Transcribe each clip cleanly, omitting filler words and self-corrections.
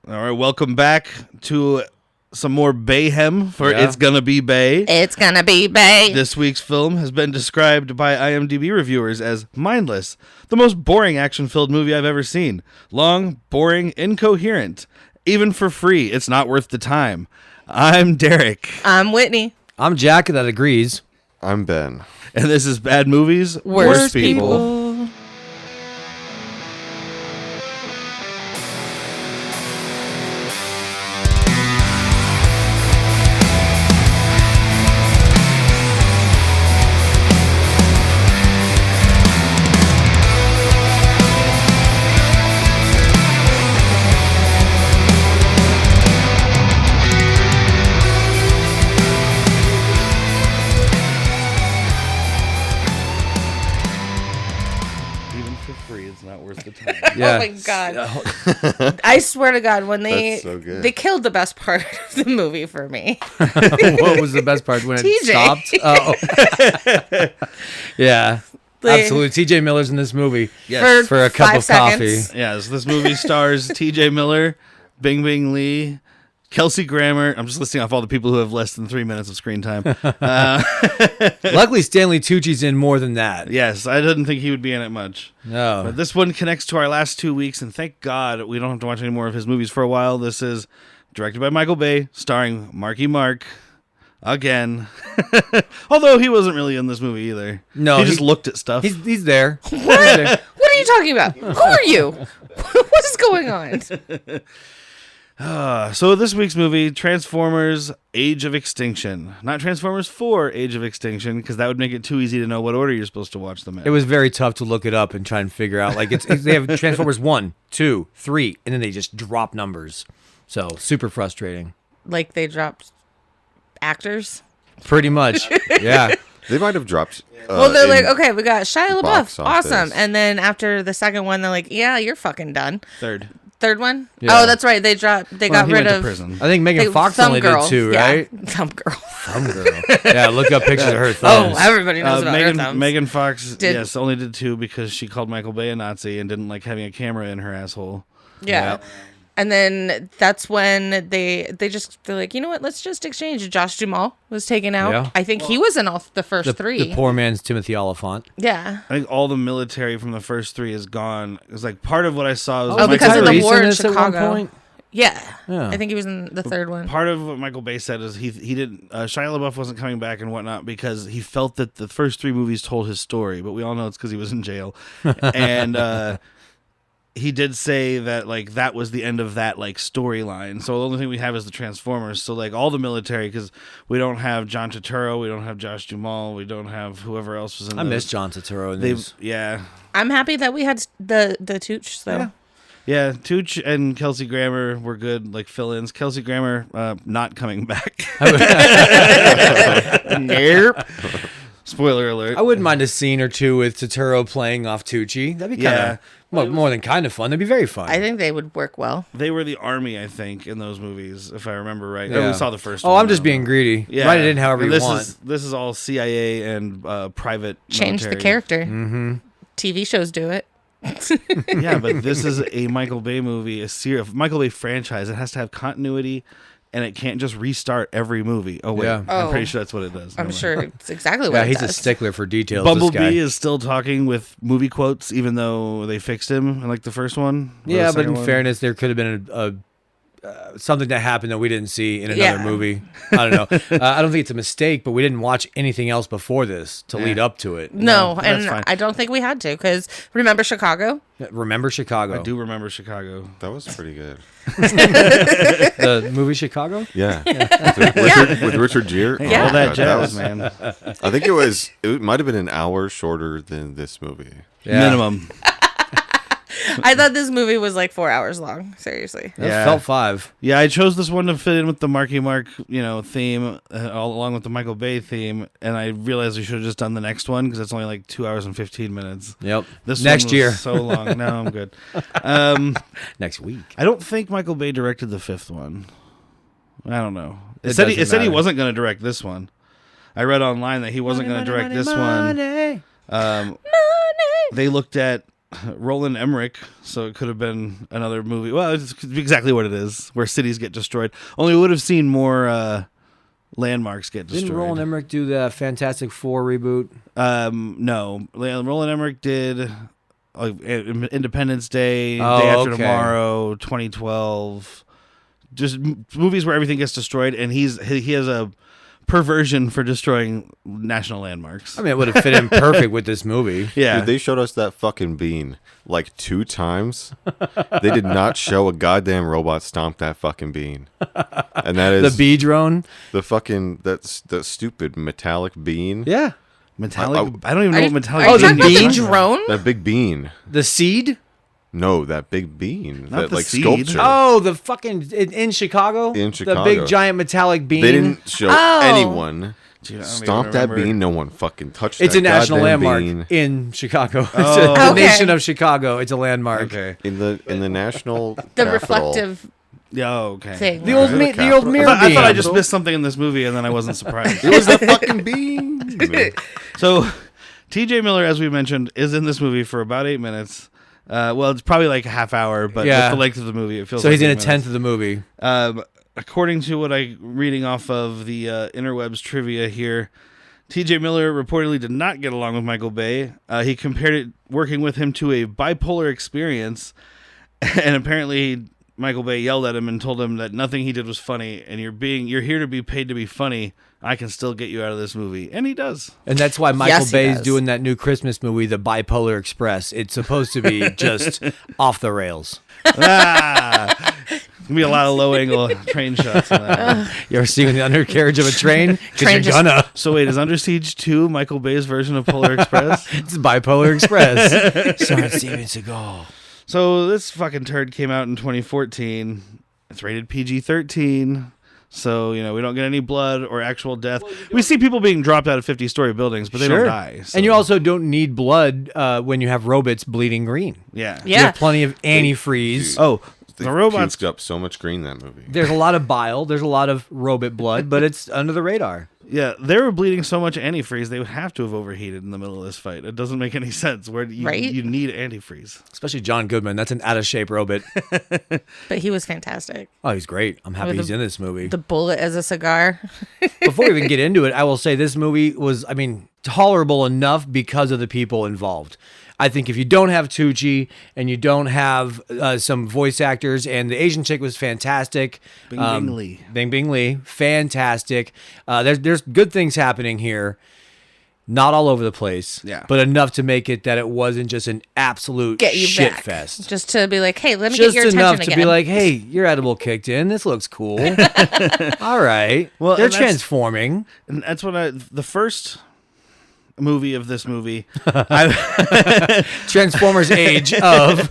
All right, welcome back to some more Bayhem for It's Gonna Be Bay. It's gonna be Bay. This week's film has been described by IMDb reviewers as mindless, the most boring action-filled movie I've ever seen. Long, boring, incoherent. Even for free, it's not worth the time. I'm Derek. I'm Whitney. I'm Jack, that agrees. I'm Ben. And this is Bad Movies, Worst People. Yeah. Oh my god! I swear to God, when they killed the best part of the movie for me. What was the best part when it stopped? Oh, yeah, absolutely. TJ Miller's in this movie. Yes, for a cup of coffee. Yes, this movie stars TJ Miller, Bing Bing Lee, Kelsey Grammer. I'm just listing off all the people who have less than 3 minutes of screen time. Luckily, Stanley Tucci's in more than that. Yes, I didn't think he would be in it much. No. But this one connects to our last 2 weeks, and thank God we don't have to watch any more of his movies for a while. This is directed by Michael Bay, starring Marky Mark. Again. Although he wasn't really in this movie either. No. He just looked at stuff. He's there. What? What are you talking about? Who are you? What is going on? So this week's movie, Transformers Age of Extinction. Not Transformers 4 Age of Extinction, because that would make it too easy to know what order you're supposed to watch them in. It was very tough to look it up and try and figure out. Like they have Transformers 1, 2, 3, and then they just drop numbers. So super frustrating. Like they dropped actors? Pretty much, yeah. They might have dropped. Well, they're like, okay, we got Shia LaBeouf, awesome. Office. And then after the second one, they're like, yeah, you're fucking done. Third one? Yeah. Oh, that's right. They got he rid went to of prison. I think Megan Fox only did 2, right? Yeah, Thumb Girl. Thumb Girl. Yeah, look up pictures of her thumbs. Oh, everybody knows about her thumbs. Megan Fox, yes, only did 2 because she called Michael Bay a Nazi and didn't like having a camera in her asshole. Yeah. And then that's when they're like, you know what? Let's just exchange. Josh Duhamel was taken out. Yeah. I think he was in all the first 3. The poor man's Timothy Oliphant. Yeah. I think all the military from the first 3 is gone. It was like part of what I saw was because of the war in at Chicago. one point? Yeah. Yeah. I think he was in the third one. Part of what Michael Bay said is he didn't Shia LaBeouf wasn't coming back and whatnot because he felt that the first 3 movies told his story, but we all know it's because he was in jail. And he did say that like that was the end of that like storyline. So the only thing we have is the Transformers. So like all the military, because we don't have John Turturro, we don't have Josh Duhamel, we don't have whoever else was in. I miss John Turturro in this. Yeah. I'm happy that we had the Tooch though. Yeah, Tooch and Kelsey Grammer were good, like fill-ins. Kelsey Grammer not coming back. Nope. Spoiler alert. I wouldn't mind a scene or two with Turturro playing off Tucci. That'd be kind of more than kind of fun. That'd be very fun. I think they would work well. They were the army, I think, in those movies, if I remember right. Yeah. We saw the first one. one. I'm just being greedy. Yeah. Write it in however you want. This is all CIA and private Change military. the character. Mm-hmm. TV shows do it. Yeah, but this is a Michael Bay movie, a Michael Bay franchise. It has to have continuity, and it can't just restart every movie. Oh, wait. Yeah. I'm pretty sure that's what it does. I'm sure it's exactly what it does. He's a stickler for details. Bumblebee is still talking with movie quotes, even though they fixed him in like the first one. Yeah, but in fairness, there could have been a something that happened that we didn't see in another movie. I don't know. I don't think it's a mistake, but we didn't watch anything else before this to lead up to it. No, and I don't think we had to, because remember Chicago? Remember Chicago. I do remember Chicago. That was pretty good. The movie Chicago? Yeah. With Richard Gere? Yeah. All that jazz, man. I think it might have been an hour shorter than this movie. Yeah. Minimum. I thought this movie was like 4 hours long. Seriously. It felt 5. Yeah, I chose this one to fit in with the Marky Mark, theme, all along with the Michael Bay theme, and I realized we should have just done the next one because it's only like 2 hours and 15 minutes. Yep. This next one was year. So long. No, I'm good. Next week. I don't think Michael Bay directed the 5th one. I don't know. It said he wasn't going to direct this one. I read online that he wasn't going to direct this one. They looked at Roland Emmerich, so it could have been another movie. Well, it's exactly what it is, where cities get destroyed. Only we would have seen more landmarks get destroyed. Didn't Roland Emmerich do the Fantastic Four reboot? No. Roland Emmerich did Independence Day, Day Oh, After okay. Tomorrow, 2012. Just movies where everything gets destroyed, and he has a perversion for destroying national landmarks. I mean, it would have fit in perfect with this movie. Yeah. Dude, they showed us that fucking bean like 2 times. They did not show a goddamn robot stomp that fucking bean. And that is The bee drone? the fucking that's the stupid metallic bean. Yeah. Metallic. I don't even know what metallic. Are you the talking about bean? the drone? That big bean. The seed? No, that big bean. Not That the like seed. sculpture. Oh, the fucking in Chicago. In the Chicago. big giant metallic bean. They didn't show Oh. anyone Dude, I don't stomp even that remember. bean. No one fucking touched It's that a national goddamn landmark bean. in Chicago. It's Oh. the Okay. nation of Chicago. It's a landmark. Okay. In the national The capital. reflective Yeah. Okay. thing. The old Is it the capital? old mirror I bean. thought I just missed something in this movie, and then I wasn't surprised. It was the fucking bean. So, T.J. Miller, as we mentioned, is in this movie for about 8 minutes. Well, it's probably like a half hour, but Yeah. with the length of the movie, it feels. So like he's in 8 a minutes. tenth of the movie. According to what I'm reading off of the interwebs trivia here, T.J. Miller reportedly did not get along with Michael Bay. He compared it working with him to a bipolar experience, and apparently Michael Bay yelled at him and told him that nothing he did was funny, and you're here to be paid to be funny. I can still get you out of this movie, and he does. And that's why Michael Yes, he Bay's does. doing that new Christmas movie, The Bipolar Express. It's supposed to be just off the rails. Ah, gonna be a lot of low angle train shots in that. You ever seen the undercarriage of a train? 'Cause Train you're just- gonna. So wait, is Under Siege 2 Michael Bay's version of Polar Express? It's Bipolar Express. Starring Steven Seagal. So this fucking turd came out in 2014. It's rated PG-13. So, we don't get any blood or actual death. We see people being dropped out of 50-story buildings, but they don't die. So. And you also don't need blood when you have robots bleeding green. Yeah. You Yeah. have plenty of antifreeze. Oh, They the robots. puked up so much green that movie. There's a lot of bile. There's a lot of robot blood, but it's under the radar. Yeah, they were bleeding so much antifreeze, they would have to have overheated in the middle of this fight. It doesn't make any sense. Where you, Right? you need antifreeze. Especially John Goodman. That's an out-of-shape robot. But he was fantastic. Oh, he's great. I'm happy With he's in this movie. The bullet as a cigar. Before we even get into it, I will say this movie was, tolerable enough because of the people involved. I think if you don't have Tucci and you don't have some voice actors, and the Asian chick was fantastic. Bing Bing Lee. Bing Bing Lee, fantastic. There's good things happening here. Not all over the place, Yeah. but enough to make it that it wasn't just an absolute Get you shit back. fest. Just to be like, hey, let me Just get your enough attention to again. be like, hey, your edible kicked in. This looks cool. All right. Well, They're and that's- transforming. And that's what the first movie of this movie. Transformers Age of.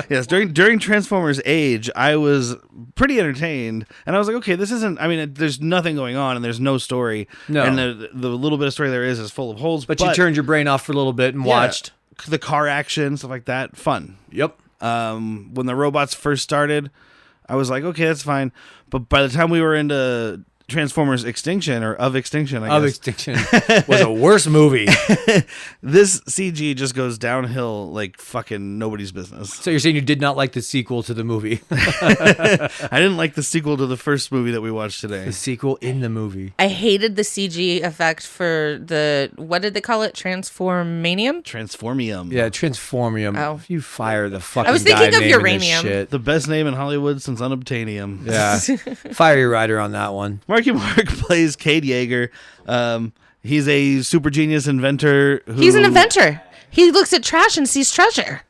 Yes, during Transformers Age, I was pretty entertained, and I was like, okay, this isn't. There's nothing going on, and there's no story. No. and the little bit of story there is full of holes. But you turned your brain off for a little bit and yeah, watched. the car action, stuff like that. Fun. Yep. When the robots first started, I was like, okay, that's fine. But by the time we were into Transformers Extinction, or of Extinction, I Of guess, Extinction was a worse movie. this CG just goes downhill like fucking nobody's business. So you're saying you did not like the sequel to the movie? I didn't like the sequel to the first movie that we watched today. The sequel in the movie. I hated the CG effect for the, what did they call it? Transformanium? Transformium. Yeah, Transformium. Oh. You fire the fucking was thinking guy of naming this uranium. shit. The best name in Hollywood since Unobtainium. Yeah. Fire your rider on that one. Marky Mark plays Cade Yeager. He's a super genius inventor. He's an inventor. He looks at trash and sees treasure.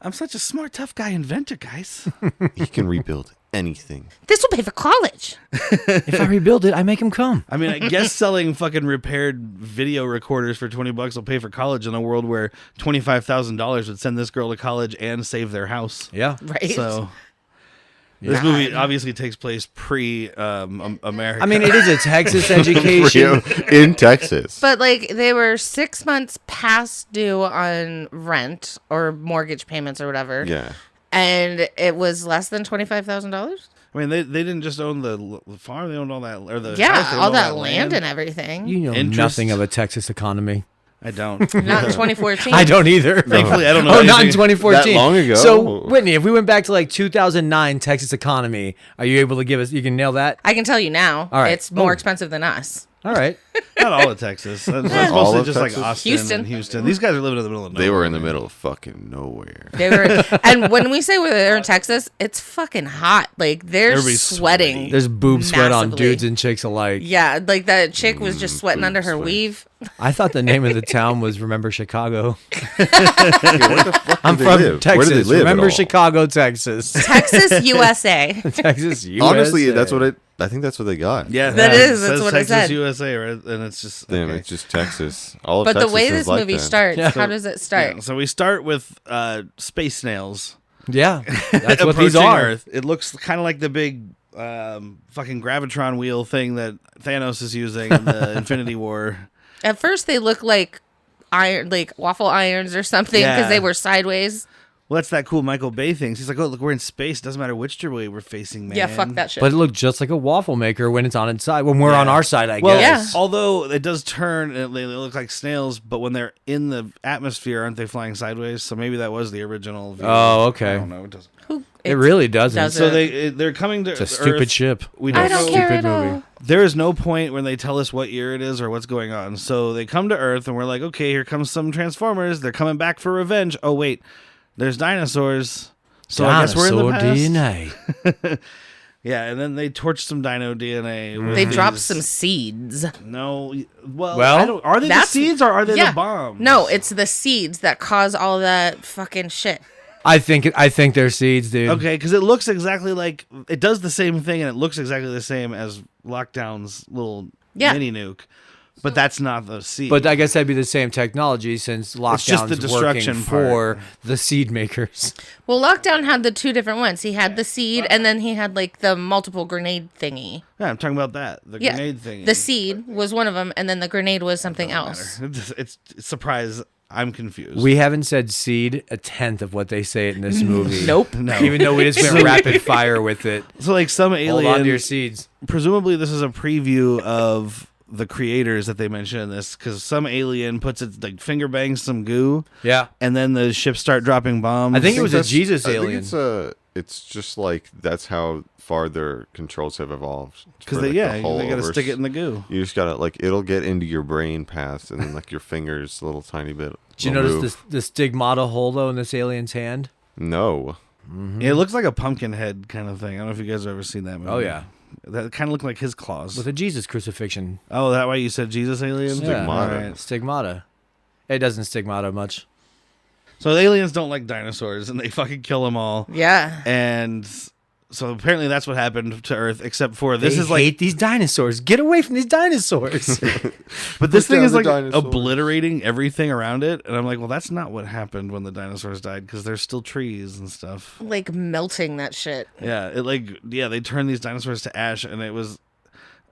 I'm such a smart, tough guy inventor, guys. He can rebuild anything. This will pay for college. If I rebuild it, I make him come. I mean, I guess selling fucking repaired video recorders for $20 will pay for college in a world where $25,000 would send this girl to college and save their house. Yeah. Right? So this movie obviously takes place pre-America. I mean, it is a Texas education. In Texas. But like they were 6 months past due on rent or mortgage payments or whatever. Yeah. And it was less than $25,000. I mean, they didn't just own the farm; they owned all that, or the Yeah, house, they owned all that land and everything. You know Interest. nothing of a Texas economy. I don't. Not in 2014. I don't either. Thankfully, I don't know. Oh, not in anything. 2014. That long ago? So, Whitney, if we went back to like 2009 Texas economy, are you able to give us? You can nail that. I can tell you now. All right. It's more expensive than us. All right. Not all of Texas. That's All mostly of just Texas? like Austin Houston. and Houston. These guys are living in the middle of nowhere. They were in the middle of fucking nowhere. They were, and when we say we're in Texas, it's fucking hot. Like they're Everybody's sweating. sweaty. There's boob sweat on Massively. dudes and chicks alike. Yeah, like that chick was just sweating under her sweat. weave. I thought the name of the town was Remember Chicago. Where the fuck I'm do they from live? Texas. Where do they live at Remember all? Chicago, Texas. Texas, USA. Texas, USA. Honestly, that's what it. I think that's what they got. Yeah, That it is, that's says what it Texas, said. USA, right? And it's just Damn, okay. it's just Texas. All of But the Texas way is this like movie that. starts, Yeah. how does it start? Yeah, so we start with space snails. Yeah, that's what these approaching are. Earth. It looks kind of like the big fucking gravitron wheel thing that Thanos is using in the Infinity War. At first, they look like iron, like waffle irons or something, because Yeah. they were sideways. Well, that's that cool Michael Bay thing. He's like, oh, look, we're in space. Doesn't matter which way we're facing, man. Yeah, fuck that shit. But it looked just like a waffle maker when it's on its side. When we're Yeah. on our side, I Well, guess. although it does turn, and they look like snails, but when they're in the atmosphere, aren't they flying sideways? So maybe that was the original view. Oh, okay. I don't know. It doesn't. Who, It really doesn't. doesn't. So they're coming to It's a stupid Earth. ship. We I don't don't know. care Stupid at movie. all. There is no point when they tell us what year it is or what's going on. So they come to Earth and we're like, okay, here comes some Transformers. They're coming back for revenge. Oh wait, there's dinosaurs. So I guess we're in the Dinosaur past. DNA. Yeah, and then they torch some dino DNA. with They dropped these- some seeds. No, well, Well, I don't, are they the that's- seeds or are they Yeah. the bombs? No, it's the seeds that cause all that fucking shit. I think they're seeds, dude. Okay, because it looks exactly like it does the same thing, and it looks exactly the same as Lockdown's little mini nuke, but that's not the seed. But I guess that'd be the same technology since It's just the Lockdown's destruction working for part. the seed makers. Well, Lockdown had the two different ones. He had the seed, and then he had like the multiple grenade thingy. yeah, I'm talking about that the Yeah, grenade thing. the seed was one of them, and then the grenade was something else. It's surprise. I'm confused. We haven't said seed a tenth of what they say in this movie. Nope. no. Even though we just went rapid fire with it. So like some Hold on to your alien. seeds. Presumably this is a preview of the creators that they mention in this, because some alien puts it like finger bangs some goo, Yeah. and then the ships start dropping bombs. I think it was a That's- Jesus I think alien. it's just like that's how far their controls have evolved. because for, they like, the whole they gotta verse. stick it in the goo. You just gotta like it'll get into your brain paths and then like your fingers a little tiny bit. Did you will notice move. the stigmata hole though in this alien's hand? No. Yeah, it looks like a pumpkin head kind of thing. I don't know if you guys have ever seen that movie. Oh yeah, That kind of looked like his claws. with a Jesus crucifixion. Oh, that why you said Jesus alien? Stigmata. Alright. Stigmata. It doesn't stigmata much. So the aliens don't like dinosaurs, and they fucking kill them all. Yeah. And so apparently that's what happened to Earth, except for this They is like, hate these dinosaurs. Get away from these dinosaurs. but this Put thing down is the like dinosaurs. obliterating everything around it. And I'm like, well, that's not what happened when the dinosaurs died, because there's still trees and stuff. Like melting that shit. Yeah, they turned these dinosaurs to ash, and it was,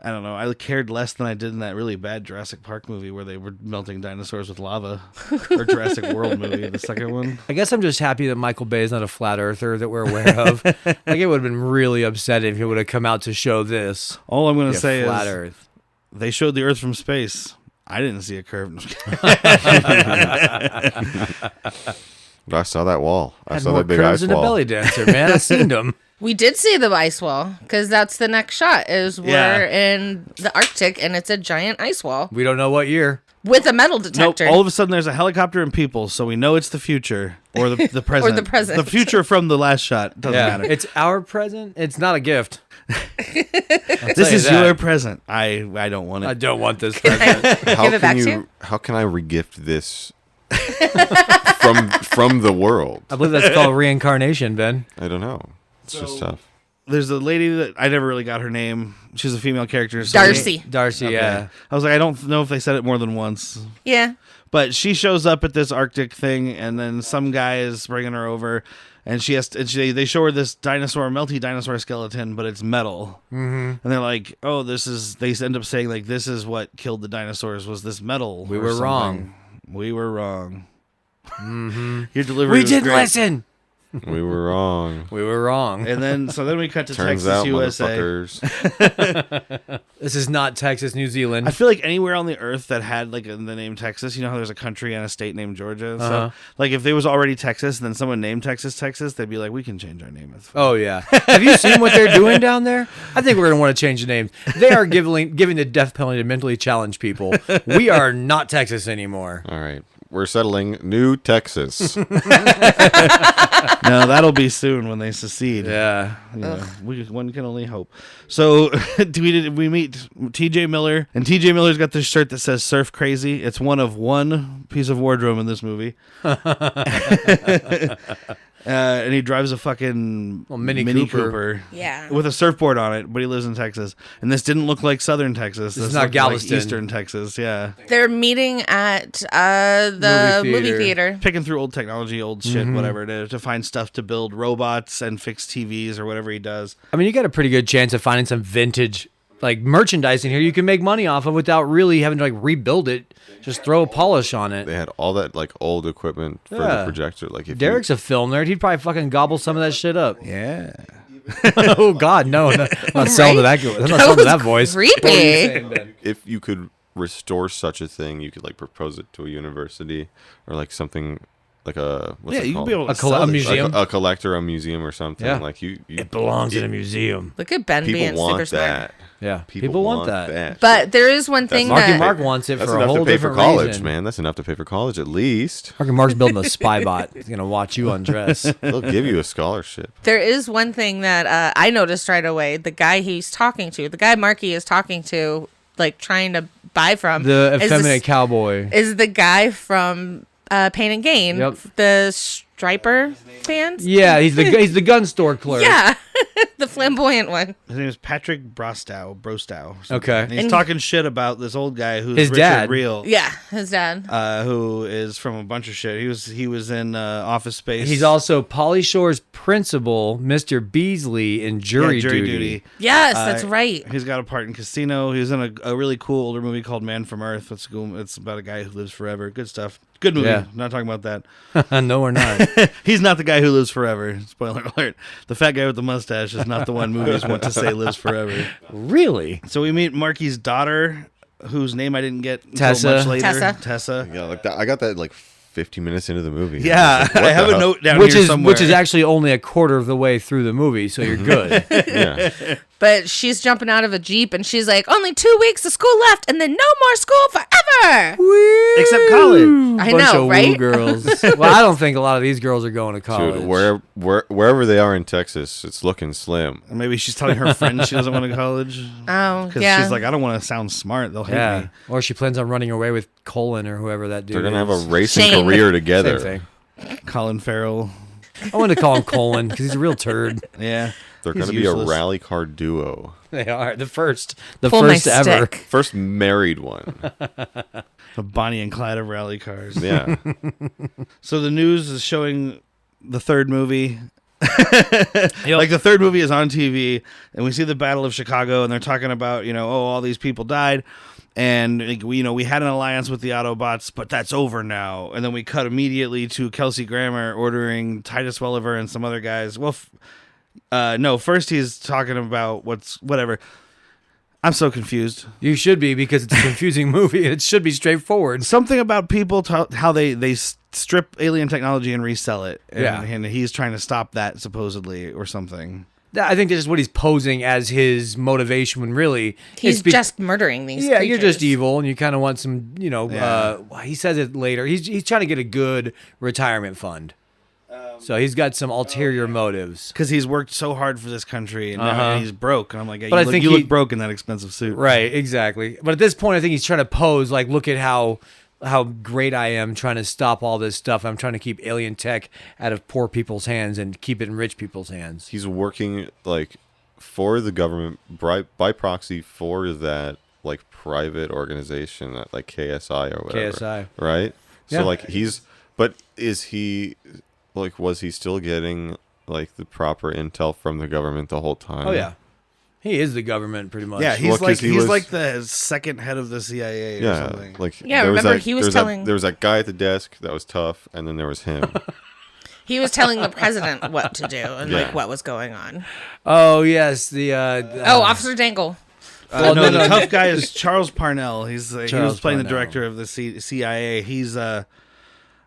I don't know, I cared less than I did in that really bad Jurassic Park movie where they were melting dinosaurs with lava, or Jurassic World movie, the second one. I guess I'm just happy that Michael Bay is not a flat earther that we're aware of. Like it would have been really upsetting if he would have come out to show this. All I'm gonna Yeah, say flat is Earth. they showed the Earth from space. I didn't see a curve. But I saw that wall. I Had saw more that big curves ice than a wall. belly dancer, man. I seen them. We did see the ice wall, because that's the next shot. Is we're Yeah. in the Arctic, and it's a giant ice wall We don't know what year. with a metal Nope. detector. All of a sudden, there's a helicopter and people, so we know it's the future or the present. the present. The future from the last shot doesn't matter. It's our present. It's not a gift. This is your present. I don't want it. I don't want this present. How Give it back can to you? you? How can I regift this from the world? I believe that's called reincarnation, Ben. I don't know. It's just tough. There's a lady that I never really got her name. She's a female character. so- Darcy. Darcy, Okay. yeah. I was like, I don't know if they said it more than once. Yeah. But she shows up at this Arctic thing, and then some guy is bringing her over, and she has to, they show her this melty dinosaur skeleton, but it's metal. Mm-hmm. And they're like, oh, they end up saying, like, this is what killed the dinosaurs, was this metal. We or were something. wrong. We were wrong. Mm-hmm. Your delivery We was did great. listen. We were wrong. We were wrong. And then we cut to Turns Texas, out, USA. motherfuckers. This is not Texas, New Zealand. I feel like anywhere on the earth that had like the name Texas, you know how there's a country and a state named Georgia. So like if there was already Texas, and then someone named Texas, they'd be like, we can change our name. Oh yeah. Have you seen what they're doing down there? I think we're gonna want to change the name. They are giving the death penalty to mentally challenged people. We are not Texas anymore. All right. We're settling New Texas. No, that'll be soon when they secede. Yeah. You know, one can only hope. So we meet TJ Miller, and TJ Miller's got this shirt that says "Surf Crazy." It's one of one piece of wardrobe in this movie. And he drives a fucking Mini Cooper. Yeah. With a surfboard on it, but he lives in Texas. And this didn't look like Southern Texas. This is This not looked Galveston. like Eastern Texas, yeah. They're meeting at the movie theater. Picking through old technology, old shit, whatever it is, to find stuff to build robots and fix TVs or whatever he does. I mean, you got a pretty good chance of finding some vintage like merchandise in here you can make money off of without really having to like rebuild it. Just throw a polish on it. They had all that like old equipment for the projector. Like if Derek's a film nerd. He'd probably fucking gobble some of that shit up. Yeah. Oh God, no! I'm not selling to that. I'm not selling to that voice. Creepy. if you could restore such a thing, you could like propose it to a university or like something like a what's it You can called? be able to A sell this museum. shit. a collector, a museum, or something. Yeah. Like you It belongs in a museum. Look at Ben people being super want smart. that. Yeah, People want that. But there is one thing Marky that Mark wants it That's for a enough whole to pay for different college, reason. man. That's enough to pay for college at least. Marky Mark's building a spy bot. He's gonna watch you undress. They'll give you a scholarship. there is one thing that I noticed right away. The guy he's talking to, the guy Marky is talking to, like trying to buy from, The is effeminate cowboy. is the guy from Pain and Gain, Yep. the Striper fans. Yeah, he's the gun store clerk. Yeah, the flamboyant one. His name is Patrick Brostow. Okay. And he's And- talking shit about this old guy who's His Richard dad. Reel. Yeah, his dad. Who is from a bunch of shit. He was in Office Space. He's also Pauly Shore's principal, Mr. Beasley, in Jury Duty. Yes, that's right. He's got a part in Casino. He was in a really cool older movie called Man from Earth. It's cool. It's about a guy who lives forever. Good stuff. Good movie. Yeah. Not talking about that. No, we're not. He's not the guy who lives forever. Spoiler alert. The fat guy with the mustache is not the one movies want to say lives forever. Really? So we meet Marky's daughter, whose name I didn't get until Tessa. much later. Tessa. Tessa. Yeah, like that. I got that like 50 minutes into the movie. Yeah, What I the have a hell? note down Which here is somewhere. which is actually only a quarter of the way through the movie, so you're good. Yeah. But she's jumping out of a Jeep and she's like, only 2 weeks of school left and then no more school forever. Except college. I Bunch know, of right? woo girls. Well, I don't think a lot of these girls are going to college. Dude, wherever they are in Texas, it's looking slim. Maybe she's telling her friends she doesn't want to college. Oh, Because yeah. she's like, I don't want to sound smart. They'll hate Yeah. me. Or she plans on running away with Colin or whoever that dude They're gonna have is. a racing Shane. career together. Same thing. Colin Farrell. I wanted to call him Colin because he's a real turd. Yeah. They're He's gonna be useless. a rally car duo. They are the first Pull my ever. stick. First married one. A Bonnie and Clyde of rally cars. Yeah. So the news is showing the third movie. Like the third movie is on TV, and we see the Battle of Chicago, and they're talking about, all these people died, and like, we had an alliance with the Autobots, but that's over now. And then we cut immediately to Kelsey Grammer ordering Titus Welliver and some other guys. Well, no, first he's talking about whatever. I'm so confused. You should be because it's a confusing movie. It should be straightforward. Something about people how they strip alien technology and resell it. And, Yeah. and he's trying to stop that supposedly or something. I think that's what he's posing as his motivation when really He's it's be- just murdering these Yeah, creatures. you're just evil and you kind of want some, Yeah. he says it later. He's trying to get a good retirement fund. So he's got some ulterior motives. Because he's worked so hard for this country, and Uh-huh. now he's broke. And I'm like, But I you think you he- look broke in that expensive suit. Right, exactly. But at this point, I think he's trying to pose like, look at how great I am trying to stop all this stuff. I'm trying to keep alien tech out of poor people's hands and keep it in rich people's hands. He's working like for the government by proxy for that like private organization, that like KSI or whatever. KSI. Right? Yeah. So like but is he like, was he still getting like the proper intel from the government the whole time? Oh yeah, he is the government pretty much. Yeah, he's Well, 'cause like he he's was- like the second head of the CIA or Yeah, something. like Yeah, there was remember that- he was there was telling- that, there was that guy at the desk that was tough, and then there was him. He was telling the president what to do and like what was going on. Oh yes, the Officer Dangle. No, the tough guy is Charles Parnell. He was playing the Parnell. director of the CIA. He's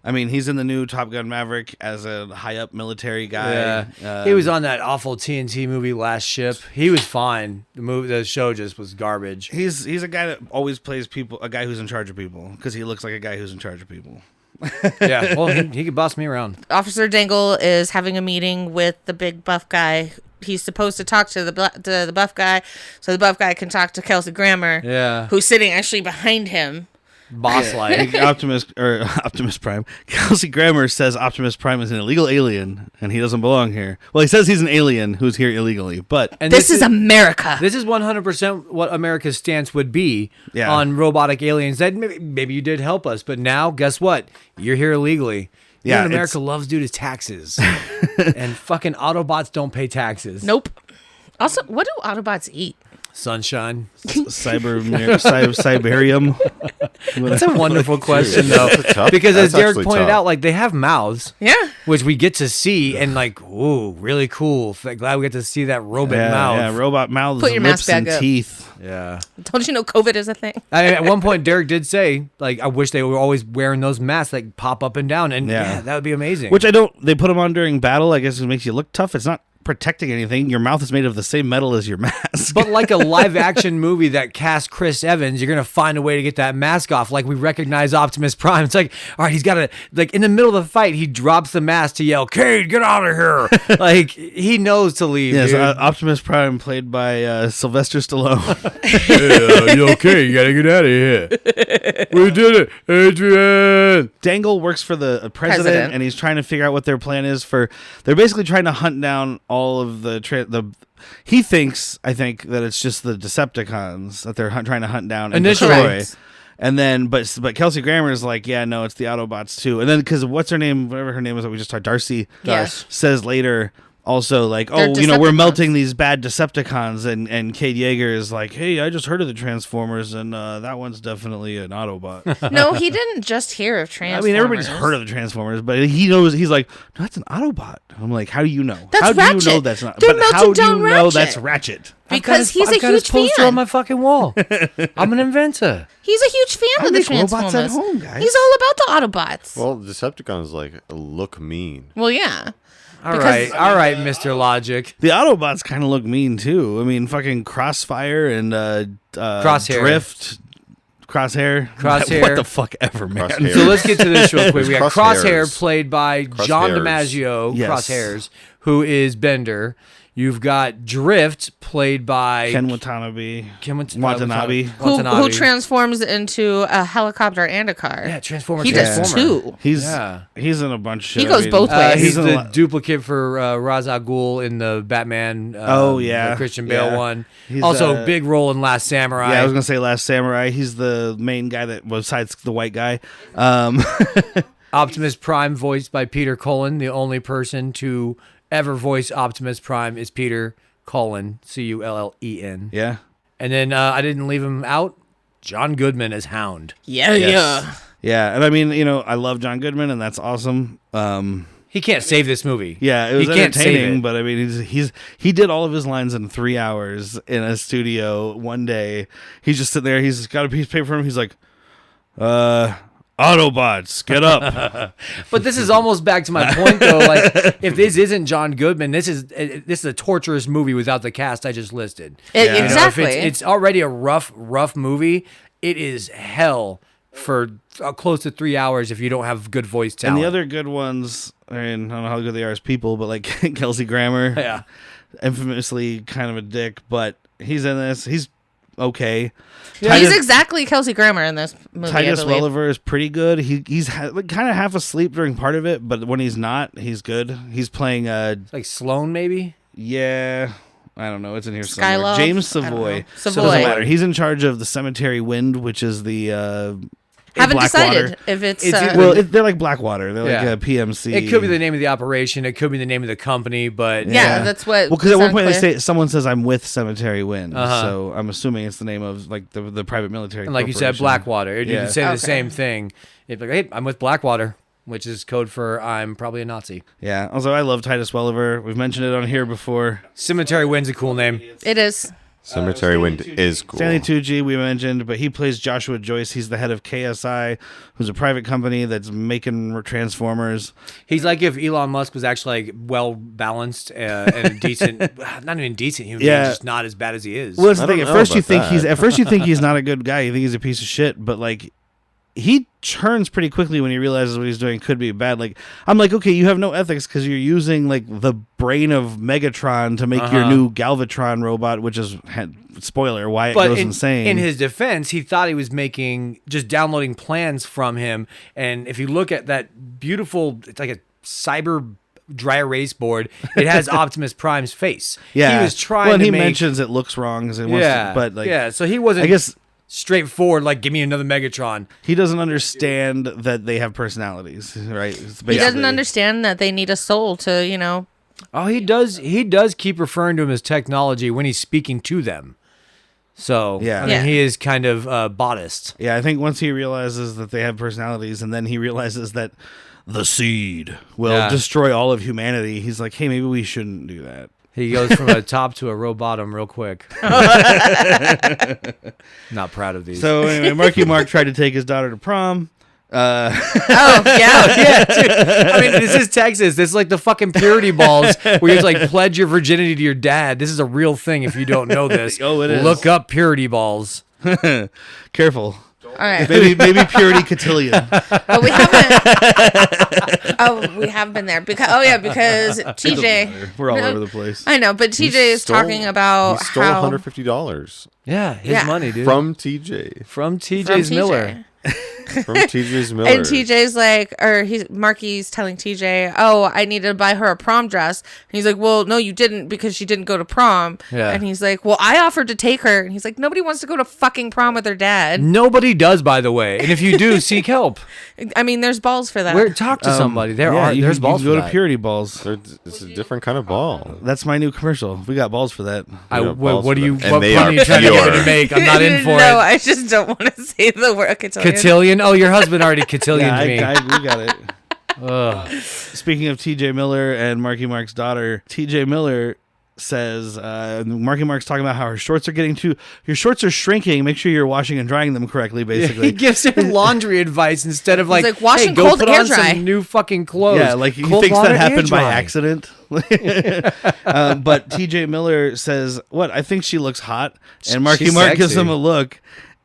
he's in the new Top Gun Maverick as a high up military guy. Yeah. He was on that awful TNT movie Last Ship. He was fine. The show just was garbage. He's a guy that always plays a guy who's in charge of people because he looks like a guy who's in charge of people. Yeah, well, he could boss me around. Officer Dangle is having a meeting with the big buff guy. He's supposed to talk to the buff guy, so the buff guy can talk to Kelsey Grammer, who's sitting actually behind him. Boss-like. Optimus Prime. Kelsey Grammer says Optimus Prime is an illegal alien and he doesn't belong here. Well, he says he's an alien who's here illegally, but This is America. This is 100% what America's stance would be on robotic aliens. That maybe you did help us, but now guess what? You're here illegally. Yeah, what America loves to do is taxes, and fucking Autobots don't pay taxes. Nope. Also, what do Autobots eat? Sunshine. Cyberium. That's a wonderful question, though, because as Derek pointed out, like they have mouths, which we get to see, and like, ooh, really cool. Glad we get to see that robot mouth. Yeah, robot mouths, Put your lips, mask back and up. teeth. Yeah. Don't you know COVID is a thing? At one point, Derek did say, like, I wish they were always wearing those masks that pop up and down, and that would be amazing. Which they put them on during battle. I guess it makes you look tough. It's not protecting anything. Your mouth is made of the same metal as your mask. But like a live action movie that casts Chris Evans, you're gonna find a way to get that mask off. Like we recognize Optimus Prime. It's like, all right, he's got to, like, in the middle of the fight, he drops the mask to yell, "Cade, get out of here!" Like he knows to leave. Yes, dude. Optimus Prime, played by Sylvester Stallone. You okay? You gotta get out of here. We did it, Adrian. Dangle works for the president, and he's trying to figure out what their plan is for. They're basically trying to hunt down all of the. He thinks, I think, that it's just the Decepticons that they're trying to hunt down and Initially. destroy. And then, but Kelsey Grammer is like, yeah, no, it's the Autobots too. And then, because what's her name? Whatever her name is that we just talked, Darcy. Yes. Says later. Also, like, They're we're Decepticons. melting these bad Decepticons, and Cade Yeager is like, hey, I just heard of the Transformers, and that one's definitely an Autobot. No, he didn't just hear of I Transformers. mean, everybody's heard of the Transformers, but he knows. He's like, no, that's an Autobot. I'm like, how do you know? That's how do Ratchet. you know that's not? They're but how melting do you down know Ratchet. that's Ratchet? Because he's I've a got his huge poster fan. on my fucking wall. I'm an inventor. He's a huge fan I of the make robots Transformers. at home, guys. He's all about the Autobots. Well, Decepticons like look mean. Well, yeah. All right, Mr. Logic. The Autobots kind of look mean too. I mean, fucking Crossfire and Crosshair. Drift, Crosshair. Crosshair. What the fuck ever, man. Crosshair. So let's get to this real quick. We got Crosshair, Crosshairs. played by John Crosshairs. DiMaggio, Yes. Crosshairs, who is Bender. You've got Drift, played by Ken Watanabe. Watanabe. Who transforms into a helicopter and a car. Yeah, Transformer. He does Transformer. too. He's in a bunch of shit. He goes both ways. He's in a the lot- duplicate for Ra's al Ghul in the Batman. The Christian Bale Yeah. one. He's, Also, big role in Last Samurai. Yeah, I was gonna say Last Samurai. He's the main guy that, besides the white guy. Optimus Prime, voiced by Peter Cullen. The only person to ever voice Optimus Prime is Peter Cullen, Cullen. Yeah. And then I didn't leave him out. John Goodman as Hound. Yeah. Yeah, and I mean, I love John Goodman, and that's awesome. He can't save this movie. Yeah, it was He can't save entertaining, it. but I mean, he did all of his lines in 3 hours in a studio one day. He's just sitting there. He's got a piece of paper for him. He's like, Autobots, get up. But this is almost back to my point, though. Like, if this isn't John Goodman, this is a torturous movie without the cast I just listed. Exactly. If it's already a rough movie, it is hell for close to 3 hours if you don't have good voice talent. And the other good ones, I mean, I don't know how good they are as people, but like Kelsey Grammer, Yeah. infamously kind of a dick, but he's in this. He's okay. He's exactly Kelsey Grammer in this movie. Titus I believe. Welliver is pretty good. He's kind of half asleep during part of it, but when he's not, he's good. He's playing Like Sloane, maybe? I don't know. It's in here somewhere. Skylove? James I don't know. Savoy. Savoy. Doesn't matter. He's in charge of the Cemetery Wind, which is the Haven't Blackwater. decided if it's. They're like Blackwater. They're like a PMC. It could be the name of the operation. It could be the name of the company, but yeah, that's what. Well, because at one point unclear. someone says I'm with Cemetery Wind, Uh-huh. so I'm assuming it's the name of like the private military. and like you said, corporation. Blackwater. You Yeah. can say Okay. the same thing. If like, hey, I'm with Blackwater. which is code for I'm probably a Nazi. Yeah. Also, I love Titus Welliver. We've mentioned it on here before. Cemetery Wind's a cool name. It is. Cemetery Wind is cool. Stanley Tucci, we mentioned, but he plays Joshua Joyce. He's the head of KSI, who's a private company that's making Transformers. He's like if Elon Musk was actually like well balanced and decent, not even decent human being, just not as bad as he is. Well, that's the thing. At first you think he's not a good guy. You think he's a piece of shit, but like he turns pretty quickly when he realizes what he's doing could be bad. Like I'm like, okay, you have no ethics because you're using like the brain of Megatron to make your new Galvatron robot, which is spoiler why it goes insane. In his defense, he thought he was just downloading plans from him, and if you look at that beautiful, it's like a cyber dry erase board. It has Optimus Prime's face. Yeah, he was trying. Well, to he make, mentions it looks wrong, but like, so he wasn't. I guess. Straightforward, like give me another Megatron. He doesn't understand that they have personalities, right? He doesn't understand that they need a soul to, you know. Oh, he does. He does keep referring to him as technology when he's speaking to them. So I mean, he is kind of bodist. Yeah, I think once he realizes that they have personalities, and then he realizes that the seed will destroy all of humanity, he's like, hey, maybe we shouldn't do that. He goes from a top to a robotum real quick. Not proud of these. So anyway, Marky Mark tried to take his daughter to prom. Dude. I mean, this is Texas. This is like the fucking purity balls where you like pledge your virginity to your dad. This is a real thing if you don't know this. Oh, it is. Look up purity balls. Careful. All right. Maybe purity cotillion. But we haven't. We have been there because TJ. We're all over the place. I know, but TJ is talking about he stole how $150. Yeah, his money, dude. From TJ. From TJ's Miller. From TJ's Miller. And TJ's like, Marky's telling TJ, oh, I needed to buy her a prom dress. And he's like, well, no, you didn't because she didn't go to prom. Yeah. And he's like, well, I offered to take her. And he's like, nobody wants to go to fucking prom with their dad. Nobody does, by the way. And if you do, seek help. I mean, there's balls for that. Talk to somebody. There's balls you can go for to that. purity balls. It's a different kind of ball. That's my new commercial. We got balls for that. What are you trying to pure. get me to make? I'm not in for it. No, I just don't want to say the word cotillion. Cotillion? Oh, your husband already cotillioned me. We got it. Speaking of TJ Miller and Marky Mark's daughter, TJ Miller says Marky Mark's talking about how your shorts are shrinking. Make sure you're washing and drying them correctly. Basically, he gives him laundry advice instead of like wash hey, and go cold put air on dry. some new fucking clothes. Yeah, like he Cold thinks water, that happened air by dry. accident. But TJ Miller says, "What? I think she looks hot." And Marky She's Mark gives sexy. him a look,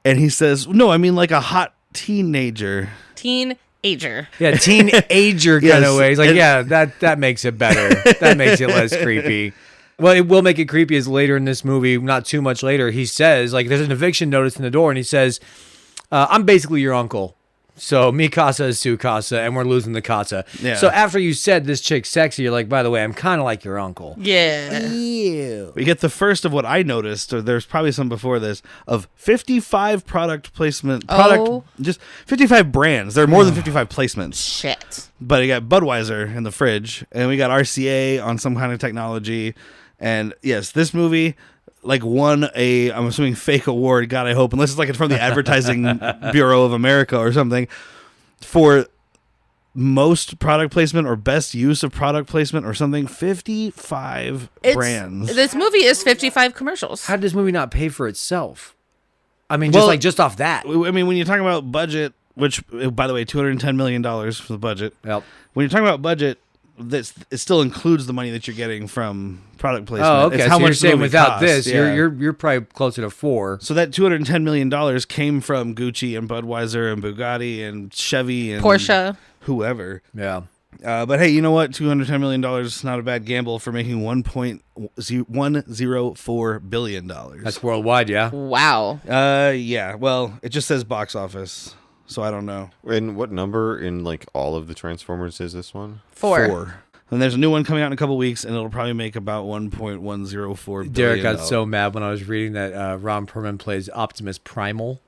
and he says, "No, I mean like a hot teenager." Teenager. Yeah, teenager kind Yes, of way. He's like, and- yeah, that makes it better. That makes it less creepy. Well, it will make it creepy as later in this movie, not too much later, he says, like, there's an eviction notice in the door, and he says, I'm basically your uncle. So mi casa is su casa, and we're losing the casa. Yeah. So after you said this chick's sexy, you're like, by the way, I'm kind of like your uncle. Yeah. Ew. We get the first of what I noticed, or there's probably some before this, of 55 product placement. Just 55 brands. There are more than 55 placements. Shit. But you got Budweiser in the fridge, and we got RCA on some kind of technology. And yes, this movie won I'm assuming fake award, God I hope, unless it's from the Advertising Bureau of America or something, for most product placement or best use of product placement or something. 55 brands. This movie is 55 commercials. How did this movie not pay for itself? I mean, just off that. I mean, when you're talking about budget, which, by the way, $210 million for the budget. Yep. When you're talking about budget, it still includes the money that you're getting from product placement. Oh, okay. It's So how you're much saying the movie without costs. this, Yeah. you're probably closer to 4. So that $210 million came from Gucci and Budweiser and Bugatti and Chevy and Porsche. whoever. Yeah. But hey, you know what? $210 million is not a bad gamble for making $1.104 billion. That's worldwide, yeah. Wow. Yeah. Well, it just says box office, so I don't know. And what number in all of the Transformers is this one? 4. And there's a new one coming out in a couple weeks, and it'll probably make about $1.104 billion. Derek got so mad when I was reading that Ron Perlman plays Optimus Primal.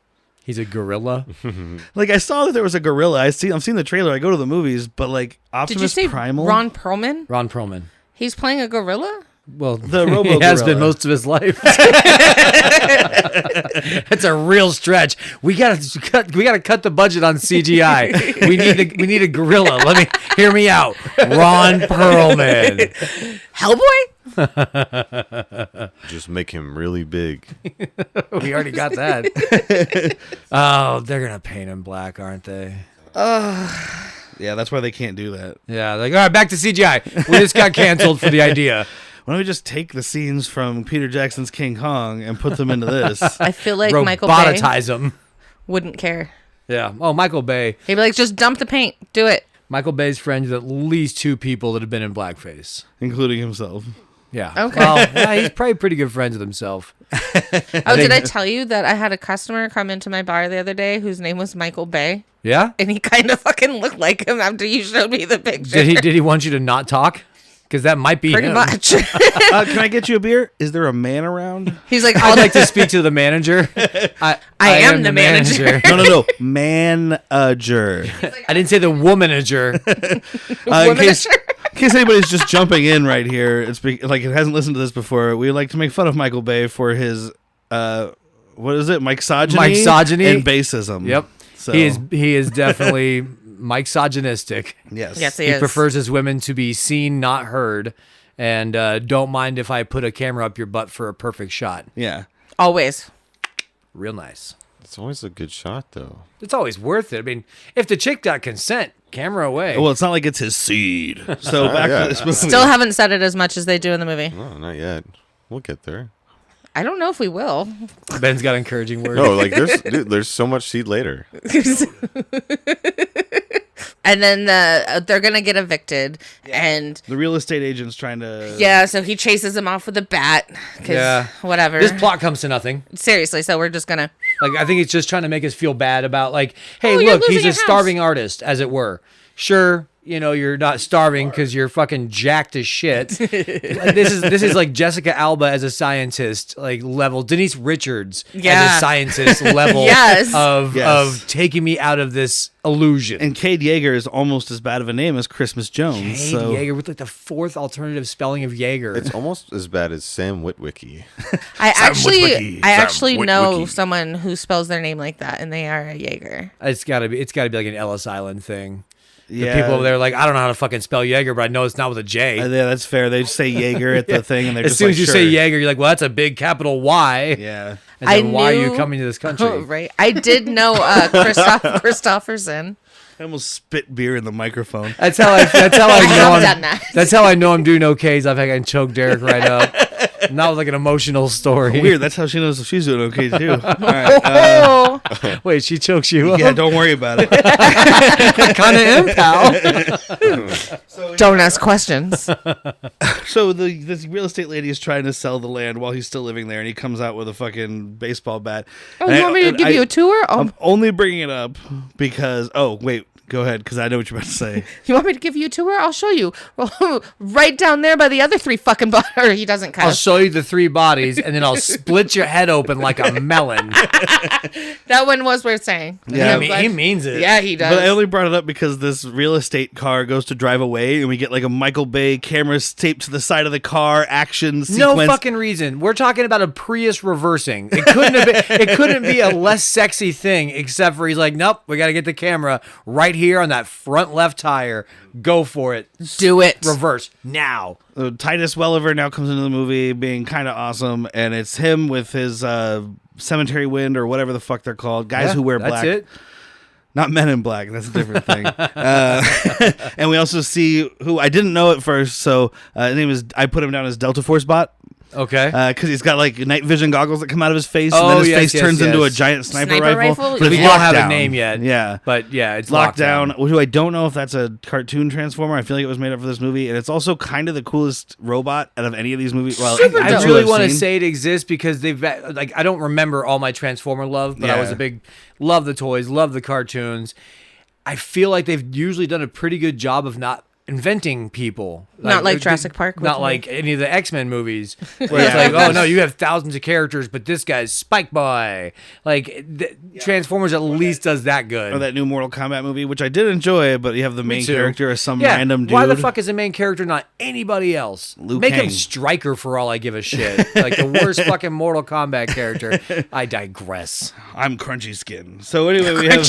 He's a gorilla. I saw that there was a gorilla. I've seen the trailer. I go to the movies, but Optimus Did you say Primal? Ron Perlman? Ron Perlman. He's playing a gorilla? Well, The he Robo has been Gorilla. most of his life. That's a real stretch. We gotta cut the budget on CGI. We need a gorilla. Hear me out. Ron Perlman. Hellboy? Just make him really big. We already got that. Oh, they're gonna paint him black, aren't they? Yeah, that's why they can't do that. Yeah, like, all right, back to CGI. We just got canceled for the idea. Why don't we just take the scenes from Peter Jackson's King Kong and put them into this? I feel like Michael Bay Robotize them. wouldn't care. Yeah. Oh, Michael Bay. He'd be like, just dump the paint. Do it. Michael Bay's friends with at least 2 people that have been in blackface. Including himself. Yeah. Okay. Well, yeah, he's probably pretty good friends with himself. Oh, did I tell you that I had a customer come into my bar the other day whose name was Michael Bay? Yeah? And he kind of fucking looked like him after you showed me the picture. Did he want you to not talk? Because that might be Pretty him. much. Can I get you a beer? Is there a man around? He's like, I'd like to speak to the manager. I am the manager. No. Manager. I didn't say the womanager. In case anybody's just jumping in right here, it's like it hasn't listened to this before. We like to make fun of Michael Bay for his what is it? Misogyny and baseism. Yep. So. He is definitely misogynistic. Yes, he is. Prefers his women to be seen, not heard, and don't mind if I put a camera up your butt for a perfect shot. Yeah. Always. Real nice. It's always a good shot, though. It's always worth it. I mean, if the chick got consent, camera away. Well, it's not like it's his seed. So back to this movie. Still haven't said it as much as they do in the movie. No, not yet. We'll get there. I don't know if we will. Ben's got encouraging words. No, like there's so much seed later. And then they're going to get evicted. And the real estate agent's trying to... Yeah, so he chases him off with a bat. Yeah. Whatever. This plot comes to nothing. Seriously, so we're just going to... Like, I think it's just trying to make us feel bad about, like, hey, you're look, he's losing a starving artist, as it were. Sure, you know, you're not starving because you're fucking jacked as shit. Like, this is like Jessica Alba as a scientist, like, level. Denise Richards as a scientist level of taking me out of this illusion. And Cade Yeager is almost as bad of a name as Christmas Jones. Cade Yeager with like the 4th alternative spelling of Jaeger. It's almost as bad as Sam Witwicky. I actually know someone who spells their name like that, and they are a Jaeger. It's gotta be like an Ellis Island thing. Yeah. The people over there are like, I don't know how to fucking spell Jaeger, but I know it's not with a J. Yeah, that's fair. They just say Jaeger at the thing, and they're as just soon like, as you say Jaeger, you're like, well, that's a big capital Y. Yeah. And then why are you coming to this country? Oh, right. I did know Christopherson. I almost spit beer in the microphone. That's how I know. That's how I know I'm doing okay. Is I can choke Derek right up. Not with like an emotional story. Weird. That's how she knows if she's doing okay too. All right. Wait, she chokes you up? Yeah, don't worry about it. I kind of am, pal. Don't ask questions. So this real estate lady is trying to sell the land while he's still living there, and he comes out with a fucking baseball bat. Oh, you want me to give you a tour? I'm only bringing it up because. Oh, wait. Go ahead, because I know what you're about to say. You want me to give you a tour? I'll show you. Right down there by the other 3 fucking bodies. He doesn't cuss. I'll show you the 3 bodies, and then I'll split your head open like a melon. That one was worth saying. Yeah, he means it. Yeah, he does. But I only brought it up because this real estate car goes to drive away, and we get like a Michael Bay camera taped to the side of the car action sequence. No fucking reason. We're talking about a Prius reversing. It couldn't be a less sexy thing, except for he's like, nope, we got to get the camera right here on that front left tire. Go for it. Do it. Reverse now. Titus Welliver now comes into the movie being kind of awesome, and it's him with his cemetery wind or whatever the fuck they're called. Guys who wear black. That's it. Not Men in Black. That's a different thing. And we also see who I didn't know at first. So his name is, I put him down as Delta Force Bot. Okay. Because he's got like night vision goggles that come out of his face, and then his face turns into a giant sniper rifle. But we don't have a name yet. Yeah. But yeah, it's Lockdown. Who I don't know if that's a cartoon Transformer. I feel like it was made up for this movie, and it's also kind of the coolest robot out of any of these movies. Well, I really want to say it exists because they've like I don't remember all my Transformer love, but I was a big love the toys, love the cartoons. I feel like they've usually done a pretty good job of not inventing people. Not like Jurassic Park. Not like any of the X-Men movies. Where it's like, oh no, you have thousands of characters, but this guy's Spike Boy. Like Transformers at least does that good. Or that new Mortal Kombat movie, which I did enjoy, but you have the main character as some random dude. Why the fuck is the main character not anybody else? Make him Stryker for all I give a shit. Like the worst fucking Mortal Kombat character. I digress. I'm Crunchy Skin. So anyway, we have...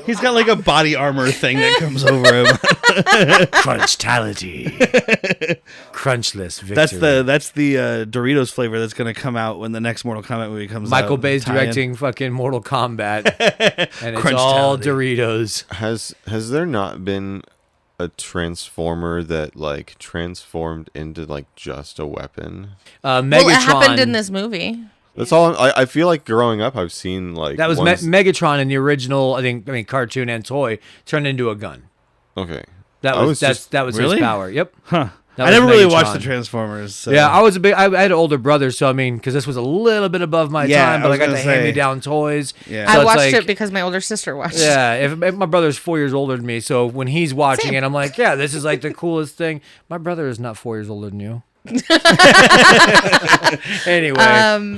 He's got like a body armor thing that comes over him. Crunchtality. Crunchless victory. That's the Doritos flavor that's going to come out when the next Mortal Kombat movie comes out. Michael Bay's directing fucking Mortal Kombat. And it's all Doritos. Has there not been a Transformer that like transformed into like just a weapon? Megatron. Well, it happened in this movie. That's all. I feel like growing up, I've seen like that was Megatron in the original. I mean, cartoon and toy turned into a gun. Okay, that was really? his power. Yep. Huh. I never really watched the Transformers. So. Yeah, I had an older brother, so I mean, because this was a little bit above my time, but I got the hand-me-down toys. Yeah. So I watched it because my older sister watched it. Yeah, if my brother's 4 years older than me, so when he's watching it, I'm like, yeah, this is like the coolest thing. My brother is not 4 years older than you. Anyway,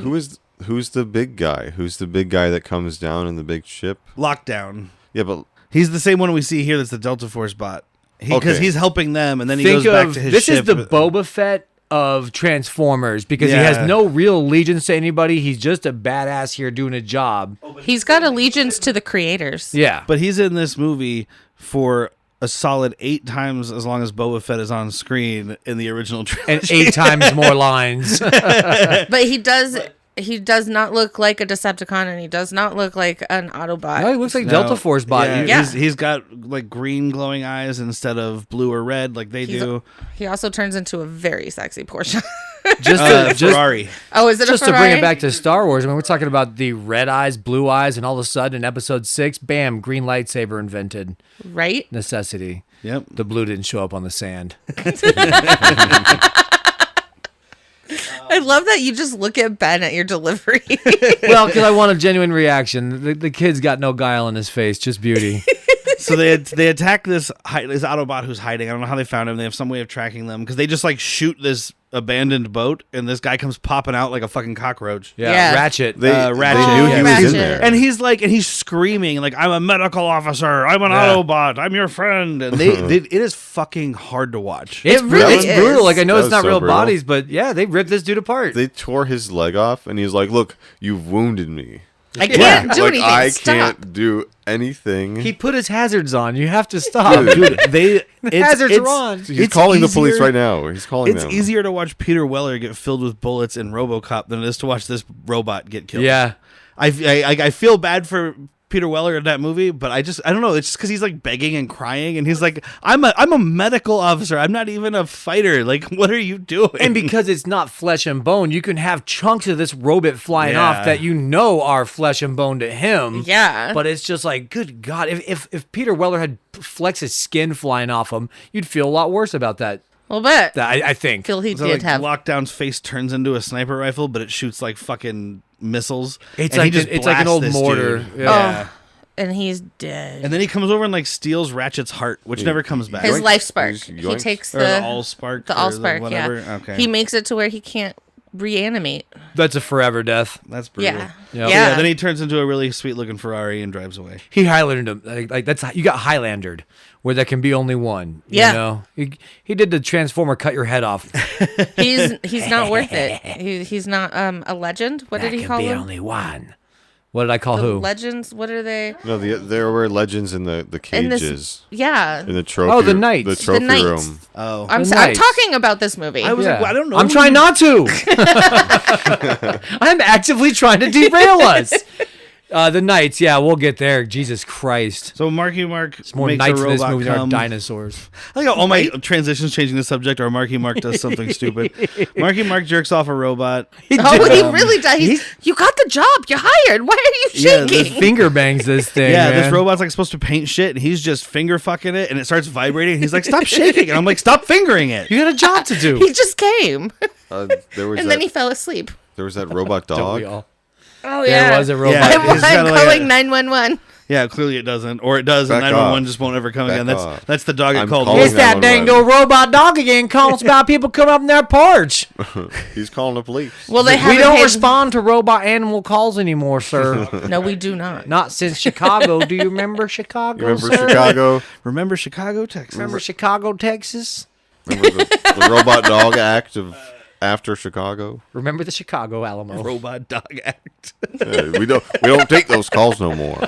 who's the big guy? Who's the big guy that comes down in the big ship? Lockdown. Yeah, but he's the same one we see here. That's the Delta Force bot. Because he's helping them, and then he goes back to his this ship. This is the Boba Fett of Transformers because he has no real allegiance to anybody. He's just a badass here doing a job. He's got allegiance to the creators. Yeah, but he's in this movie for a solid 8 times as long as Boba Fett is on screen in the original trilogy. And 8 times more lines. But he does not look like a Decepticon, and he does not look like an Autobot. No, he looks like Delta Force bot. Yeah. He's got like green glowing eyes instead of blue or red like they do. He also turns into a very sexy Porsche. Just Ferrari. Oh, is it just a Ferrari? To bring it back to Star Wars? I mean, we're talking about the red eyes, blue eyes, and all of a sudden in Episode 6, bam, green lightsaber invented. Right? Necessity. Yep. The blue didn't show up on the sand. I love that you just look at Ben at your delivery. Well, because I want a genuine reaction. The kid's got no guile in his face, just beauty. So they attack this Autobot who's hiding. I don't know how they found him. They have some way of tracking them because they just like shoot this abandoned boat, and this guy comes popping out like a fucking cockroach. Yeah. Ratchet. Ratchet. They knew he was in there, and he's screaming like, "I'm a medical officer. I'm an Autobot. I'm your friend." And it is fucking hard to watch. It's really brutal. Like I know it's not so real brutal. bodies, but yeah, they ripped this dude apart. They tore his leg off, and he's like, "Look, you've wounded me. I can't do like, anything. I Stop. can't do anything." He put his hazards on. You have to stop. Dude, hazards are on. He's calling the police right now. He's calling them. It's easier to watch Peter Weller get filled with bullets in RoboCop than it is to watch this robot get killed. Yeah. I feel bad for Peter Weller in that movie, but I don't know. It's just because he's like begging and crying, and he's like, I'm a medical officer. I'm not even a fighter. Like, what are you doing? And because it's not flesh and bone, you can have chunks of this robot flying off that you know are flesh and bone to him. Yeah. But it's just like, good God, if Peter Weller had flecks his skin flying off him, you'd feel a lot worse about that. A little bit. I think. Phil, he So, did like, have. Lockdown's face turns into a sniper rifle, but it shoots like fucking missiles. It's and like he just it's like an blasts old this mortar. dude. Yeah. And he's dead. And then he comes over and like steals Ratchet's heart, which never comes back. His Yoinks. life spark. Yoinks. He takes Or the Allspark. the or Allspark. whatever. Yeah. Okay. He makes it to where he can't reanimate. That's a forever death. That's brutal. Yeah. Yep. Yeah. Then he turns into a really sweet looking Ferrari and drives away. He Highlandered him. Like that's you got Highlandered, where there can be only one. Yeah. You know? He did the Transformer cut your head off. He's not worth it. He's not a legend. What did he call him? Only one. What did I call The who? legends. What are they? No, there were legends in the In cages. this, yeah. In the trophy. Oh, the knights. The The trophy knights. room. Oh. I'm The I'm Knights. talking about this movie. I was like, well, I don't know. I'm trying not to. I'm actively trying to derail us. The Knights, yeah, we'll get there. Jesus Christ. So Marky Mark It's more makes knights a in this robot movie than are come. dinosaurs. I like how all my transitions changing the subject or Marky Mark does something stupid. Marky Mark jerks off a robot. he really does. You got the job. You're hired. Why are you Yeah, shaking? Finger bangs this thing. Yeah, man. this robot's like supposed to paint shit, and he's just finger fucking it, and it starts vibrating. He's like, "Stop shaking!" And I'm like, "Stop fingering it." You got a job to do. He just came, There was and then he fell asleep. there was that robot Don't dog. we all? Oh There was a robot. Yeah, I'm he's got like calling 911. Yeah, clearly it doesn't, or it does, and Back 911 off. just won't ever come Back again. off. That's the dog I'm it called. calling It's that dang 911. old robot dog again calling us about people coming up in their porch. He's calling the police. Well, they We haven't don't paid- respond to robot animal calls anymore, sir. No, we do not. Not since Chicago. Do you remember Chicago? You remember sir? Chicago? Remember Chicago, Texas? Remember Chicago, Texas? Remember the Robot Dog Act of after Chicago? Remember the Chicago Alamo? Robot Dog Act. We don't take those calls no more.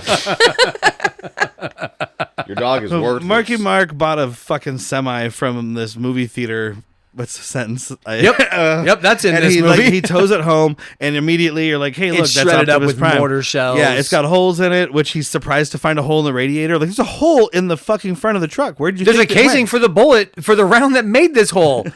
Your dog is worthless. Marky Mark bought a fucking semi from this movie theater. What's the sentence? Yep, that's in and this he, movie. Like, he tows it home, and immediately you're like, "Hey, look, It's that's shredded up Optimus with Prime. mortar shells. Yeah, it's got holes in it, which he's surprised to find a hole in the radiator. Like, there's a hole in the fucking front of the truck. Where did you? There's a think it casing went? for the bullet for the round that made this hole.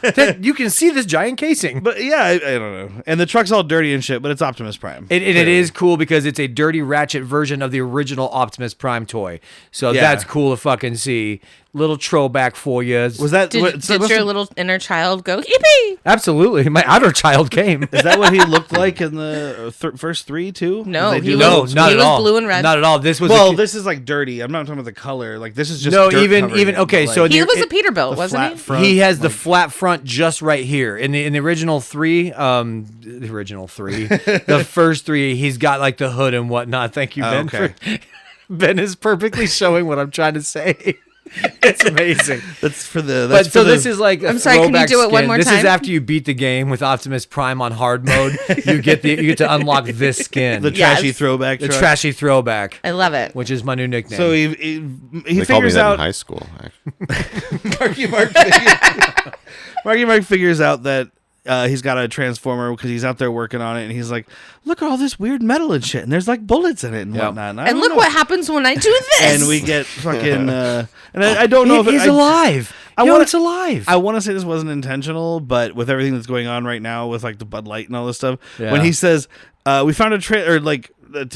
You can see this giant casing. But yeah, I don't know. And the truck's all dirty and shit, but it's Optimus Prime. It is cool because it's a dirty Ratchet version of the original Optimus Prime toy. So Yeah. that's cool to fucking see. Little throwback for you. Was that Did so your little inner child go yippee? Absolutely. My outer child came. Is that what he looked like in the first three too? No, Did they he do No, was- not he at was all. blue and red. Not at all. This was Well, this is like dirty. I'm not talking about the color. Like this is just No, dirt even- covering it, okay, but, so like, He It- was a Peterbilt, the wasn't flat he? front, he has the like- flat front just right here. In the original three, the first three, he's got like the hood and whatnot. Thank you, Ben. okay. Ben is perfectly showing what I'm trying to say. It's amazing. That's for the. But That's so for this the, is like a I'm sorry, can you throwback do it one skin. more This is time? after you beat the game with Optimus Prime on hard mode. You get to unlock this skin, the the, trashy Yes. throwback. truck. trashy throwback, I love it. which is my new nickname. So he They called me figures that in out. high school. Actually. Marky Mark figures out that he's got a transformer because he's out there working on it, and he's like, "Look at all this weird metal and shit, and there's like bullets in it and Yep. whatnot." And, I And don't look know. what happens when I do this. And we get fucking. And I don't know if it is I, alive. I Yo, wanna- it's alive. I want to say this wasn't intentional, but with everything that's going on right now with like the Bud Light and all this stuff, Yeah. when he says, "We found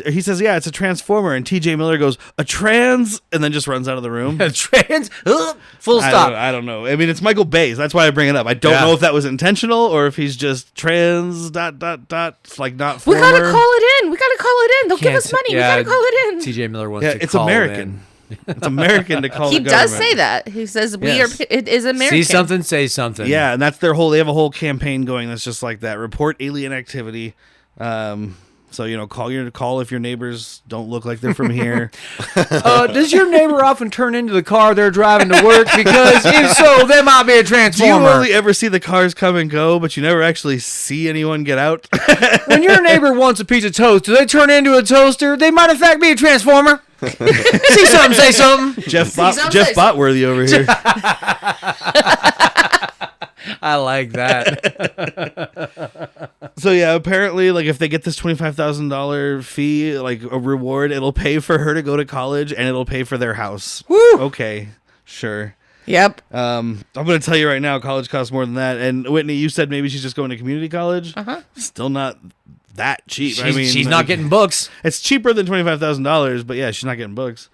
he says, "Yeah, it's a transformer," and T.J. Miller goes, "A trans," and then just runs out of the room. Trans. Full stop. I don't know. I mean, it's Michael Bay. So that's why I bring it up. I don't Yeah. know if that was intentional or if he's just trans. It's like not. we Former. gotta call it in. We gotta call it in. They'll give Can't- us money. yeah, We gotta call it in. TJ Miller wants Yeah, to it's call American. It's American to call. He the does government. say that. He says we Yes. are. It is in. American. See something, say something. Yeah, and that's their whole. They have a whole campaign going that's just like that. Report alien activity. So call if your neighbors don't look like they're from here. Does your neighbor often turn into the car they're driving to work? Because if so, there might be a Do you transformer. only ever see the cars come and go, but you never actually see anyone get out? When your neighbor wants a piece of toast, do they turn into a toaster? They might in fact be a transformer. See something, say something. Jeff something, Jeff say Botworthy over here. I like that. So yeah, apparently, like if they get this $25,000 fee, like a reward, it'll pay for her to go to college and it'll pay for their house. Woo! Okay, sure. Yep. I'm gonna tell you right now, college costs more than that. And Whitney, you said maybe she's just going to community college. Still not that cheap. She's not getting books. It's cheaper than $25,000, but yeah, she's not getting books.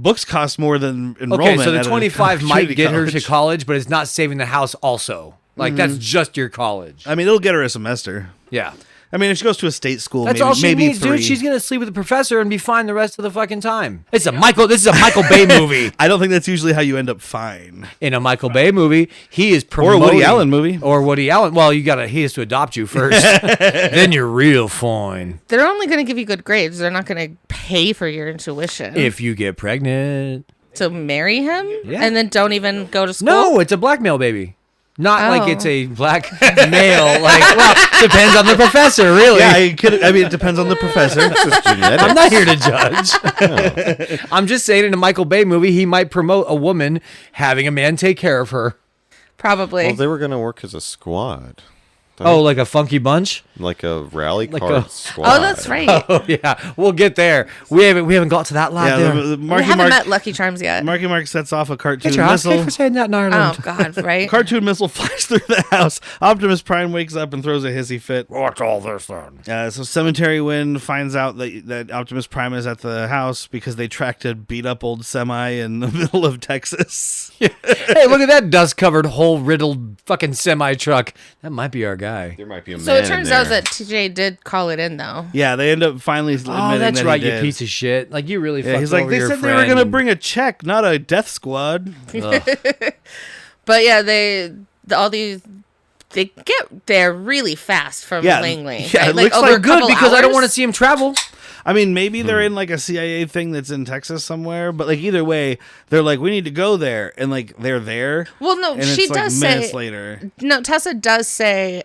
Books cost more than enrollment. Okay, so the at a 25 might community get her to college. college, but it's not saving the house also. Like, that's just your college. I mean, it'll get her a semester. Yeah. I mean, if she goes to a state school, That's maybe, all she maybe needs, 3. dude. She's going to sleep with the professor and be fine the rest of the fucking time. This is a Michael Bay movie. I don't think that's usually how you end up fine. In a Michael Bay movie, he is Or a promoting... Woody Allen movie. Or Woody Allen. Well, he has to adopt you first. Then you're real fine. They're only going to give you good grades. They're not going to pay for your tuition. If you get pregnant. So marry him Yeah. and then don't even go to school. No, it's a blackmail baby. Not like Oh. it's a black male. Like, well, depends on the professor, really. Yeah, I mean, it depends on the professor. Just genetics. I'm not here to judge. I'm just saying in a Michael Bay movie, he might promote a woman having a man take care of her. Probably. Well, they were gonna work as a squad. Oh, like a funky bunch? Like a rally Like card a- squad. Oh, that's right. Oh yeah, we'll get there. We haven't got to that line Yeah, there. the We Marky haven't Mark, met Lucky Charms yet. Marky Mark sets off a cartoon Get your ass kicked missile. for saying that in Oh Ireland. God, right? Cartoon missile flies through the house. Optimus Prime wakes up and throws a hissy fit. What's all this then? So Cemetery Wind finds out that Optimus Prime is at the house because they tracked a beat up old semi in the middle of Texas. Hey, look at that dust-covered, hole-riddled fucking semi-truck. That might be our guy. guy. There might be a So man it turns in there. out that TJ did call it in, though. Yeah, they end up finally admitting That's that right, he you did. piece of shit. Like, you really Yeah, fucked he's like, over they your said they were friend going to and- bring a check, not a death squad. But yeah, they get there really fast from Langley. Yeah, it looks over like a good couple because I don't hours. want to see him travel. I mean, maybe they're in like a CIA thing that's in Texas somewhere, but like either way, they're like, we need to go there, and like they're there. Well, no, and she it's, like, does minutes say. later. No, Tessa does say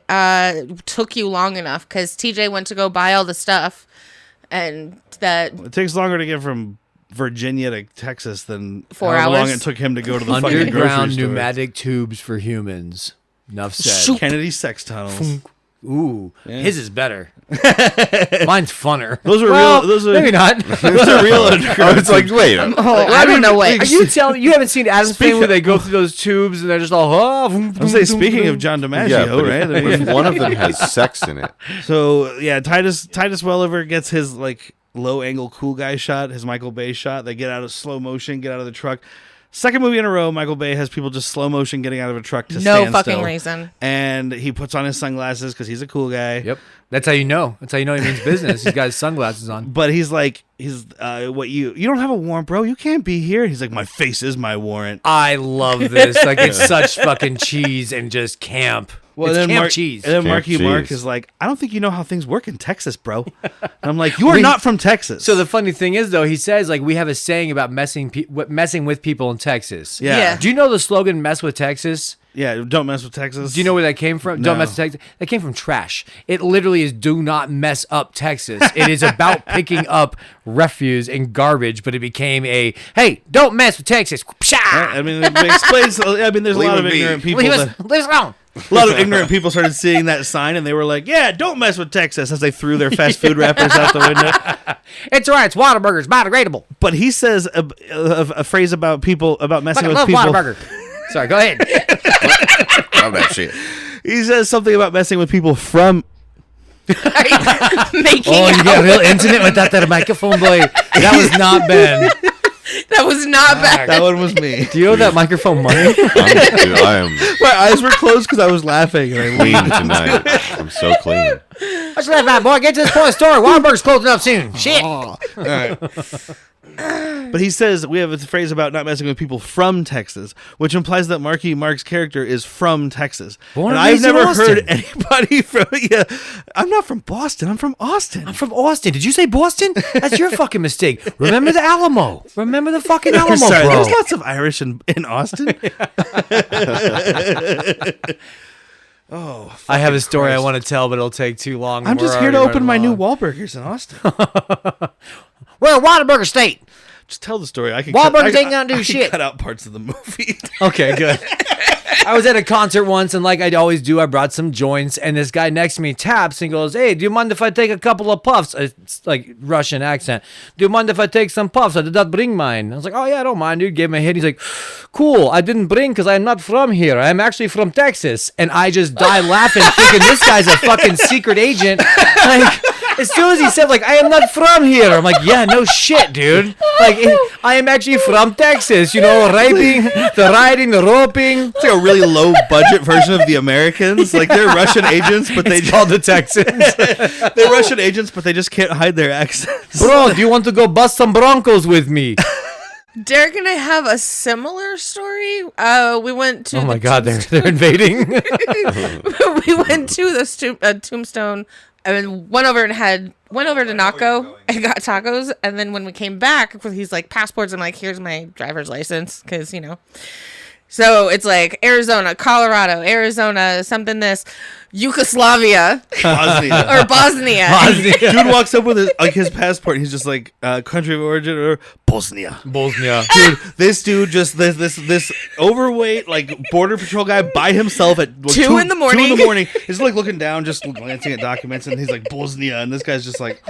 took you long enough because TJ went to go buy all the stuff, and that It takes longer to get from Virginia to Texas than 4 however long hours. it took him to go to the fucking grocery Underground store. pneumatic tubes for humans. Enough said. Kennedy sex tunnels. Ooh, Yeah. his is better. Mine's funner. Those are Well, real. Those are maybe not. Those are real. I was like, wait. I don't know what. Are you telling you haven't seen Adam's Family where they go through those tubes and they're just all I'm saying, speaking of John DiMaggio, Yeah, but right? I if mean, one of them has sex in it. so yeah, Titus Welliver gets his like low angle cool guy shot, his Michael Bay shot. They get out of slow motion, get out of the truck. Second movie in a row, Michael Bay has people just slow motion getting out of a truck to No stand fucking still. reason. And he puts on his sunglasses because he's a cool guy. Yep. That's how you know. That's how you know he means business. He's got his sunglasses on. But he's like, what you don't have a warrant, bro. You can't be here. He's like, my face is my warrant. I love this. Like, it's such fucking cheese and just camp. Well, it's then camp cheese. And then Camp Marky Mark cheese. is like, I don't think you know how things work in Texas, bro. And I'm like, you are not from Texas. So the funny thing is, though, he says, like, we have a saying about messing with people in Texas. Yeah. Do you know the slogan, mess with Texas? Yeah, don't mess with Texas. Do you know where that came from? No. Don't mess with Texas. That came from trash. It literally is do not mess up Texas. It is about picking up refuse and garbage, but it became a, hey, don't mess with Texas. I mean, it explains. I mean, there's a Leave lot of it be. ignorant people. Leave us alone. A lot of ignorant people started seeing that sign, and they were like, "Yeah, don't mess with Texas," as they threw their fast food wrappers out the window. It's all right. It's Whataburger. biodegradable. But he says a phrase about messing I with love people. Whataburger. Sorry, go ahead. Love that shit. He says something about messing with people from. Making Oh, you out. got real intimate with that microphone, boy. That was not Ben. That was not bad. That one was me. Do you owe that microphone money? Dude, I am My eyes were closed because I was laughing, and I clean leaned. tonight. I'm so clean. What's that about, boy? Get to this point of the story. Whataburger's closing up soon. Shit. All right. But he says we have a phrase about not messing with people from Texas, which implies that Marky Mark's character is from Texas. Born and and I've raised in never Austin. heard anybody from. Yeah, I'm not from Boston. I'm from Austin. I'm from Austin. Did you say Boston? That's your fucking mistake. Remember the Alamo. Remember the fucking Alamo, Sorry, bro. there's lots of Irish in Austin. I have a story Christ. I want to tell, but it'll take too long. I'm We're just here to already open running my new long. Wahlburgers in Austin. We're a Whataburger state. Just tell the story. I can. Wahlburgers ain't gonna do I can shit. Cut out parts of the movie. Okay, good. I was at a concert once, and like I always do, I brought some joints, and this guy next to me taps and goes, "Hey, do you mind if I take a couple of puffs?" It's like Russian accent. "Do you mind if I take some puffs? I did not bring mine." I was like, "Oh yeah, I don't mind, dude." Gave him a hit. He's like, "Cool, I didn't bring because I'm not from here. I'm actually from Texas." And I just died laughing, thinking this guy's a fucking secret agent. Like, as soon as he said, like, "I am not from here," I'm like, "Yeah, no shit, dude. Like, I am actually from Texas. You know, riding, the roping." It's like a really low budget version of the Americans. Like they're Russian agents, but they Called the Texans. they're Russian agents, but they just can't hide their accents. Bro, do you want to go bust some Broncos with me? Derek and I have a similar story. We went to. Oh my God, they're invading. We went to the Tombstone and went over to Naco and got tacos. And then when we came back, he's like, passports. I'm like, here's my driver's license. Because, you know. So it's like Arizona, Colorado, Arizona, something this, Yugoslavia Bosnia. or Bosnia. Dude walks up with his passport, and he's just like, country of origin or Bosnia. Bosnia. Dude, this dude just this overweight like border patrol guy by himself at like, 2 in the morning. 2 in the morning. He's like looking down, just glancing at documents, and he's like Bosnia, and this guy's just like,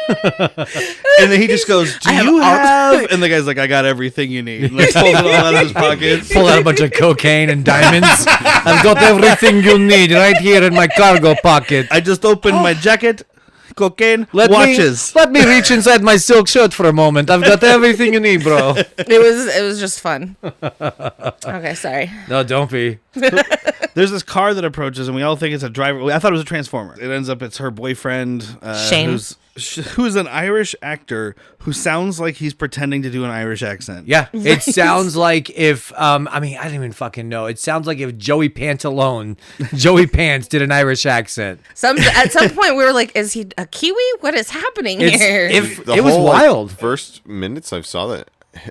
and then he just goes, "Do you have?" And the guy's like, "I got everything you need." Like pulls it all out of his pockets. Pull out a bunch of cocaine and diamonds. I've got everything you need right here in my cargo pocket. I just opened my jacket. cocaine, Let watches. Let me reach inside my silk shirt for a moment. I've got everything you need, bro. It was just fun. Okay, sorry. No, don't be. There's this car that approaches, and we all think it's a driver. I thought it was a transformer. It ends up it's her boyfriend, Shane. who's an Irish actor who sounds like he's pretending to do an Irish accent. Yeah, it sounds like if I don't even fucking know. It sounds like if Joey Pants did an Irish accent. At some point, we were like, "Is he a Kiwi? What is happening here?" It was wild. First minutes I saw that,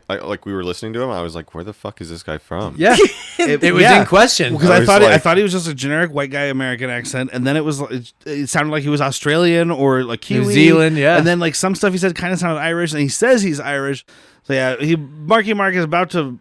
like we were listening to him, I was like, where the fuck is this guy from? Yeah, it was in question. Because I I was thought he was just a generic white guy American accent, and then it sounded like he was Australian or like Kiwi, New Zealand, yeah. And then like some stuff he said kind of sounded Irish, and he says he's Irish. So yeah, Marky Mark is about to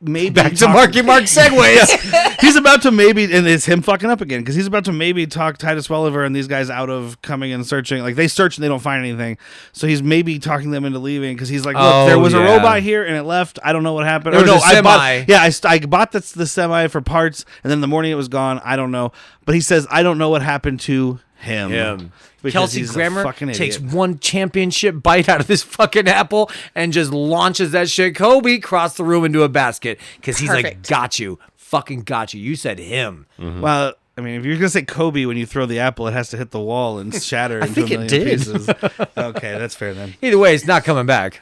maybe Back to Marky Mark segues. He's about to maybe, and it's him fucking up again because he's about to maybe talk Titus Welliver and these guys out of coming and searching. Like they search and they don't find anything, so he's maybe talking them into leaving because he's like, look, there was a robot here and it left. I don't know what happened. There was a semi. I bought the semi for parts, and then in the morning it was gone. I don't know, but he says I don't know what happened to him. Because Kelsey he's a Grammer fucking takes idiot. one championship bite out of this fucking apple and just launches that shit Kobe across the room into a basket because he's like, Perfect. got you. Fucking got you. You said him. Well, I mean, if you're gonna say Kobe when you throw the apple, it has to hit the wall and shatter into think a it million did. pieces. Okay, that's fair then. Either way, it's not coming back.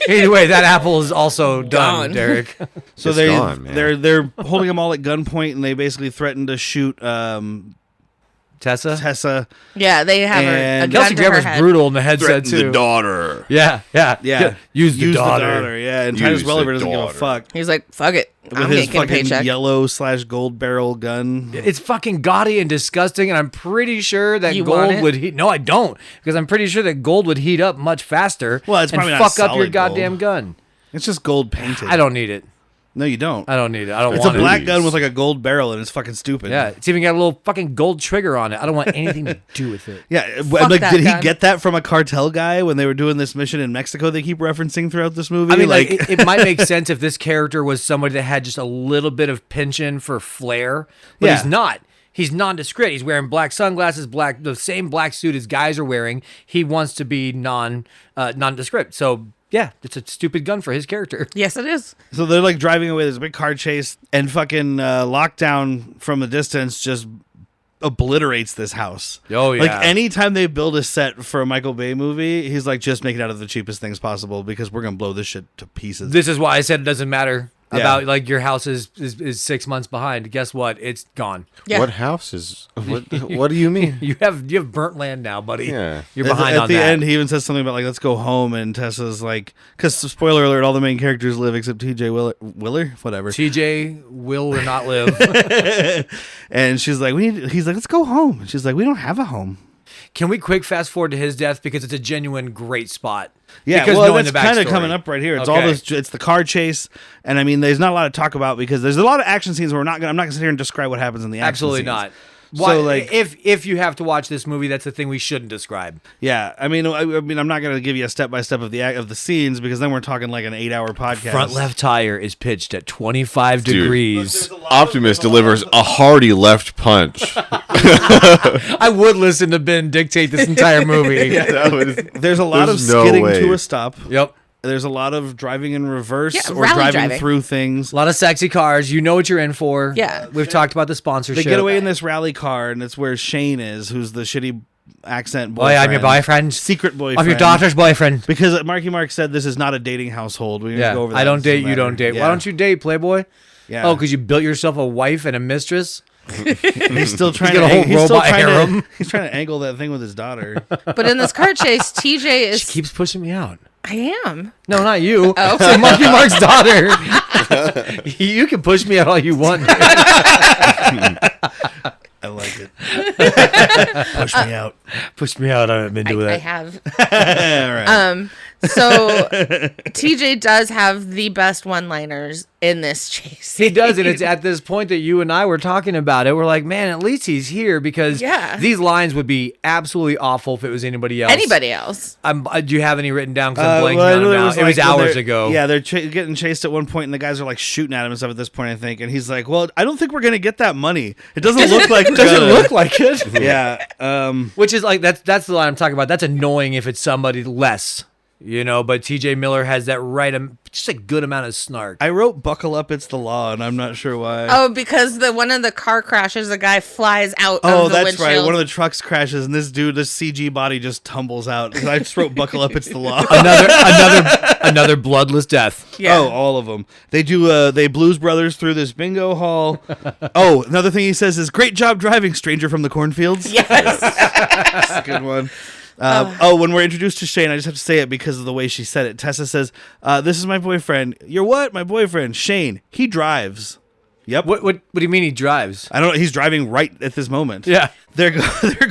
Either way, that apple is also done, Gone. Derek. So It's they gone, man. they're holding them all at gunpoint, and they basically threaten to shoot Tessa? Tessa. Yeah, they have And a gun Kelsey to her Grammer's head. brutal in the headset, too. daughter. Yeah. Use the daughter. Yeah, and Titus Use Welliver the doesn't give a daughter. fuck He's like, "Fuck it, with I'm his getting a fucking paycheck." yellow/gold barrel gun. It's fucking gaudy and disgusting, and I'm pretty sure that You want gold it? would heat. No, I don't, because I'm pretty sure that gold would heat up much faster. Well, it's and probably not fuck up your solid goddamn gold. gun. It's just gold painted. I don't need it. No, you don't. I don't need it. I don't It's a want it. black gun with like a gold barrel, and it's fucking stupid. Yeah, it's even got a little fucking gold trigger on it. I don't want anything to do with it. Yeah, Fuck like, that did he gun. get that from a cartel guy when they were doing this mission in Mexico? They keep referencing throughout this movie. I mean, like it might make sense if this character was somebody that had just a little bit of penchant for flair, but Yeah. he's not. He's nondescript. He's wearing black sunglasses, the same black suit as guys are wearing. He wants to be nondescript. So yeah, it's a stupid gun for his character. Yes, it is. So they're like driving away. There's a big car chase, and fucking Lockdown from a distance just obliterates this house. Oh, yeah. Like anytime they build a set for a Michael Bay movie, he's like, just make it out of the cheapest things possible because we're gonna blow this shit to pieces. This is why I said it doesn't matter Yeah. about like your house is 6 months behind. Guess what? It's gone. Yeah. What house is? What do you mean? You have burnt land now, buddy. Yeah. You're At behind the, on at the that. end, he even says something about like, let's go home, and Tessa's like, because spoiler alert, all the main characters live except TJ Willer, whatever. TJ will or not live. And she's like, he's like, let's go home. And she's like, we don't have a home. Can we quick fast forward to his death because it's a genuine great spot? Yeah, because well, knowing that's the kind of backstory. coming up right here. It's all Okay. this. It's the car chase, and I mean, there's not a lot to talk about because there's a lot of action scenes where I'm not gonna sit here and describe what happens in the action Absolutely scenes. not. So, Why, like- if you have to watch this movie, that's the thing we shouldn't describe. Yeah, I mean, I'm not gonna give you a step by step of the scenes because then we're talking like an 8-hour podcast. Front left tire is pitched at 25 Dude. degrees. Optimus delivers a hearty left punch. I would listen to Ben dictate this entire movie. There's a lot of There's no skidding way. to a stop. Yep. There's a lot of driving in reverse Yeah, or rally driving driving. through things. A lot of sexy cars. You know what you're in for. Yeah. We've talked about the They sponsorship. get away in this rally car, and it's where Shane is, who's the shitty accent Boy, boyfriend. I'm your boyfriend. Secret boyfriend. I'm your daughter's boyfriend. Because Marky Mark said this is not a dating household. We Yeah. go over that. I don't It date, doesn't you don't matter. date. Yeah. Why don't you date, Playboy? Yeah. Oh, because you built yourself a wife and a mistress? He's still trying got to. a whole He's still robot trying harem. to. He's trying to angle that thing with his daughter. But in this car chase, TJ is. She keeps pushing me out. I am. No, not you. Oh. Say Marky Mark's daughter. You can push me out all you want. I like it. Push me out. Push me out. I'm into I that. have. All right. So TJ does have the best one-liners in this chase. He does, and it's at this point that you and I were talking about it. We're like, man, at least he's here because these lines would be absolutely awful if it was anybody else. Anybody else? Do you have any written down? Because I'm blanking on them now. It was hours ago. Yeah, they're getting chased at one point, and the guys are like shooting at him and stuff at this point, I think. And he's like, well, I don't think we're going to get that money. It doesn't look like it. Yeah. Which is like, that's the line I'm talking about. That's annoying if it's somebody less. But TJ Miller has that just a good amount of snark. I wrote "Buckle up, it's the law," and I'm not sure why. Oh, because one of the car crashes, the guy flies out. Of the Oh, that's windshield. right. One of the trucks crashes, and this CG body just tumbles out. So I just wrote "Buckle up, it's the law." Another bloodless death. Yeah. Oh, all of them. They do. They Blues Brothers through this bingo hall. Oh, another thing he says is, "Great job driving, stranger from the cornfields." Yes. That's a good one. When we're introduced to Shane, I just have to say it because of the way she said it. Tessa says, "This is my boyfriend." You're what? My boyfriend, Shane. He drives. Yep. What do you mean he drives? I don't know. He's driving right at this moment. Yeah. They're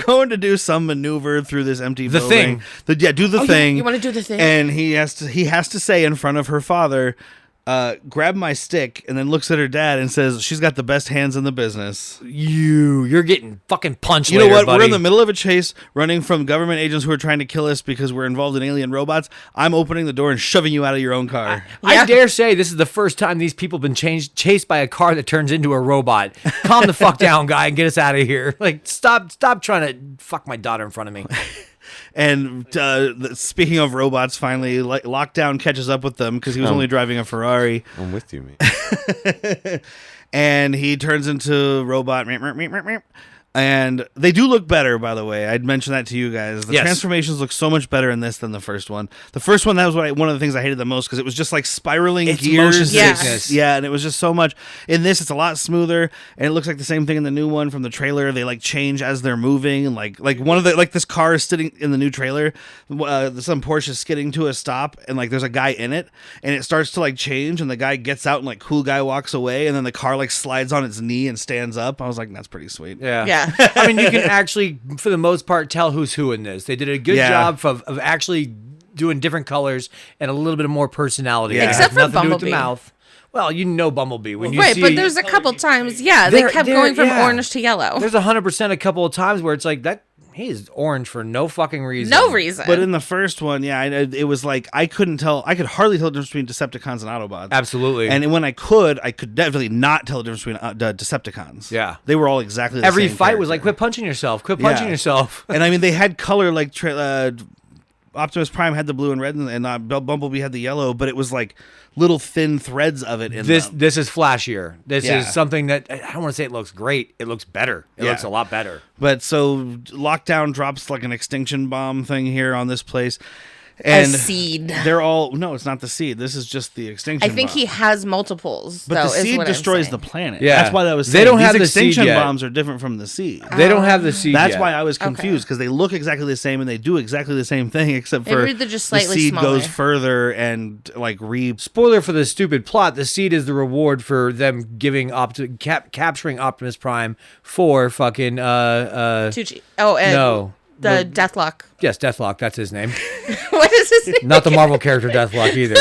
going to do some maneuver through this empty building. Thing. Do the thing. You want to do the thing? And he has to say in front of her father, grab my stick, and then looks at her dad and says, "She's got the best hands in the business." You're getting fucking punched. You know what? Buddy. We're in the middle of a chase, running from government agents who are trying to kill us because we're involved in alien robots. I'm opening the door and shoving you out of your own car. I dare say this is the first time these people have been chased by a car that turns into a robot. Calm the fuck down, guy, and get us out of here. Like, stop trying to fuck my daughter in front of me. And speaking of robots, finally, Lockdown catches up with them because he was only driving a Ferrari. I'm with you, man. And he turns into robot. And they do look better, by the way. I'd mentioned that to you guys. The transformations look so much better in this than the first one. The first one, that was one of the things I hated the most because it was just like spiraling gears. Motion sickness. Yeah, and it was just so much. In this, it's a lot smoother, and it looks like the same thing in the new one from the trailer. They like change as they're moving, and like one of the this car is sitting in the new trailer. Some Porsche is skidding to a stop, and like there's a guy in it, and it starts to like change, and the guy gets out, and like cool guy walks away, and then the car like slides on its knee and stands up. I was like, that's pretty sweet. Yeah. I mean, you can actually, for the most part, tell who's who in this. They did a good job of actually doing different colors and a little bit more personality. Yeah. Except for Nothing to do with Bumblebee. the mouth. Well, Bumblebee. When you Right, see but there's a couple times, they kept going from orange to yellow. There's 100% a couple of times where it's like that. He's orange for no fucking reason. No reason. But in the first one, it was like I could hardly tell the difference between Decepticons and Autobots. Absolutely. And when I could definitely not tell the difference between Decepticons. Yeah. They were all exactly the Every same fight was like, character. quit punching yourself. Quit punching yourself. And I mean, they had color like Optimus Prime had the blue and red, and Bumblebee had the yellow, but it was like little thin threads of it in them. This is flashier. This Yeah. is something that I don't want to say it looks great. It looks better. It looks a lot better. But so Lockdown drops like an extinction bomb thing here on this place. And a seed. They're all no, it's not the seed. This is just the extinction. I think bomb. he has multiples. But though, the is seed what I'm destroys saying. the planet. Yeah. That's why that was. They don't have these the seed extinction yet. bombs are different from the seed. They don't have the seed That's yet. why I was confused because they look exactly the same and they do exactly the same thing except for Maybe they're just slightly the seed smaller. goes further and like Spoiler for the stupid plot: the seed is the reward for them giving capturing Optimus Prime for fucking Tucci. Oh, and no. the Deathlock. Yes, Deathlock. That's his name. What is his name? Not the Marvel character Deathlock either.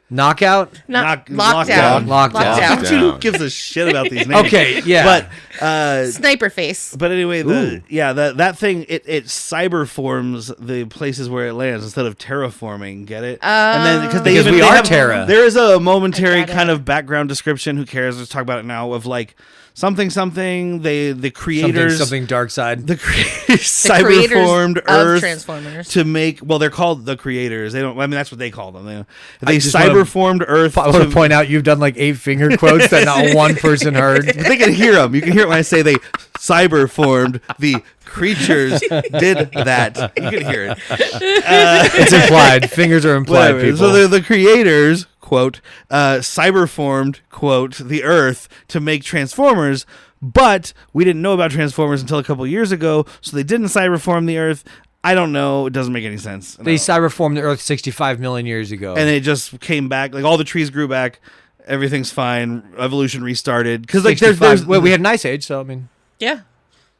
Knockout. Lockdown. Lockdown. Who gives a shit about these names? Okay, yeah. But Sniper face. But anyway, that thing it cyber forms the places where it lands instead of terraforming. Get it? And then Because we are Terra. There is a momentary I get kind it. of background description. Who cares? Let's talk about it now. Of like something. The creators something dark side. the cyber creators formed of Earth Transformers. to make. Well, they're called the creators. They don't. I mean, that's what they call them. They just cyber formed Earth. I want to point out you've done like 8 finger quotes that not one person heard. But they can hear them. You can hear it when I say they cyber formed the creatures did that. You can hear it. It's implied. Fingers are implied, Whatever. people. So they're the creators, quote, cyber formed, quote, the Earth to make Transformers, but we didn't know about Transformers until a couple years ago, so they didn't cyber form the Earth. I don't know. It doesn't make any sense. They cyberformed the Earth 65 million years ago. And it just came back. Like all the trees grew back. Everything's fine. Evolution restarted. Because like there's well, we had an ice age, so I mean, Yeah.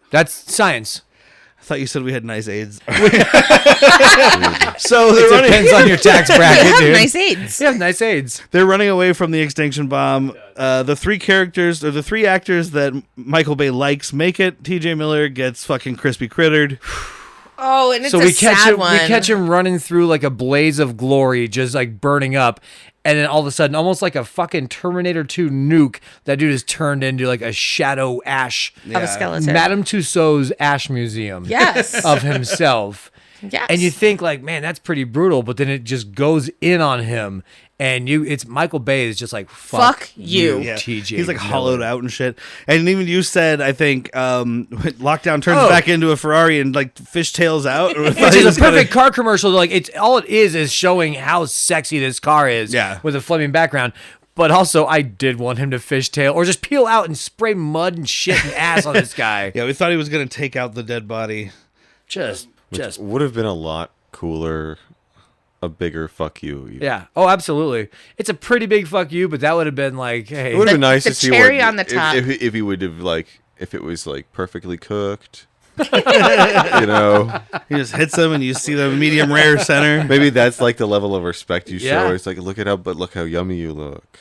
that's science. I thought you said we had nice aids. So It depends on your tax bracket, They have dude. nice aids. You have nice aids. they're running away from the extinction bomb. The three actors that Michael Bay likes make it. T.J. Miller gets fucking crispy crittered. Oh, and it's So a we catch sad him. one. We catch him running through like a blaze of glory, just like burning up, and then all of a sudden, almost like a fucking Terminator 2 nuke, that dude is turned into like a shadow ash. of a skeleton. Madame Tussauds ash museum. Yes. Of himself. Yes. And you think like, man, that's pretty brutal, but then it just goes in on him, and it's Michael Bay is just like, fuck you. Yeah. TJ. He's like Miller. hollowed out and shit. And even you said, I think, Lockdown turns Oh. back into a Ferrari and like fishtails out. Which is a perfect car commercial. Like it's all it is showing how sexy this car is. Yeah. With a flaming background. But also, I did want him to fishtail or just peel out and spray mud and shit and ass on this guy. Yeah, we thought he was gonna take out the dead body. Just. Would have been a lot cooler, a bigger fuck you. Even. Yeah. Oh, absolutely. It's a pretty big fuck you, but that would have been like, hey. It would have been nice the to see cherry what, on the top. if he would have if it was perfectly cooked. You know, He just hits him, and you see the medium rare center. maybe that's the level of respect you show. Yeah. It's look how yummy you look.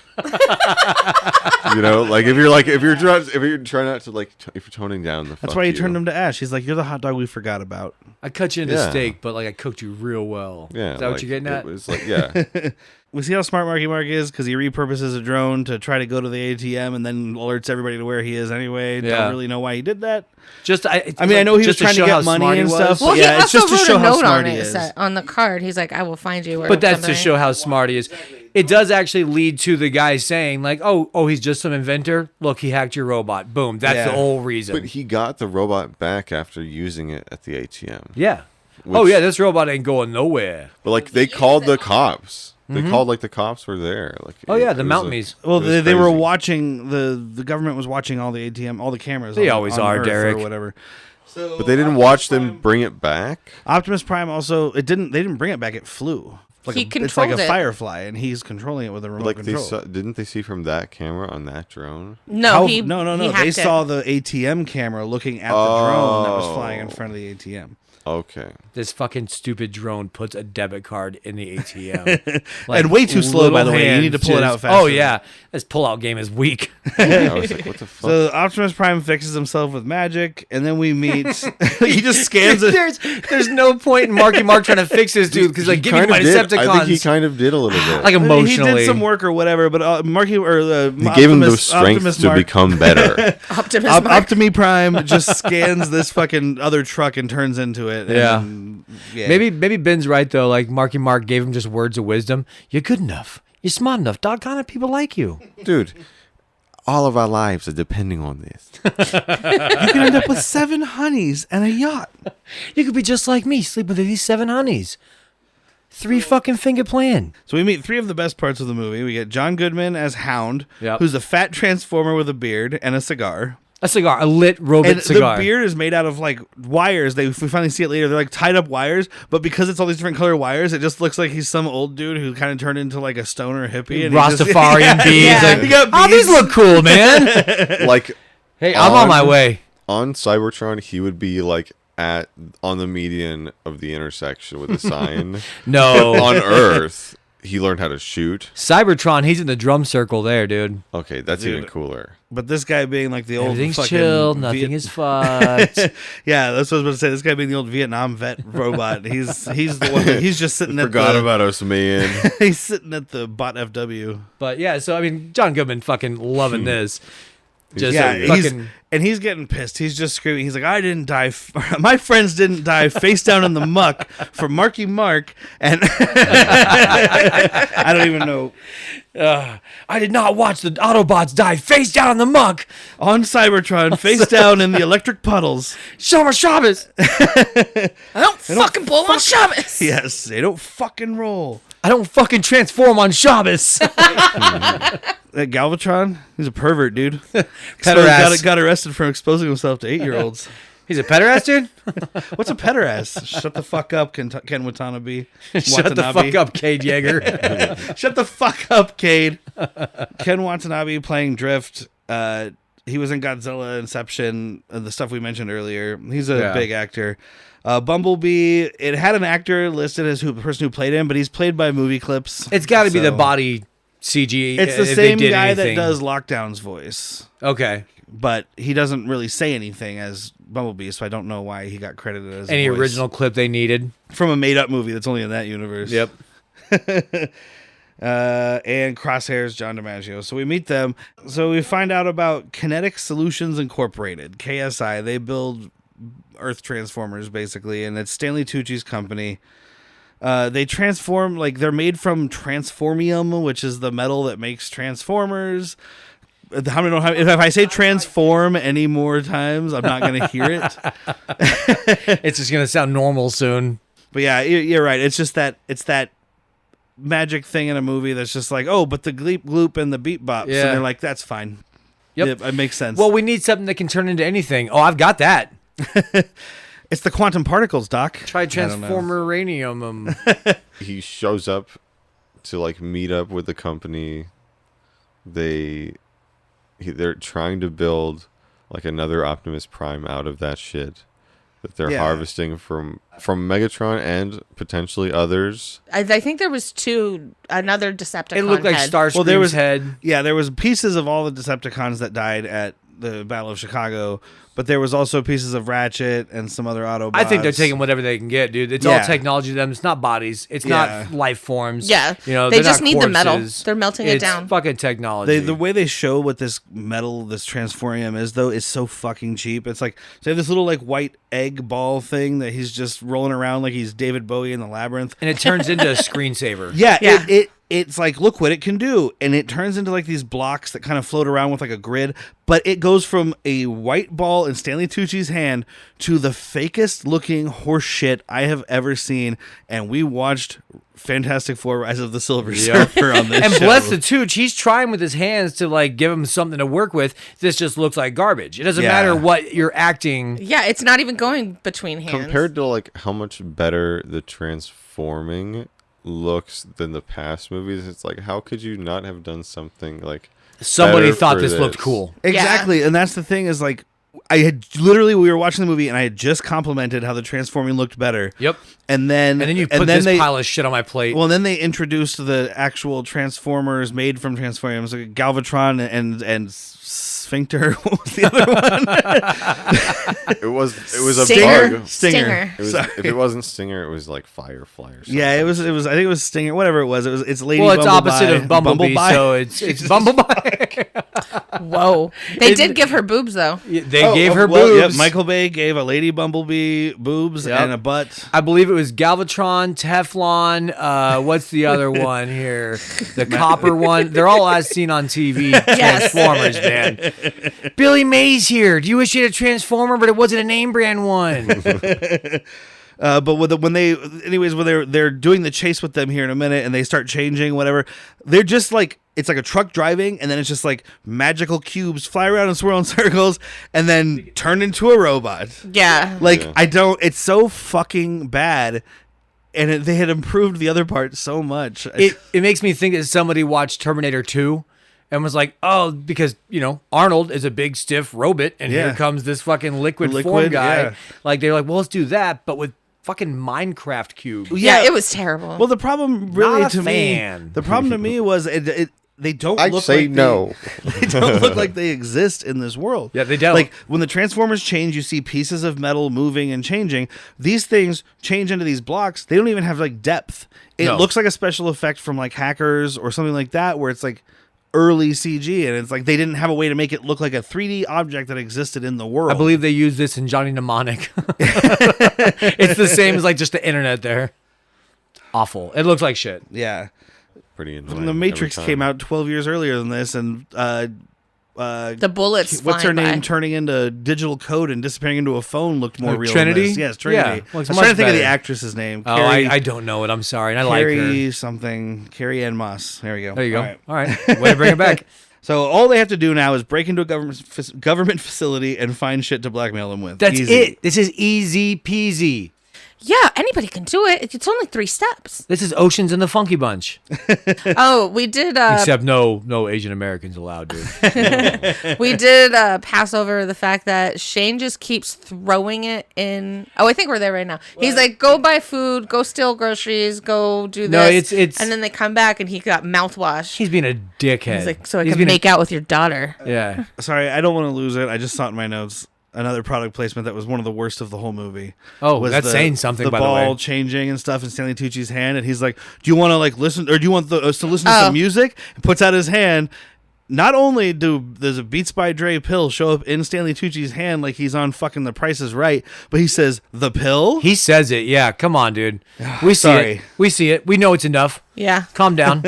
You know, if you're trying not to if you're toning down the. That's fuck why he you. turned him to ash. He's like, "You're the hot dog we forgot about." I cut you into Yeah. steak, but like I cooked you real well. Yeah, Is that what you're getting at? It was yeah. We see how smart Marky Mark is because he repurposes a drone to try to go to the ATM and then alerts everybody to where he is anyway. Yeah. Don't really know why he did that. Just I mean, I know he was just trying to show get how money smart he and was. stuff. Well, Yeah, he it's also just to wrote show a how note smart on he it is. on the card. He's like, "I will find you." Or But that's to something. show how smart he is. It does actually lead to the guy saying like, "Oh, he's just some inventor. Look, he hacked your robot. Boom. That's Yeah. the whole reason." But he got the robot back after using it at the ATM. yeah. Which- This robot ain't going nowhere. But they called the cops. They called the cops were there. Oh yeah, it the was Mountamies. Well, it was they were crazy. watching the government was watching all the ATM, all the cameras. They on- always on are, Earth Derek. or whatever. So, But they didn't watch them bring it back. Optimus Prime also They didn't bring it back. It flew. He It's like a controlled it. Firefly, and he's controlling it with a remote Like control. didn't they see from that camera on that drone? No, No. he They hacked it. saw the ATM camera looking at the drone that was flying in front of the ATM. Okay. This fucking stupid drone puts a debit card in the ATM. And way too slow, by the way. You need to pull it out faster. Oh yeah, this pull-out game is weak. I was like, what the fuck? So Optimus Prime fixes himself with magic, and then we meet. He just scans it. There's no point in Marky Mark trying to fix this dude because He give me kind my of did. Decepticons. I think he kind of did a little bit. like emotionally. He did some work or whatever, but Marky he gave him the strength to become better. Optimus Mark. Optimi Prime just scans this fucking other truck and turns into it. Yeah. And, yeah. Maybe Ben's right though. Like Marky Mark gave him just words of wisdom. You're good enough. You're smart enough. Doggone it, people like you. Dude, all of our lives are depending on this. You can end up with 7 honeys and a yacht. You could be just like me, sleep with these 7 honeys. 3 fucking finger plan. So we meet 3 of the best parts of the movie. We get John Goodman as Hound, Yep. who's a fat transformer with a beard and a cigar. A cigar, a lit robot And cigar. the beard is made out of like wires. We finally see it later. They're like tied up wires, but because it's all these different color wires, it just looks like he's some old dude who kind of turned into like a stoner hippie. And he just- Rastafarian beads. Yeah. Like, He got oh, these beads. look cool, man. Like Hey, I'm on my way. on Cybertron, he would be on the median of the intersection with a sign. No. On Earth, he learned how to shoot. Cybertron, he's in the drum circle there, dude. Okay, that's Dude. even cooler. But this guy being like the old Everything's fucking chill, nothing is fucked. Yeah, that's what I was about to say. This guy being the old Vietnam vet robot. He's the one. He's just sitting at Forgot the, about us, man. He's sitting at the bot FW. But yeah, so I mean, John Goodman fucking loving this. Just Yeah, fucking. he's getting pissed. He's just screaming. He's like, "I didn't die. My friends didn't die face down in the muck for Marky Mark." And I don't even know. I did not watch the Autobots die face down in the muck. On Cybertron, face down in the electric puddles. Shomer Shabbos. I don't fucking blow on Shabbos. Yes, they don't fucking roll. I don't fucking transform on Shabbos. That Galvatron, he's a pervert, dude. Pederast. Got arrested for exposing himself to 8-year-olds. He's a pederast, dude? What's a pederast? Shut the fuck up, Ken Watanabe. Shut the fuck up, Cade Yeager. Shut the fuck up, Cade. Ken Watanabe playing Drift. He was in Godzilla, Inception, the stuff we mentioned earlier. He's a big actor. Bumblebee, it had an actor listed as the person who played him, but he's played by movie clips. It's got to be the body CG. It's the same guy that does Lockdown's voice. Okay. But he doesn't really say anything as Bumblebee, so I don't know why he got credited as any a voice. original clip they needed From a made-up movie that's only in that universe. Yep. And Crosshair's John DiMaggio. So we meet them. So we find out about Kinetic Solutions Incorporated, KSI. They build Earth Transformers, basically, and it's Stanley Tucci's company. They transform, like, they're made from transformium, which is the metal that makes Transformers. If I say transform any more times, I'm not going to hear it. It's just going to sound normal soon. But yeah, you're right. It's just that magic thing in a movie that's just like, oh, but the gleep gloop and the beat bops. Yeah. And they're like, that's fine. Yep. It makes sense. Well, we need something that can turn into anything. Oh, I've got that. It's the quantum particles, Doc. Try Transformer Uranium. He shows up to like meet up with the company. They're trying to build like another Optimus Prime out of that shit that they're harvesting from Megatron and potentially others. I think there was another Decepticon. It looked like head. Starscream's head. Yeah, there was pieces of all the Decepticons that died at the Battle of Chicago, but there was also pieces of Ratchet and some other Autobots. I think they're taking whatever they can get, dude. It's all technology to them. It's not bodies. It's not life forms. Yeah. You know, they just need corpses. the metal. They're melting it down. It's fucking technology. The way they show what this metal, this transformium is, though, is so fucking cheap. It's like, they have this little like white egg ball thing that he's just rolling around like he's David Bowie in the Labyrinth. And it turns into a screensaver. Yeah. It's like, look what it can do. And it turns into like these blocks that kind of float around with like a grid. But it goes from a white ball in Stanley Tucci's hand to the fakest looking horse shit I have ever seen. And we watched Fantastic Four: Rise of the Silver Surfer on this And show. bless the Tooch, he's trying with his hands to like give him something to work with. This just looks like garbage. It doesn't matter what you're acting. Yeah, it's not even going between hands. Compared to like how much better the transforming looks than the past movies, it's like, how could you not have done something like Somebody better thought for this looked cool. Exactly. And that's the thing is like, we were watching the movie and I had just complimented how the transforming looked better. Yep. And then you put this pile of shit on my plate. Well, then they introduced the actual Transformers made from Transformiums, like Galvatron and Sphincter. What was the other one? it was a Stinger. bug. Stinger. It was, if it wasn't Stinger, it was like Firefly or something. Yeah, it was. I think it was Stinger. Whatever it was. It's Lady. Well, it's Bumblebee, opposite of Bumblebee, so it's Bumblebee. Whoa. They did give her boobs, though. They gave her well, boobs. Yep, Michael Bay gave a Lady Bumblebee boobs and a butt. I believe it was Galvatron, Teflon. What's the other one here? The copper one. They're all as seen on TV. Yes. Transformers, man. Billy Mays here. Do you wish you had a Transformer, but it wasn't a name brand one? But when they're doing the chase with them here in a minute, and they start changing, whatever, they're just like, it's like a truck driving, and then it's just like magical cubes fly around and swirl in circles, and then turn into a robot. Yeah. It's so fucking bad, and they had improved the other part so much. It makes me think that somebody watched Terminator 2 and was like, oh, because, Arnold is a big, stiff robot, and here comes this fucking liquid form guy. Yeah. Like, they're like, well, let's do that, but with fucking Minecraft cube. Yeah, it was terrible. Well, the problem really Not a to fan. me, the problem to me was they don't I'd look say like no. they don't look like they exist in this world. Yeah, they don't. Like when the Transformers change, you see pieces of metal moving and changing. These things change into these blocks. They don't even have like depth. It looks like a special effect from like Hackers or something like that, where it's like early CG, and it's like they didn't have a way to make it look like a 3D object that existed in the world. I believe they used this in Johnny Mnemonic. It's the same as like just the internet there. Awful. It looks like shit. Yeah. Pretty annoying. When the Matrix every time. came out 12 years earlier than this, and the bullets what's her flying name by. turning into digital code and disappearing into a phone looked more real. Trinity? Than this. Yes, Trinity. Yeah, I was looks trying to much think of the better. actress's name. Oh, I don't know it. I'm sorry. And I like her. Carrie something. Carrie Ann Moss. There we go. There you go. All right. All right. Way to bring it back. So all they have to do now is break into a government facility and find shit to blackmail them with. That's Easy. it. This is easy peasy. Yeah, anybody can do it. It's only 3 steps. This is Oceans and the Funky Bunch. Oh, we did. Except no Asian Americans allowed, dude. We did pass over the fact that Shane just keeps throwing it in. Oh, I think we're there right now. He's like, go buy food, go steal groceries, go do this. No, it's and then they come back and he got mouthwash. He's being a dickhead. He's like, so I can make out with your daughter. Yeah. Sorry, I don't want to lose it. I just saw it in my notes. Another product placement that was one of the worst of the whole movie. Oh, was that's saying something, the by the way. ball changing and stuff in Stanley Tucci's hand, and he's like, "Do you want to like listen, or do you want us to listen to some music?" And puts out his hand. Not only does a Beats by Dre pill show up in Stanley Tucci's hand like he's on fucking The Price is Right, but he says the pill. He says it. Yeah, come on, dude. We see it. We see it. We know it's enough. Yeah. Calm down.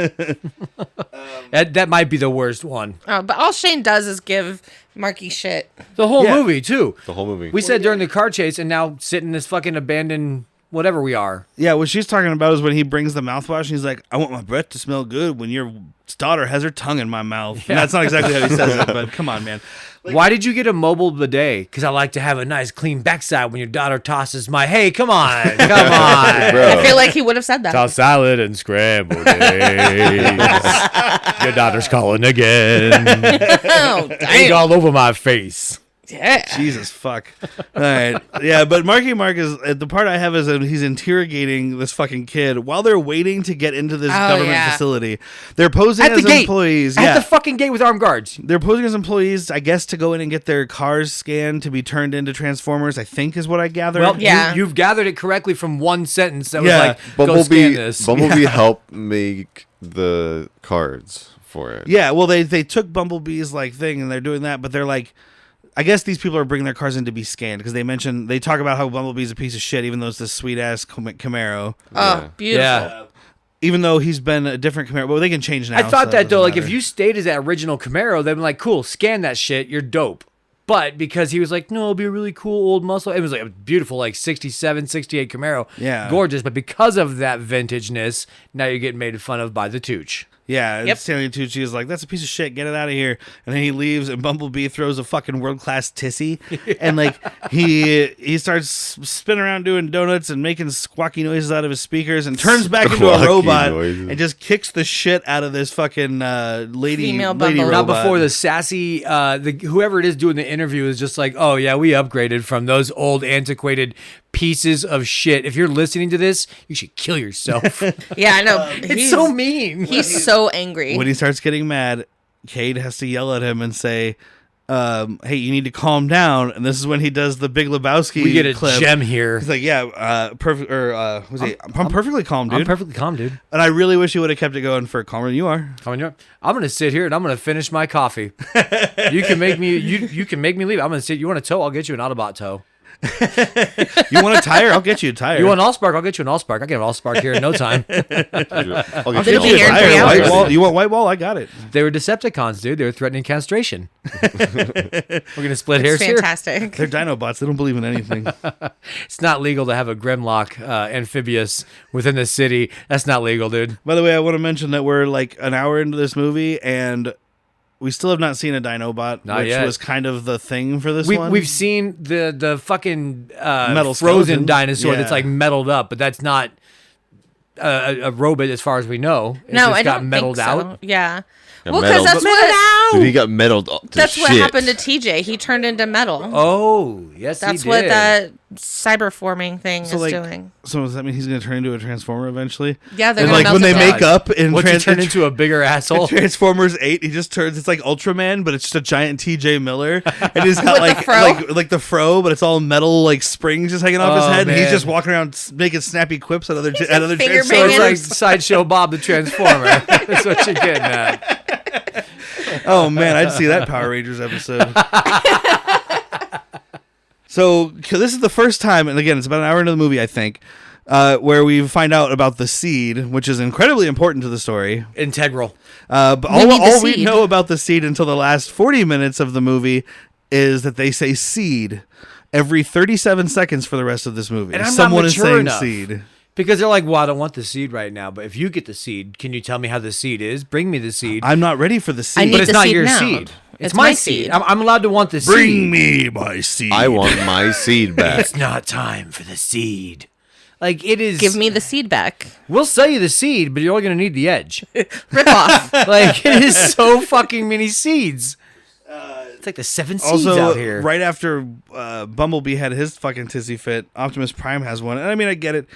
That might be the worst one. Oh, but all Shane does is give Marky shit. The whole movie, too. The whole movie. We said during the car chase, and now sit in this fucking abandoned whatever we are. Yeah, what she's talking about is when he brings the mouthwash and he's like, "I want my breath to smell good when your daughter has her tongue in my mouth." Yeah. And that's not exactly how he says it, but come on, man. Like, why did you get a mobile bidet? Because I like to have a nice clean backside when your daughter tosses my. Hey, come on, come on. Bro. I feel like he would have said that. Toss salad and scrambled eggs. Your daughter's calling again. Oh, Egg damn. all over my face. Yeah. Jesus fuck. All right. Yeah, but Marky Mark is the part I have is that he's interrogating this fucking kid while they're waiting to get into this government facility. They're posing At as the gate. employees. At the fucking gate with armed guards. They're posing as employees, I guess, to go in and get their cars scanned to be turned into Transformers, I think is what I gathered. Well, Yeah. you've gathered it correctly from one sentence that Yeah. was like, go scan this. Bumblebee helped make the cards for it. Yeah, well, they took Bumblebee's like thing and they're doing that, but they're like, I guess these people are bringing their cars in to be scanned because they talk about how Bumblebee's a piece of shit, even though it's this sweet ass Camaro. Oh, beautiful. Yeah. Even though he's been a different Camaro, but they can change now. I thought so that though, doesn't like if matter. you stayed as that original Camaro, they'd be like, cool, scan that shit, you're dope. But because he was like, no, it'll be a really cool old muscle. It was like a beautiful, like 67, 68 Camaro. Yeah. Gorgeous. But because of that vintageness, now you're getting made fun of by the Tooch. Yeah, and Yep. Stanley Tucci is like, that's a piece of shit, get it out of here. And then he leaves, and Bumblebee throws a fucking world-class tissy. And, like, he starts spinning around doing donuts and making squawky noises out of his speakers and turns back into a Squawky robot noises. and just kicks the shit out of this fucking lady Female lady Bumblebee. robot. Not before the sassy, whoever it is doing the interview is just like, oh, yeah, we upgraded from those old, antiquated pieces of shit. If you're listening to this, you should kill yourself. Yeah, I know. It's so mean. He's so angry. When he starts getting mad, Cade has to yell at him and say, hey, you need to calm down. And this is when he does the Big Lebowski We get a clip. gem here. He's like, yeah, perfect. Or I'm perfectly calm, dude. I'm perfectly calm, dude. And I really wish he would have kept it going for calmer than you are. I'm gonna sit here and I'm gonna finish my coffee. You can make me you can make me leave. I'm gonna sit. You want a tow? I'll get you an Autobot tow. You want a tire? I'll get you a tire. You want an Allspark? I'll get you an Allspark. I get an Allspark here in no time. I'll Gonna get be you here in all 3 the hours. White wall? You want white wall? I got it. They were Decepticons, dude. They were threatening castration. We're gonna split It's hairs here. fantastic. They're Dinobots. They don't believe in anything. It's not legal to have a Grimlock amphibious within the city. That's not legal, dude. By the way, I want to mention that we're like an hour into this movie and we still have not seen a Dinobot, Not which yet. was kind of the thing for this one. We've seen the fucking Metal frozen skeleton. dinosaur that's Yeah. like metaled up, but that's not a robot as far as we know. It No, just I got don't metaled think so. out. Yeah. Got Well, because metaled. that's what Dude, he got meddled to that's what shit. happened to TJ. He turned into metal. Oh, yes, That's he what did. that cyberforming thing So, is like, doing. So does that mean he's going to turn into a Transformer eventually? Yeah, they're And gonna like when melt they him make down. up in Once he turned into a bigger asshole. Transformers 8, he just turns. It's like Ultraman, but it's just a giant TJ Miller, and he's got With the fro? like the fro, but it's all metal like springs just hanging off his Oh, head, and he's man. just walking around making snappy quips at other finger Transformers. So it's banging. like Sideshow Bob the Transformer. That's what you're getting at. Oh man, I'd see that Power Rangers episode. So this is the first time, and again, it's about an hour into the movie, I think, where we find out about the seed, which is incredibly important to the story. Integral. But We need the all we seed. know about the seed until the last 40 minutes of the movie is that they say seed every 37 seconds for the rest of this movie. And I'm not Someone is mature saying enough. seed. Because they're like, well, I don't want the seed right now, but if you get the seed, can you tell me how the seed is? Bring me the seed. I'm not ready for the seed. I need But it's the not seed your now. seed. It's It's my my seed. seed. I'm allowed to want the Bring seed. me my seed. I want my seed back. It's not time for the seed. Like, it is. Give me the seed back. We'll sell you the seed, but you're only going to need the edge. Rip off. Like, it is so fucking many seeds. It's like the 7 seeds Also, out here. right after Bumblebee had his fucking tizzy fit, Optimus Prime has one. And I mean, I get it.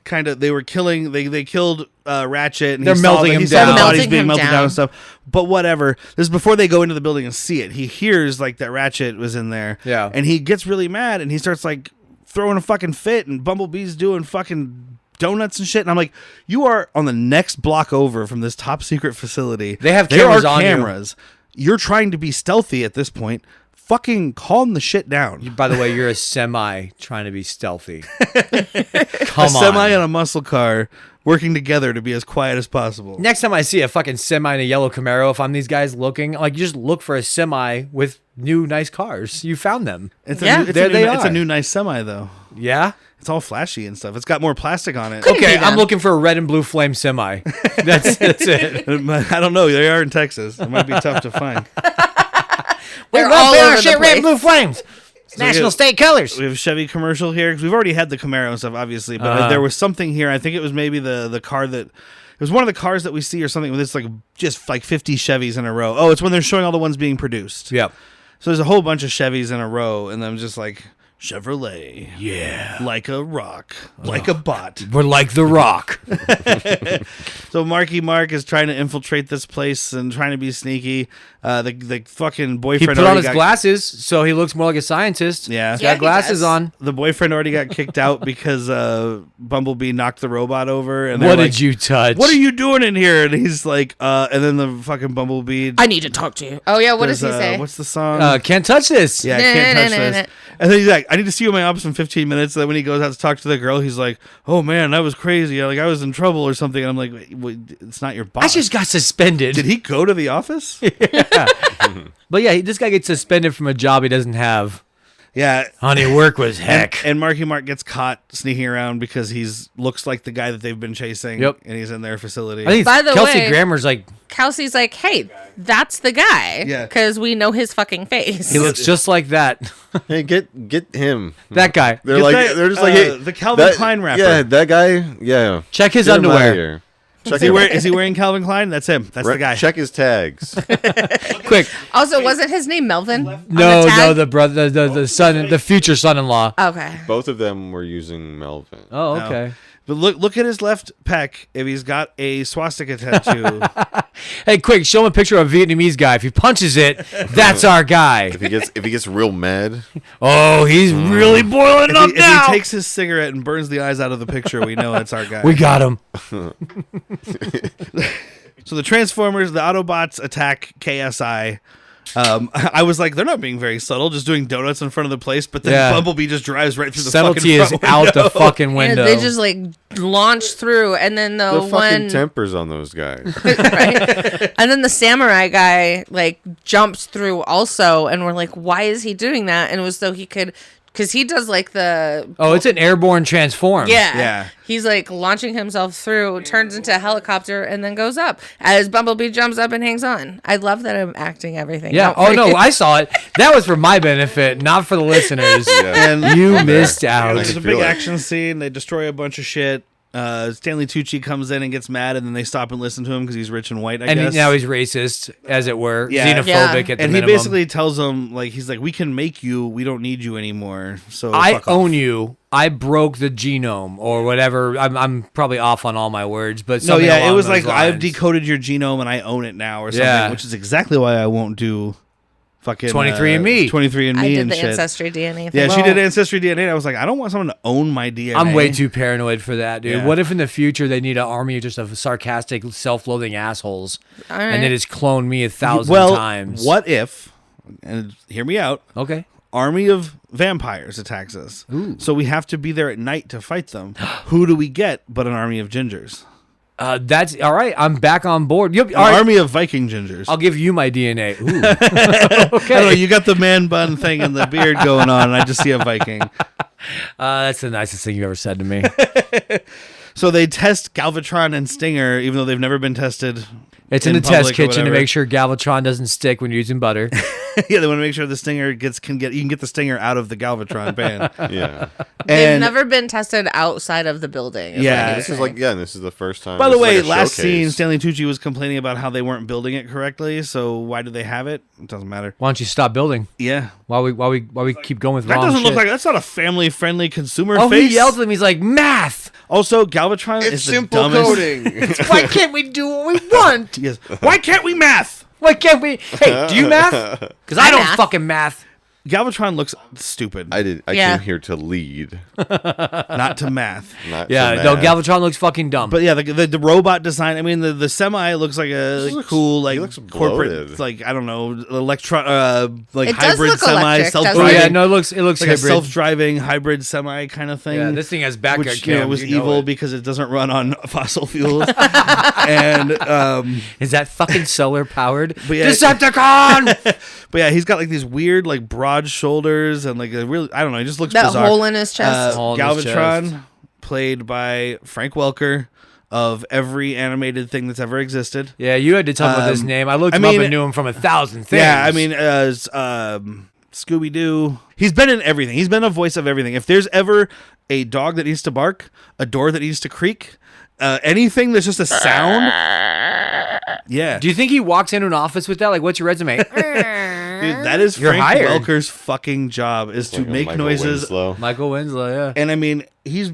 Kind of, they were killing. They killed Ratchet, and They're melting him he saw the down. bodies Melting being him melted down down. and stuff. But whatever. This is before they go into the building and see it. He hears like that Ratchet was in there. Yeah. And he gets really mad, and he starts like throwing a fucking fit, and Bumblebee's doing fucking donuts and shit. And I'm like, you are on the next block over from this top secret facility. They have There cameras are on you. cameras. You're trying to be stealthy at this point. Fucking calm the shit down. By the way, you're a semi trying to be stealthy. Come A semi on. and a muscle car working together to be as quiet as possible. Next time I see a fucking semi and a yellow Camaro, if I'm these guys looking, like, you just look for a semi with new nice cars. You found them. It's Yeah. it's There they It's a are. new nice semi though. Yeah? It's all flashy and stuff. It's got more plastic on it. Okay, be I'm them. looking for a red and blue flame semi. That's it. I don't know. They are in Texas. It might be tough to find. They're all over the shit, red place. and blue flames. National state colors. We have a Chevy commercial here because we've already had the Camaro and stuff, obviously. But there was something here. I think it was maybe the car that. It was one of the cars that we see or something with it's like just like 50 Chevys in a row. Oh, it's when they're showing all the ones being produced. Yep. So there's a whole bunch of Chevys in a row, and I'm just like, Chevrolet. Yeah. Like a rock. Like a bot. We're like The Rock. So Marky Mark is trying to infiltrate this place and trying to be sneaky. The fucking He boyfriend put on already his got, glasses, so he looks more like a scientist. Yeah. He's Yeah, got he glasses does. on. The boyfriend already got kicked out because Bumblebee knocked the robot over. And What they're did like, you touch? What are you doing in here? And he's like, and then the fucking Bumblebee. I need to talk to you. Oh, yeah. What does he say? What's the song? Can't touch this. Yeah, I can't touch Nah, nah, this. nah. And then he's like, I need to see you in my office in 15 minutes. And then when he goes out to talk to the girl, he's like, oh man, that was crazy. Like I was in trouble or something. And I'm like, wait, it's not your boss. I just got suspended. Did he go to the office? But yeah, this guy gets suspended from a job he doesn't have. Yeah. Honey, work was heck. And Marky Mark gets caught sneaking around because he's looks like the guy that they've been chasing. Yep. And he's in their facility. I think By the Kelsey way- Grammer's like, Kelsey's like, hey, that's the guy. Yeah. Because we know his fucking face. he looks just like that. Hey, get him. That guy. They're Get like that, they're just like hey, the Calvin Klein rapper. Yeah, that guy. Yeah. Check his Get him outta underwear. here. Check Is he wearing Calvin Klein? That's him. That's the guy. Check his tags. Quick. Also, wasn't his name Melvin? on No, the tag? no, the brother, the son, the future son-in-law. Okay. Both of them were using Melvin. Oh, No. okay. But look at his left pec. If he's got a swastika tattoo, Hey, quick, show him a picture of a Vietnamese guy. If he punches it, that's our guy. If he gets real mad, Oh, he's really boiling up if now. he takes his cigarette and burns the eyes out of the picture, we know it's our guy. We got him. So the Transformers, the Autobots attack KSI. I was like, they're not being very subtle, just doing donuts in front of the place. But then Yeah. Bumblebee just drives right through the Subtlety fucking is front out the window. fucking Yeah, window. they just like launch through, and then the the fucking one, tempers on those guys. right? And then the samurai guy like jumps through also, and we're like, why is he doing that? And it was so he could, because he does like the Oh, it's an airborne transform. Yeah. He's like launching himself through, turns into a helicopter, and then goes up as Bumblebee jumps up and hangs on. I love that I'm acting everything. Yeah. out Oh for no, you. I saw it. That was for my benefit, not for the listeners. And You missed out. there's a feel big it. action scene. They destroy a bunch of shit. Stanley Tucci comes in and gets mad, and then they stop and listen to him because he's rich and white, I And guess. now he's racist, as it were. Yeah. Xenophobic Yeah. at the and he minimum. basically tells him, like, he's like, we can make you. We don't need you anymore. So I fuck off. own you. I broke the genome or whatever. I'm probably off on all my words, but No, something yeah, it along was those like, I've lines. decoded your genome and I own it now or something, Yeah. which is exactly why I won't do fucking 23andMe. 23andMe I did and the shit. ancestry DNA thing. Yeah, she Well- did Ancestry DNA. And I was like, I don't want someone to own my DNA. I'm way too paranoid for that, dude. Yeah. What if in the future they need an army just of sarcastic, self-loathing assholes, All right. and they just clone me 1,000 well, times? what if, and hear me out, Okay. army of vampires attacks us. So we have to be there at night to fight them. Who do we get but an army of gingers? That's all right. I'm back on board. Yep. An All right. army of Viking gingers. I'll give you my DNA. Ooh. I don't know, you got the man bun thing and the beard going on, and I just see a Viking. That's the nicest thing you've ever said to me. So they test Galvatron and Stinger, even though they've never been tested. It's in the test public or kitchen to whatever. make sure Galvatron doesn't stick when you're using butter. Yeah, they want to make sure the stinger you can get the stinger out of the Galvatron pan. Yeah. They've And never been tested outside of the building. Yeah. This is like this is the first time. by the this is way, like a last showcase. scene, Stanley Tucci was complaining about how they weren't building it correctly. So why do they have it? It doesn't matter. Why don't you stop building? Yeah, While we keep going with that wrong doesn't look shit? like that's not a family-friendly consumer Oh, face. he yells at him. He's like, math. Also, Galvatron It's is the simple dumbest. coding. Why can't we do what we want? Yes. Why can't we math? Why can't we? Hey, do you math? Because I don't math. fucking math. Galvatron looks stupid. I Yeah. came here to lead, Not to math. not Yeah, to no, math. Galvatron looks fucking dumb. But yeah, the robot design. I mean, the semi looks like a looks- cool like he looks corporate bloated. like I don't know like It does hybrid look semi electric, self doesn't oh driving. yeah, no, it looks like a hybrid. self-driving hybrid semi kind of thing. Yeah, this thing has back which cams. was you know evil it. because it doesn't run on fossil fuels. And Is that fucking solar powered? But yeah- Decepticon. but yeah, he's got like these weird like broad shoulders and like a really I don't know. He just looks That bizarre. hole in his chest. Hole in his Galvatron, chest. played by Frank Welker of every animated thing that's ever existed. Yeah, you had to tell me with his name. I looked I him up mean- and knew him from 1,000 things. Yeah, I mean, Scooby Doo. He's been in everything. He's been a voice of everything. If there's ever a dog that needs to bark, a door that needs to creak, anything that's just a sound. Yeah, do you think he walks into an office with that? Like, what's your resume? dude, that is You're Frank hired. Welker's fucking job is to Like a make Michael noises. Winslow. Michael Winslow, yeah. And I mean, he's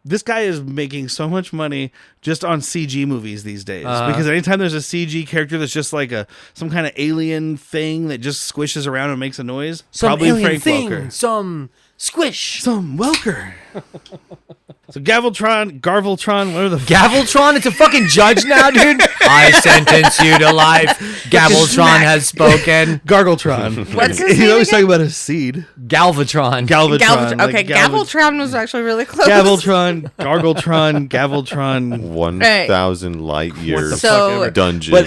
this guy is making so much money just on CG movies these days because anytime there's a CG character that's just like some kind of alien thing that just squishes around and makes a noise, Some probably alien Frank thing, Welker. some squish. Some Welker. So Garveltron, whatever the Gaveltron, it's a fucking judge now, dude. I sentence you to life. Gaveltron has spoken. Gargletron. What's his He's name always again? talking about a seed. Galvatron. Galvatron. Okay, Gaveltron was actually really close. Gaveltron, Gargletron, Gaveltron. 1,000 light years So- dungeon. But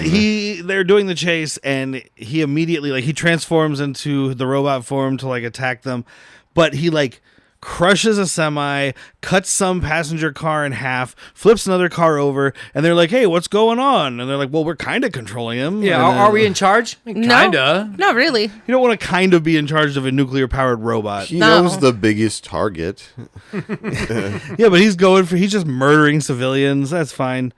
they're doing the chase, and he immediately he transforms into the robot form to like attack them, but he like crushes a semi, cuts some passenger car in half, flips another car over, and they're like, "Hey, what's going on?" And they're like, "Well, we're kind of controlling him." Yeah, And, are we in charge? No, Kinda. not really. You don't want to kind of be in charge of a nuclear powered robot. he No. knows the biggest target. Yeah, but he's just murdering civilians. That's fine.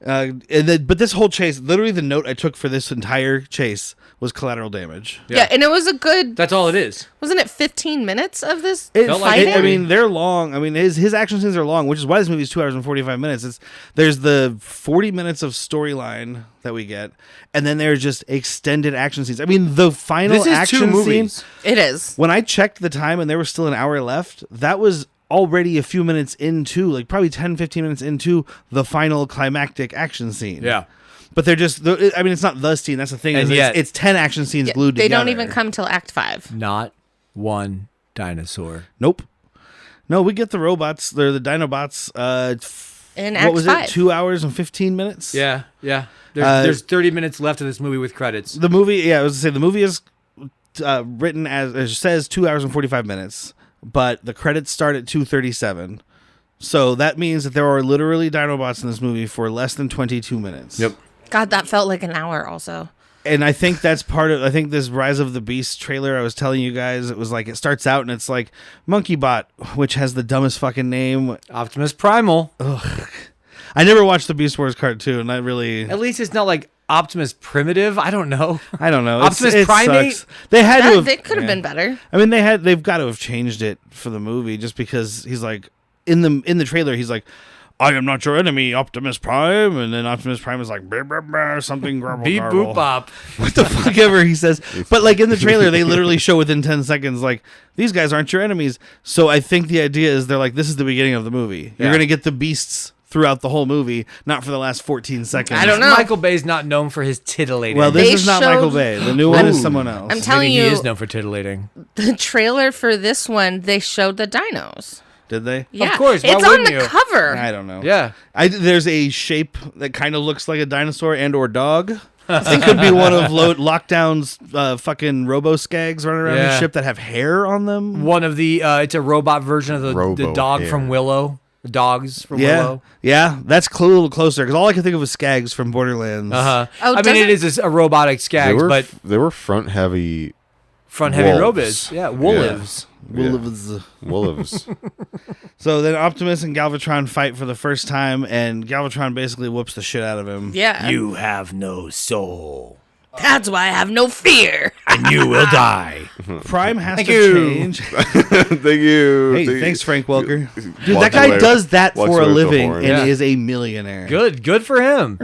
But this whole chase, literally the note I took for this entire chase was collateral damage. Yeah, and it was a good. That's all it is. Wasn't it 15 minutes of this felt like fighting? it. I mean, they're long. I mean, his action scenes are long, which is why this movie is 2 hours and 45 minutes. There's the 40 minutes of storyline that we get, and then there's just extended action scenes. I mean, the final This is action two scene. movies. It is. When I checked the time and there was still an hour left, that was already a few minutes into, like probably 10, 15 minutes into the final climactic action scene. Yeah. But they're just, I mean, it's not the scene. That's the thing. And Is yet- it's 10 action scenes Yeah, glued they together. don't even come till Act 5. Not one dinosaur. Nope. No, we get the robots. They're the Dinobots. In What Act was 5. it? 2 hours and 15 minutes? Yeah, yeah. There's 30 minutes left of this movie with credits. The movie, yeah, I was going to say, the movie is written as, it says 2 hours and 45 minutes, but the credits start at 2:37. So that means that there are literally Dinobots in this movie for less than 22 minutes. Yep. God, that felt like an hour also. And I think that's I think this Rise of the Beast trailer I was telling you guys, it was like, it starts out and it's like Monkey Bot, which has the dumbest fucking name. Optimus Primal. I never watched the Beast Wars cartoon. I really, At least it's not like Optimus Primitive. I don't know. I don't know. Optimus It Primate? sucks. They had to have, They could have yeah. been better. I mean, they've got to have changed it for the movie just because he's like, in the trailer, he's like, "I am not your enemy, Optimus Prime," and then Optimus Prime is like, "Brr, brr, brr, something garble, Beep garble." boop bop. What the fuck ever he says. But like in the trailer, they literally show within 10 seconds, like, these guys aren't your enemies. So I think the idea is they're like, this is the beginning of the movie. You're Yeah. going to get the beasts throughout the whole movie, not for the last 14 seconds. I don't know. Michael Bay's not known for his titillating. Well, this They is not Michael showed- Bay. The new one is Ooh. someone else. I'm telling Maybe you, he is known for titillating. the trailer for this one, they showed the dinos. Did they? Yeah, course, why it's on wouldn't the you? cover. I don't know. Yeah. There's a shape that kind of looks like a dinosaur and or dog. It could be one of Lockdown's fucking robo-skags running around Yeah. his ship that have hair on them. One of the, it's a robot version of the Robo dog hair. from Willow. The dogs from Yeah, Willow. yeah, that's a little closer because all I could think of was Skaggs from Borderlands. Oh, I mean, doesn't- it is a robotic Skaggs, but they were front heavy. front heavy wolves. robots. Yeah, wolves. Wolves. So then Optimus and Galvatron fight for the first time, and Galvatron basically whoops the shit out of him. Yeah. You have no soul, That's why I have no fear. and you will die. Prime has Thank to you. change. Thank you. Hey, thanks, Frank Welker. Dude, Walks that guy away- does that walks for a away with the living horn. and Yeah. is a millionaire. Good for him.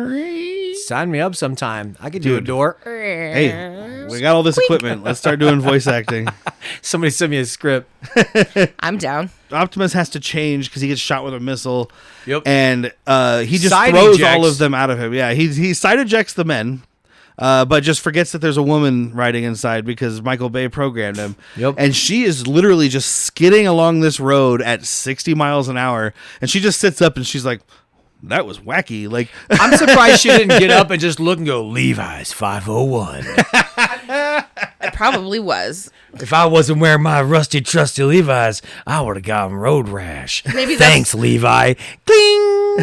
Sign me up sometime. I could do a Dude. door. Hey, we got all this equipment. Let's start doing voice acting. Somebody send me a script. I'm down. Optimus has to change because he gets shot with a missile. Yep. And he just Side throws ejects. all of them out of him. Yeah, he side ejects the men, but just forgets that there's a woman riding inside because Michael Bay programmed him. Yep. And she is literally just skidding along this road at 60 miles an hour. And she just sits up and she's like, that was wacky. Like, I'm surprised she didn't get up and just look and go, Levi's 501. It probably was. If I wasn't wearing my rusty, trusty Levi's, I would have gotten road rash. Maybe Thanks, Levi. Cling.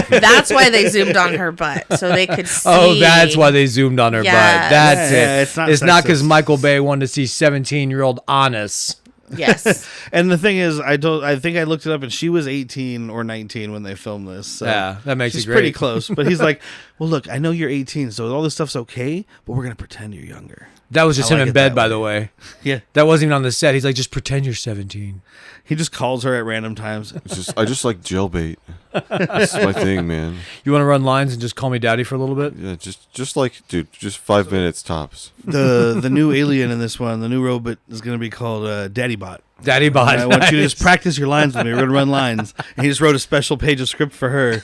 That's why they zoomed on her butt so they could see. Oh, that's why they zoomed on her Yes. butt. That's Yeah, it. it's not because sexist. Michael Bay wanted to see 17-year-old Honest. Yes. and the thing is, I think I looked it up and she was 18 or 19 when they filmed this. So Yeah, that makes she's it great. pretty close. But he's like, well, look, I know you're 18, so all this stuff's okay, but we're going to pretend you're younger. That was just I him like in it bed, that by way. the way. Yeah. That wasn't even on the set. He's like, just pretend you're 17. He just calls her at random times. I just like jailbait. That's my thing, man. You want to run lines and just call me daddy for a little bit? Yeah, just like, dude, just 5 minutes tops. The new alien in this one, the new robot, is going to be called Daddybot. Daddy bod. I want you to Nice. just practice your lines with me. We're going to run lines. And he just wrote a special page of script for her.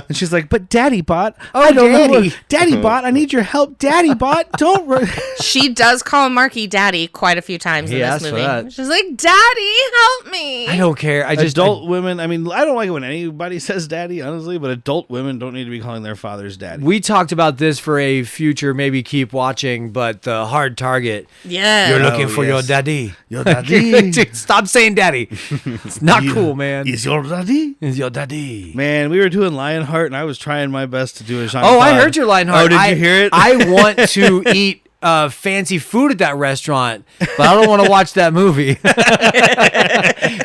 And she's like, but Daddybot, I don't know. Daddy. Daddybot, I need your help. Daddybot, don't. She does call Marky Daddy quite a few times He in this asked for movie. that. She's like, Daddy, help me. I don't care. I just Adult women, I mean, I don't like it when anybody says daddy, honestly, but adult women don't need to be calling their fathers daddy. We talked about this for a future, maybe keep watching, but the hard target. Yeah. You're Oh, looking for your yes. daddy. Your daddy. Dude, stop saying daddy. It's not cool, man. Is your daddy? It's your daddy. Man, we were doing Lionheart, and I was trying my best to do a Jean Oh, I Claude. heard your Lionheart. Oh, did you hear it? I want to eat fancy food at that restaurant, but I don't want to watch that movie.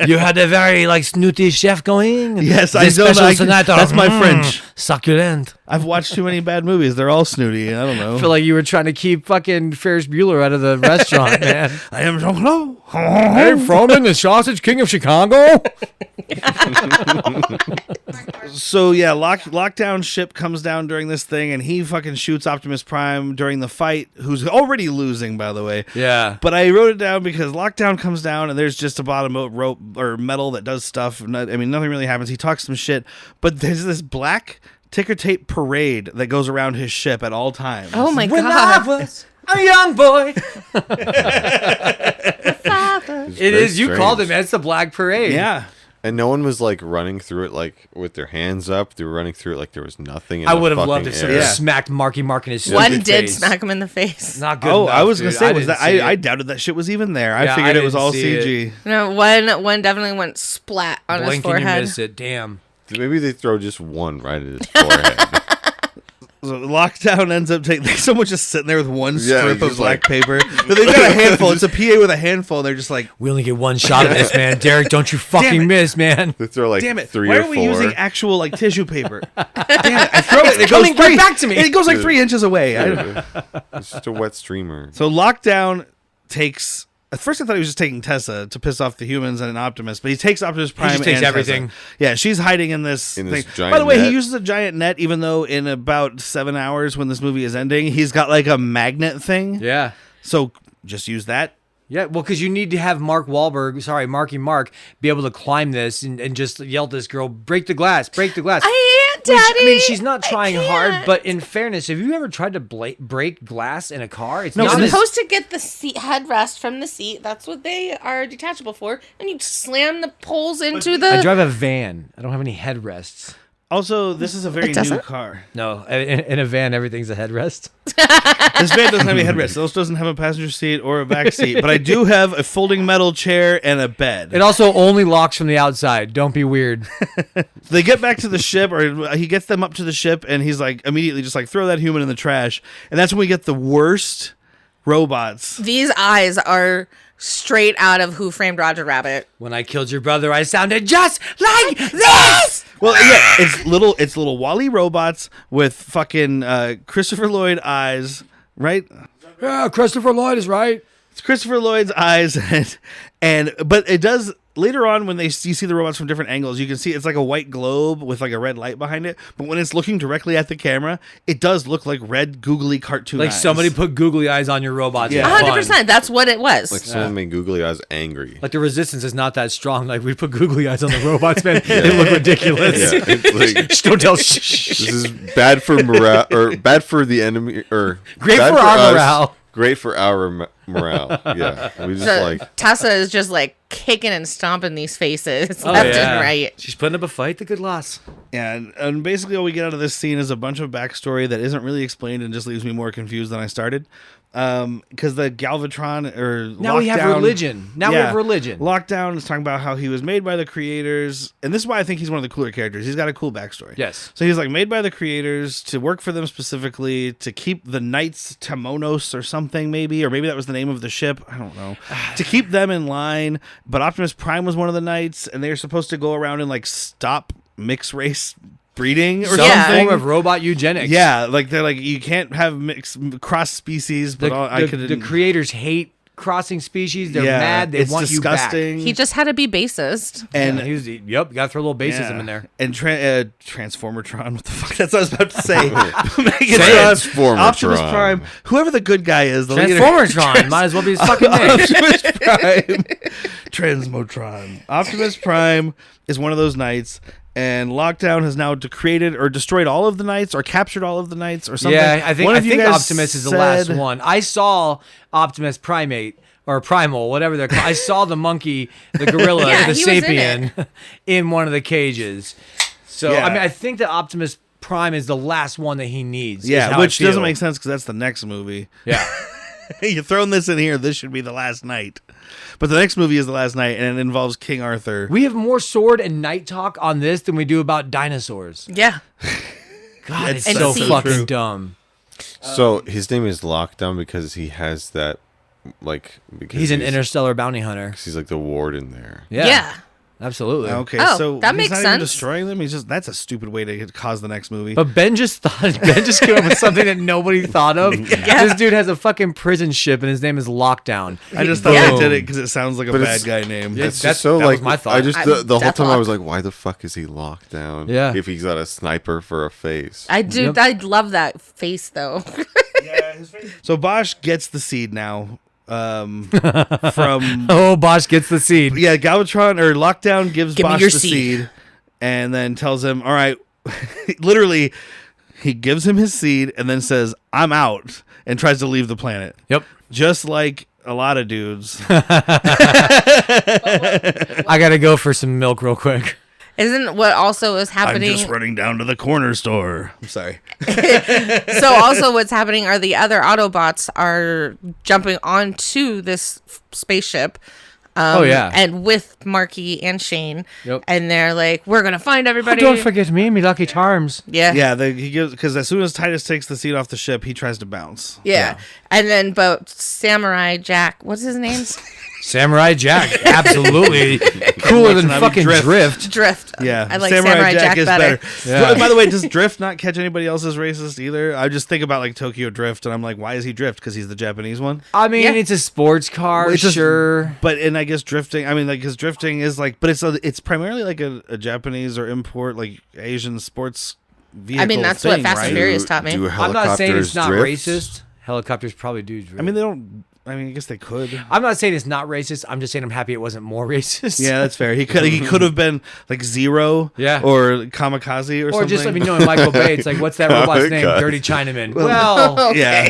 You had a very snooty chef going. Yes, The I don't know. specials tonight are, That's my French. Succulent. I've watched too many bad movies. They're all snooty. I don't know. I feel like you were trying to keep fucking Ferris Bueller out of the restaurant, man. I am Jean-Claude. Hey, Froman, the Sausage King of Chicago. So yeah, lockdown ship comes down during this thing, and he fucking shoots Optimus Prime during the fight, who's already losing, by the way. Yeah. But I wrote it down because lockdown comes down, and there's just a bottom of rope or metal that does stuff. I mean, nothing really happens. He talks some shit, but there's this black ticker tape parade that goes around his ship at all times. Oh my When God. I was a young boy. It's It very is. You called it, strange. man. It's the Black Parade. Yeah. And no one was running through it with their hands up. They were running through it like there was nothing. In I the would have loved fucking if somebody air. Yeah. smacked Marky Mark in his One stupid did face. smack him in the face. Not good Oh, enough, I was gonna dude. say, was didn't that see I it. doubted that shit was even there. I Yeah, figured I it was didn't all see it. CG. No, one definitely went splat on his Blink and you forehead. miss it. Damn. Maybe they throw just one right at his forehead. So lockdown ends up taking someone just sitting there with one Yeah, strip of just black paper. But they've got a handful. It's a PA with a handful, and they're just like, We only get one shot of this, man. Derek, don't you fucking it. miss, man. They throw damn it! 3 Why or are we 4. using actual tissue paper? Damn it! I throw it. And it coming goes right back to me. It goes like 3 inches away. It's just a wet streamer. So lockdown takes. At first, I thought he was just taking Tessa to piss off the humans and an Optimus, but he takes Optimus Prime. just takes and everything. Tessa. Yeah, she's hiding in this In thing. this giant By the way, net. he uses a giant net, even though in about 7 hours when this movie is ending, he's got like a magnet thing. Yeah. So just use that. Yeah, well, because you need to have Marky Mark, be able to climb this and just yell at this girl, break the glass, break the glass. I can't, Which, Daddy. I mean, she's not trying I hard, can't. but in fairness, have you ever tried to break glass in a car? It's No, not You're this- supposed to get the seat headrest from the seat. That's what they are detachable for. And you slam the poles into I the. drive a van. I don't have any headrests. Also, this is a very new doesn't? car. No, in a van, everything's a headrest. This van doesn't have any headrests. This doesn't have a passenger seat or a back seat. But I do have a folding metal chair and a bed. It also only locks from the outside. Don't be weird. They get back to the ship, or he gets them up to the ship, and he's like, immediately just like, throw that human in the trash. And that's when we get the worst robots. These eyes are straight out of Who Framed Roger Rabbit. When I killed your brother, I sounded just like this. Well, yeah, it's little Wall-E robots with fucking Christopher Lloyd eyes, right? Yeah, Christopher Lloyd is right. It's Christopher Lloyd's eyes, but it does later on when you see the robots from different angles, you can see it's like a white globe with like a red light behind it. But when it's looking directly at the camera, it does look like red googly cartoon Like eyes. somebody put googly eyes on your robots. Yeah. for fun. 100%. That's what it was. Like someone made googly eyes angry. Like the resistance is not that strong. Like we put googly eyes on the robots, man. They look ridiculous. Yeah, it's like, Shh, don't tell. this is bad for morale, or bad for the enemy, or Great bad for our us, morale. Great for our morale. Yeah, we just So like Tessa is just like kicking and stomping these faces Oh, left yeah. and right. She's putting up a fight. The good loss. Yeah, and basically all we get out of this scene is a bunch of backstory that isn't really explained and just leaves me more confused than I started. Because the Galvatron or Now we have Lockdown- religion. Now we have religion. Lockdown is talking about how he was made by the creators, and this is why I think he's one of the cooler characters. He's got a cool backstory. Yes. So he's like made by the creators to work for them specifically to keep the Knights Temonos or something, maybe, or maybe that was the name of the ship. I don't know. To keep them in line, but Optimus Prime was one of the Knights, and they were supposed to go around and like stop mixed race breeding or Some something. form of robot eugenics. Yeah, like they're like you can't have cross species, but The creators hate crossing species. They're mad. They it's want disgusting. He just had to be bassist. and Yep, got to throw a little bassism in there. And Transformertron, what the fuck? That's what I was about to say. Transformertron. Optimus Prime, whoever the good guy is, the leader. Transformertron might as well be his fucking name. Optimus Prime, Transmotron. Optimus Prime is one of those knights, and Lockdown has now created or destroyed all of the knights, or captured all of the knights, or something. Yeah, I think One of you guys Optimus is the last said- one. I saw Optimus Primate or Primal, whatever they're called. I saw the monkey, the gorilla, Yeah, the he was in sapien in one of the cages. So Yeah. I mean, I think that Optimus Prime is the last one that he needs. is Yeah, how I which doesn't feel. make sense because that's the next movie. Yeah. You're throwing this in here. This should be the last night. But the next movie is the last night, and it involves King Arthur. We have more sword and night talk on this than we do about dinosaurs. Yeah. God, it's And so sea. fucking True. dumb. So his name is Lockdown because he has that, like, because He's an interstellar bounty hunter. He's like the warden there. Yeah. Absolutely. Okay, Oh, so that he's makes not even sense. destroying them. He's just that's a stupid way to cause the next movie. But Ben just came up with something that nobody thought of. Yeah. This dude has a fucking prison ship and his name is Lockdown. I just thought Yeah. I did it because it sounds like a But bad it's- guy name. It's That's- just so that was like my thought. I just the whole time I Deathlock. was like, why the fuck is he locked down? Yeah. If he's got a sniper for a face. I do. Yep. I love that face though. So Bosch gets the seed now. From Oh, Bosch gets the seed. yeah, Galvatron or Lockdown gives Give me Bosch your the seed. seed, and then tells him, "All right." Literally, he gives him his seed and then says, "I'm out," and tries to leave the planet. Yep. Just like a lot of dudes. I got to go for some milk real quick. Isn't what also is I'm happening? just running down to the corner store. I'm sorry. So also what's happening are the other Autobots are jumping onto this spaceship. Oh, yeah. And with Marky and Shane. Yep. And they're like, we're going to find everybody. Don't forget me, me lucky charms. Yeah. Yeah, he gives because as soon as Titus takes the seed off the ship, he tries to bounce. Yeah. And then, but Samurai Jack, what's his name? Samurai Jack, absolutely cooler than Watanabe fucking Drift. Drift. Drift. Yeah, I like Samurai Jack better. Yeah. By the way, does Drift not catch anybody else as racist either? I just think about like Tokyo Drift, and I'm like, why is he Drift? Because he's the Japanese one. I mean, Yeah. it's a sports car, It's just- sure. But and I guess drifting. I mean, like, because drifting is like, but it's primarily like a Japanese or import like Asian sports vehicle. I mean, that's what thing, Fast and right? Furious taught me. Do I'm not saying it's helicopters not drift? racist. Helicopters probably do drift. I mean, they don't. I mean, I guess they could. I'm not saying it's not racist. I'm just saying I'm happy it wasn't more racist. Yeah, that's fair. He could have been like Zero, Yeah. or Kamikaze or Or something. just, I mean, knowing Michael Bay, it's like, what's that robot's name? God. Dirty Chinaman. Well, yeah.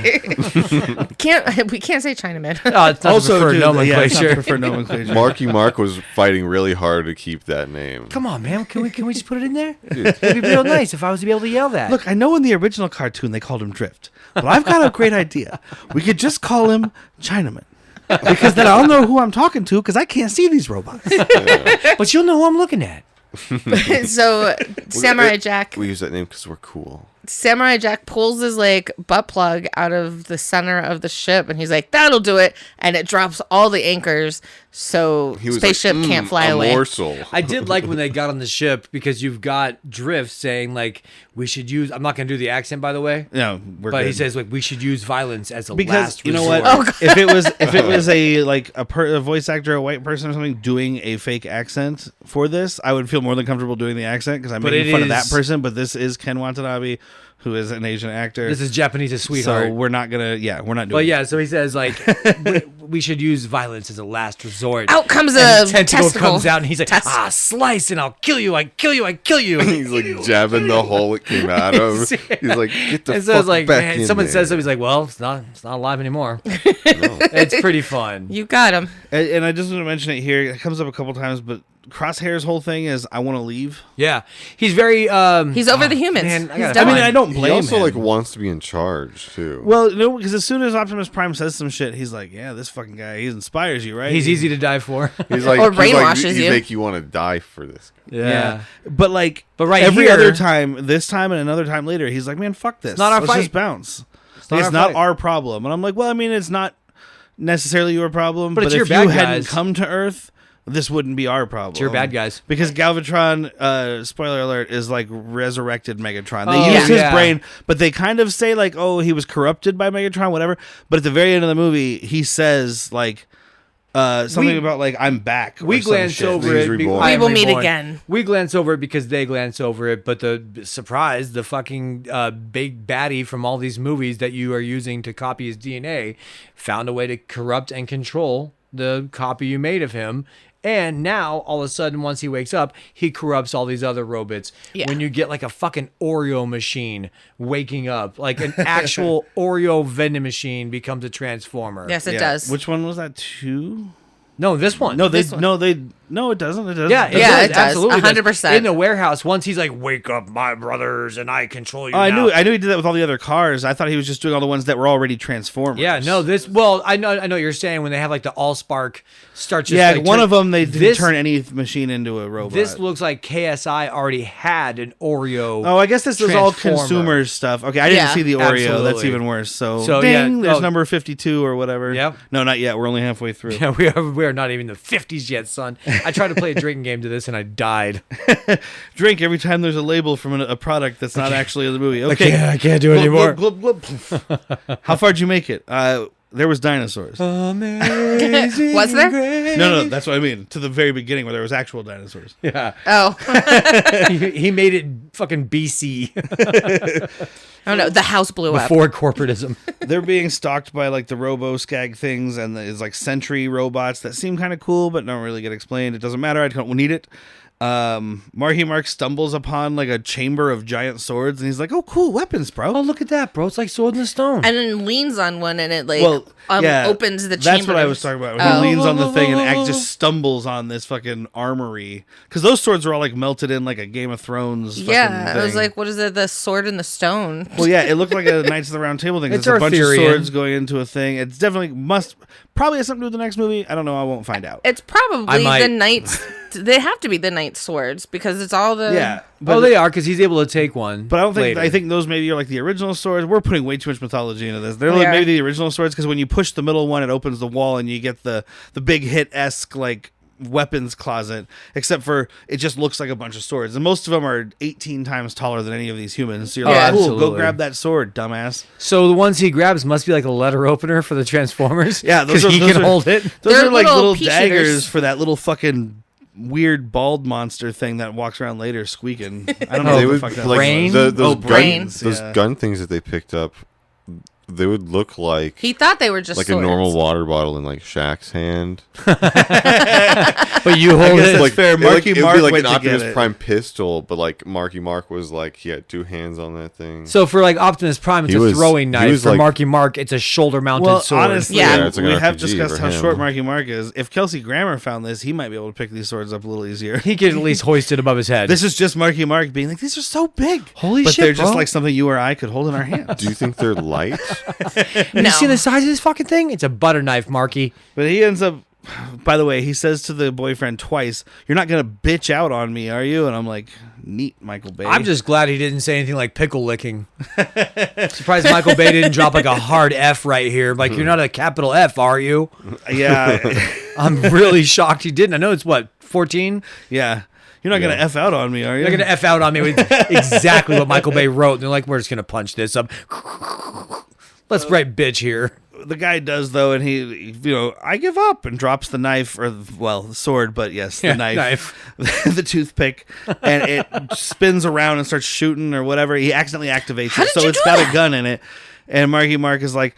We can't say Chinaman. it's not Also, preferred yeah, it's not nomenclature. preferred nomenclature. Marky Mark was fighting really hard to keep that name. Come on, man. Can we just put it in there? It'd be real nice if I was to be able to yell that. Look, I know in the original cartoon they called him Drift, but I've got a great idea. We could just call him Chinaman. Because then I'll know who I'm talking to because I can't see these robots. But you'll know who I'm looking at. So Samurai Jack. We use that name because we're cool. Samurai Jack pulls his like butt plug out of the center of the ship, and he's like, "That'll do it," and it drops all the anchors, so He was spaceship like, can't fly a away. morsel. I did like when they got on the ship because you've got Drift saying like we should use. I'm not going to do the accent by the way, No, we're but good. he says like we should use violence as a because last you know resort. what? Oh, God. If it was a voice actor, a white person or something doing a fake accent for this, I would feel more than comfortable doing the accent because I'm But making it fun of that is- person. But this is Ken Watanabe, who is an Asian actor. This is Japanese as sweetheart. So we're not gonna. Yeah, we're not doing. But yeah, so he says like we should use violence as a last resort. Out comes and a tentacle testicle. comes out and he's like, Test- slice and I'll kill you, I kill you, I kill you. He's like jabbing the hole it came out of. He's like, get the And so fuck it's like, back man, in someone there. says something, he's like, well, it's not alive anymore. It's pretty fun. You got him. And I just want to mention it here. It comes up a couple times, but Crosshair's whole thing is I want to leave. Yeah, he's very. He's over the humans. man, He's gotta done. I mean, I don't He blame also him. like wants to be in charge too. Well, no, because as soon as Optimus Prime says some shit, he's like, "Yeah, this fucking guy, he inspires you, right?" He's easy to die for. He's like, Or he's like, brainwashes he you. make you want to die for this. Yeah. But like, right every here- other time, this time and another time later, he's like, "Man, fuck this. not our Let's fight. just bounce. It's not not, our fight." our problem." And I'm like, "Well, I mean, it's not necessarily your problem, But but it's if your you bad hadn't guys. come to Earth, this wouldn't be our problem. It's your bad guys. Because Galvatron, spoiler alert, is like resurrected Megatron. They Oh, use his yeah. brain, but they kind of say like, "Oh, he was corrupted by Megatron," whatever. But at the very end of the movie, he says like something about like, "I'm back." or We some glance shit. over He's it. reborn. I We am will meet reborn. again. We glance over it because they glance over it. But the surprise, the fucking big baddie from all these movies that you are using to copy his DNA, found a way to corrupt and control the copy you made of him. And now, all of a sudden, once he wakes up, he corrupts all these other robots. Yeah. When you get like a fucking Oreo machine waking up, like an actual Oreo vending machine becomes a transformer. Yes, it Yeah. does. Which one was that? 2? No, this one. No, This one. no, it doesn't. It doesn't. Yeah, Yeah, it does. Absolutely, 100%. In the warehouse, once he's like, "Wake up, my brothers, and I control you." Oh, I now." knew he did that with all the other cars. I thought he was just doing all the ones that were already Transformers. Yeah, no, this. Well, I know what you're saying when they have like the Allspark start. Just, Yeah, like, one turn- of them they didn't this, turn any machine into a robot. This looks like KSI already had an Oreo. Oh, I guess this was all Transformer. consumer stuff. Okay, I didn't Yeah. see the Oreo. That's Absolutely. even worse. So, So, ding, yeah, there's oh. number 52 or whatever. Yep. No, not yet. We're only halfway through. Yeah, we are not even the 50s yet, son. I tried to play a drinking game to this and I died. Drink every time there's a label from a product that's not actually in the movie. Okay, I can't do it Glub, glub, glub, glub. How far'd you make it? There was dinosaurs. Amazing. Was there? Grace. No, that's what I mean. To the very beginning where there was actual dinosaurs. Yeah. Oh, he made it fucking BC oh no, the house blew up. before corporatism. They're being stalked by like the robo-skag things, and it's like sentry robots that seem kind of cool but don't really get explained. It doesn't matter. I don't need it. Marky Mark stumbles upon like a chamber of giant swords, and he's like, "Oh, cool weapons, bro." Oh, look at that, bro. It's like Sword in the Stone. And then leans on one, and it like yeah, opens the chamber. That's what I was talking about. When Oh. he leans on the thing and just stumbles on this fucking armory, because those swords are all like melted in like a Game of Thrones. Fucking Yeah, it was thing. like, what is it? The sword and the stone. Well, yeah, it looked like a Knights of the Round Table thing. It's It's a bunch of Arthurian. swords going into a thing. It's definitely probably has something to do with the next movie. I don't know. I won't find out. It's probably might. the knights. They have to be the knight swords because it's all the. Yeah, Oh, they are because he's able to take one. But I don't think later. I think those maybe are like the original swords. We're putting way too much mythology into this. They're We like are. maybe the original swords because when you push the middle one, it opens the wall and you get the big hit-esque like weapons closet. Except for it just looks like a bunch of swords, and most of them are 18 times taller than any of these humans. So you're Oh, like, cool, absolutely. go grab that sword, dumbass. So the ones he grabs must be like a letter opener for the Transformers. Yeah, those because are- he those can are- hold it. Those They're are like little little pea daggers shooters. for that little fucking weird bald monster thing that walks around later squeaking. I don't know They what would the fuck that like Brain? those Oh, gun Brain. those Yeah. gun things that they picked up. they would look like He thought they were just like swords. a normal water bottle in like Shaq's hand. But you I hold guess it. that's Like fair. Marky it would Mark be like went an to get Optimus it. Prime pistol, but like Marky Mark was like he had 2 hands on that thing. So for like Optimus Prime, it's He a was- throwing he knife. was For like- Marky Mark, it's a shoulder-mounted Well, sword. honestly, Yeah. it's like we an have RPG discussed for how him. short Marky Mark is. If Kelsey Grammer found this, he might be able to pick these swords up a little easier. He could at least hoist it above his head. This is just Marky Mark being like, these are so big. Holy but shit, they're just bro. like something you or I could hold in our hands. Do you think they're light? Have No. you seen the size of this fucking thing? It's a butter knife, Marky. But he ends up, by the way, he says to the boyfriend twice, "You're not going to bitch out on me, are you?" And I'm like, neat, Michael Bay. I'm just glad he didn't say anything like pickle licking. Surprised Michael Bay didn't drop like a hard F right here. Like, you're not a capital F, are you? Yeah. I'm really shocked he didn't. I know it's what, 14? Yeah. You're not going to F out on me, are you? They're going to F out on me with exactly what Michael Bay wrote. And they're like, we're just going to punch this up. Let's write bitch here. The guy does, though, and he, I give up and drops the knife, or, well, the sword, but yes, the Yeah, knife. The toothpick, and it spins around and starts shooting or whatever. He accidentally activates How it, did so you it's do got that? a gun in it. And Marky Mark is like,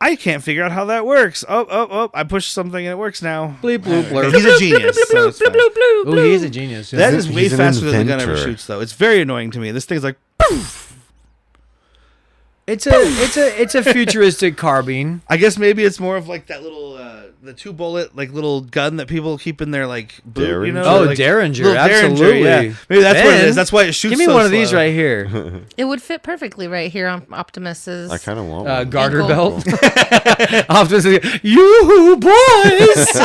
I can't figure out how that works. Oh, I pushed something and it works now. Bleep, bloop, blurp. He's a genius. so it's fine. Oh, he is a genius. That is He's way an faster than the gun ever inventor. shoots, though. It's very annoying to me. This thing's like, poof. It's a futuristic carbine. I guess maybe it's more of like that little, the 2-bullet, like little gun that people keep in their like boot, you know? Oh, like, Derringer, little absolutely. yeah. Maybe that's what it Ben, is. That's why it shoots. Give me so one of these slow. right here. It would fit perfectly right here on Optimus's. I kind of want one. Garter Ankle. belt. Optimus, you boys.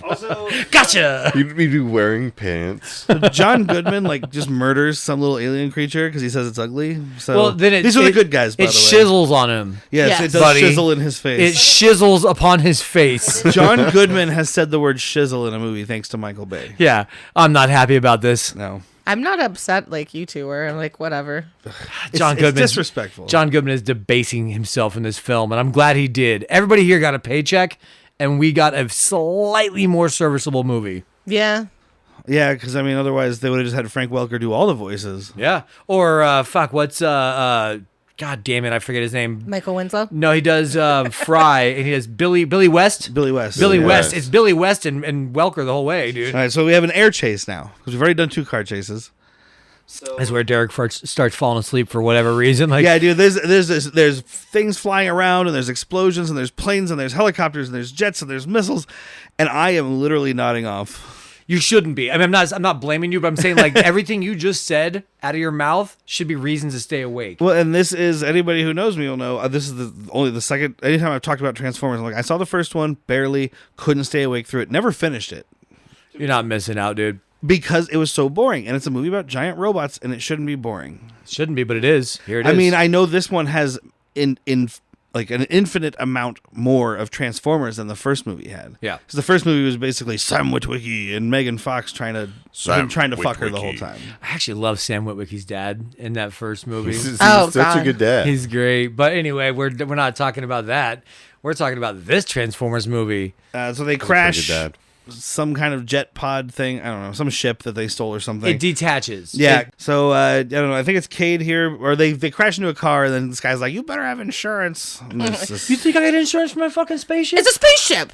Also, Gotcha. You'd be wearing pants. John Goodman like just murders some little alien creature because he says it's ugly. So Well, then these are the good guys. By It the way, shizzles on him. Yes, Yes. it does Buddy. shizzle in his It face. shizzles upon his face. John Goodman has said the word shizzle in a movie thanks to Michael Bay. Yeah, I'm not happy about this. No, I'm not upset like you two were. I'm like, whatever. John it's Goodman. disrespectful. John Goodman is debasing himself in this film, and I'm glad he did. Everybody here got a paycheck, and we got a slightly more serviceable movie. Yeah. Yeah, because I mean, otherwise they would have just had Frank Welker do all the voices. Yeah. Or what's God damn it, I forget his name. Michael Winslow. No, he does Fry, and he does Billy West. Billy West. Billy Billy West. West. It's Billy West and Welker the whole way, dude. All right, so we have an air chase now because we've already done 2 car chases. So That's where Derek starts falling asleep for whatever reason. Like, yeah, dude. There's things flying around, and there's explosions, and there's planes, and there's helicopters, and there's jets, and there's missiles, and I am literally nodding off. you shouldn't be. I mean, I'm not blaming you, but I'm saying like everything you just said out of your mouth should be reasons to stay awake. Well, and this is anybody who knows me will know. This is only the second. Anytime I've talked about Transformers, I'm like, I saw the first one, barely, couldn't stay awake through it, never finished it You're not missing out, dude. because it was so boring. And it's a movie about giant robots, and it shouldn't be boring. Shouldn't be, but it is. Here it is. I mean, I know this one has in like an infinite amount more of Transformers than the first movie had. Yeah. because the first movie was basically Sam Witwicky and Megan Fox trying to fuck her the whole time. I actually love Sam Witwicky's dad in that first movie. He's Oh, such a God. good dad. He's great. But anyway, we're not talking about that. We're talking about this Transformers movie. So they Pretty crash good dad. some kind of jet pod thing. I don't know, some ship that they stole or something. It detaches. Yeah. It- So I don't know. I think it's Cade here, or they crash into a car, and then this guy's like, "You better have insurance." And it's just- you think I got insurance for my fucking spaceship? It's a spaceship.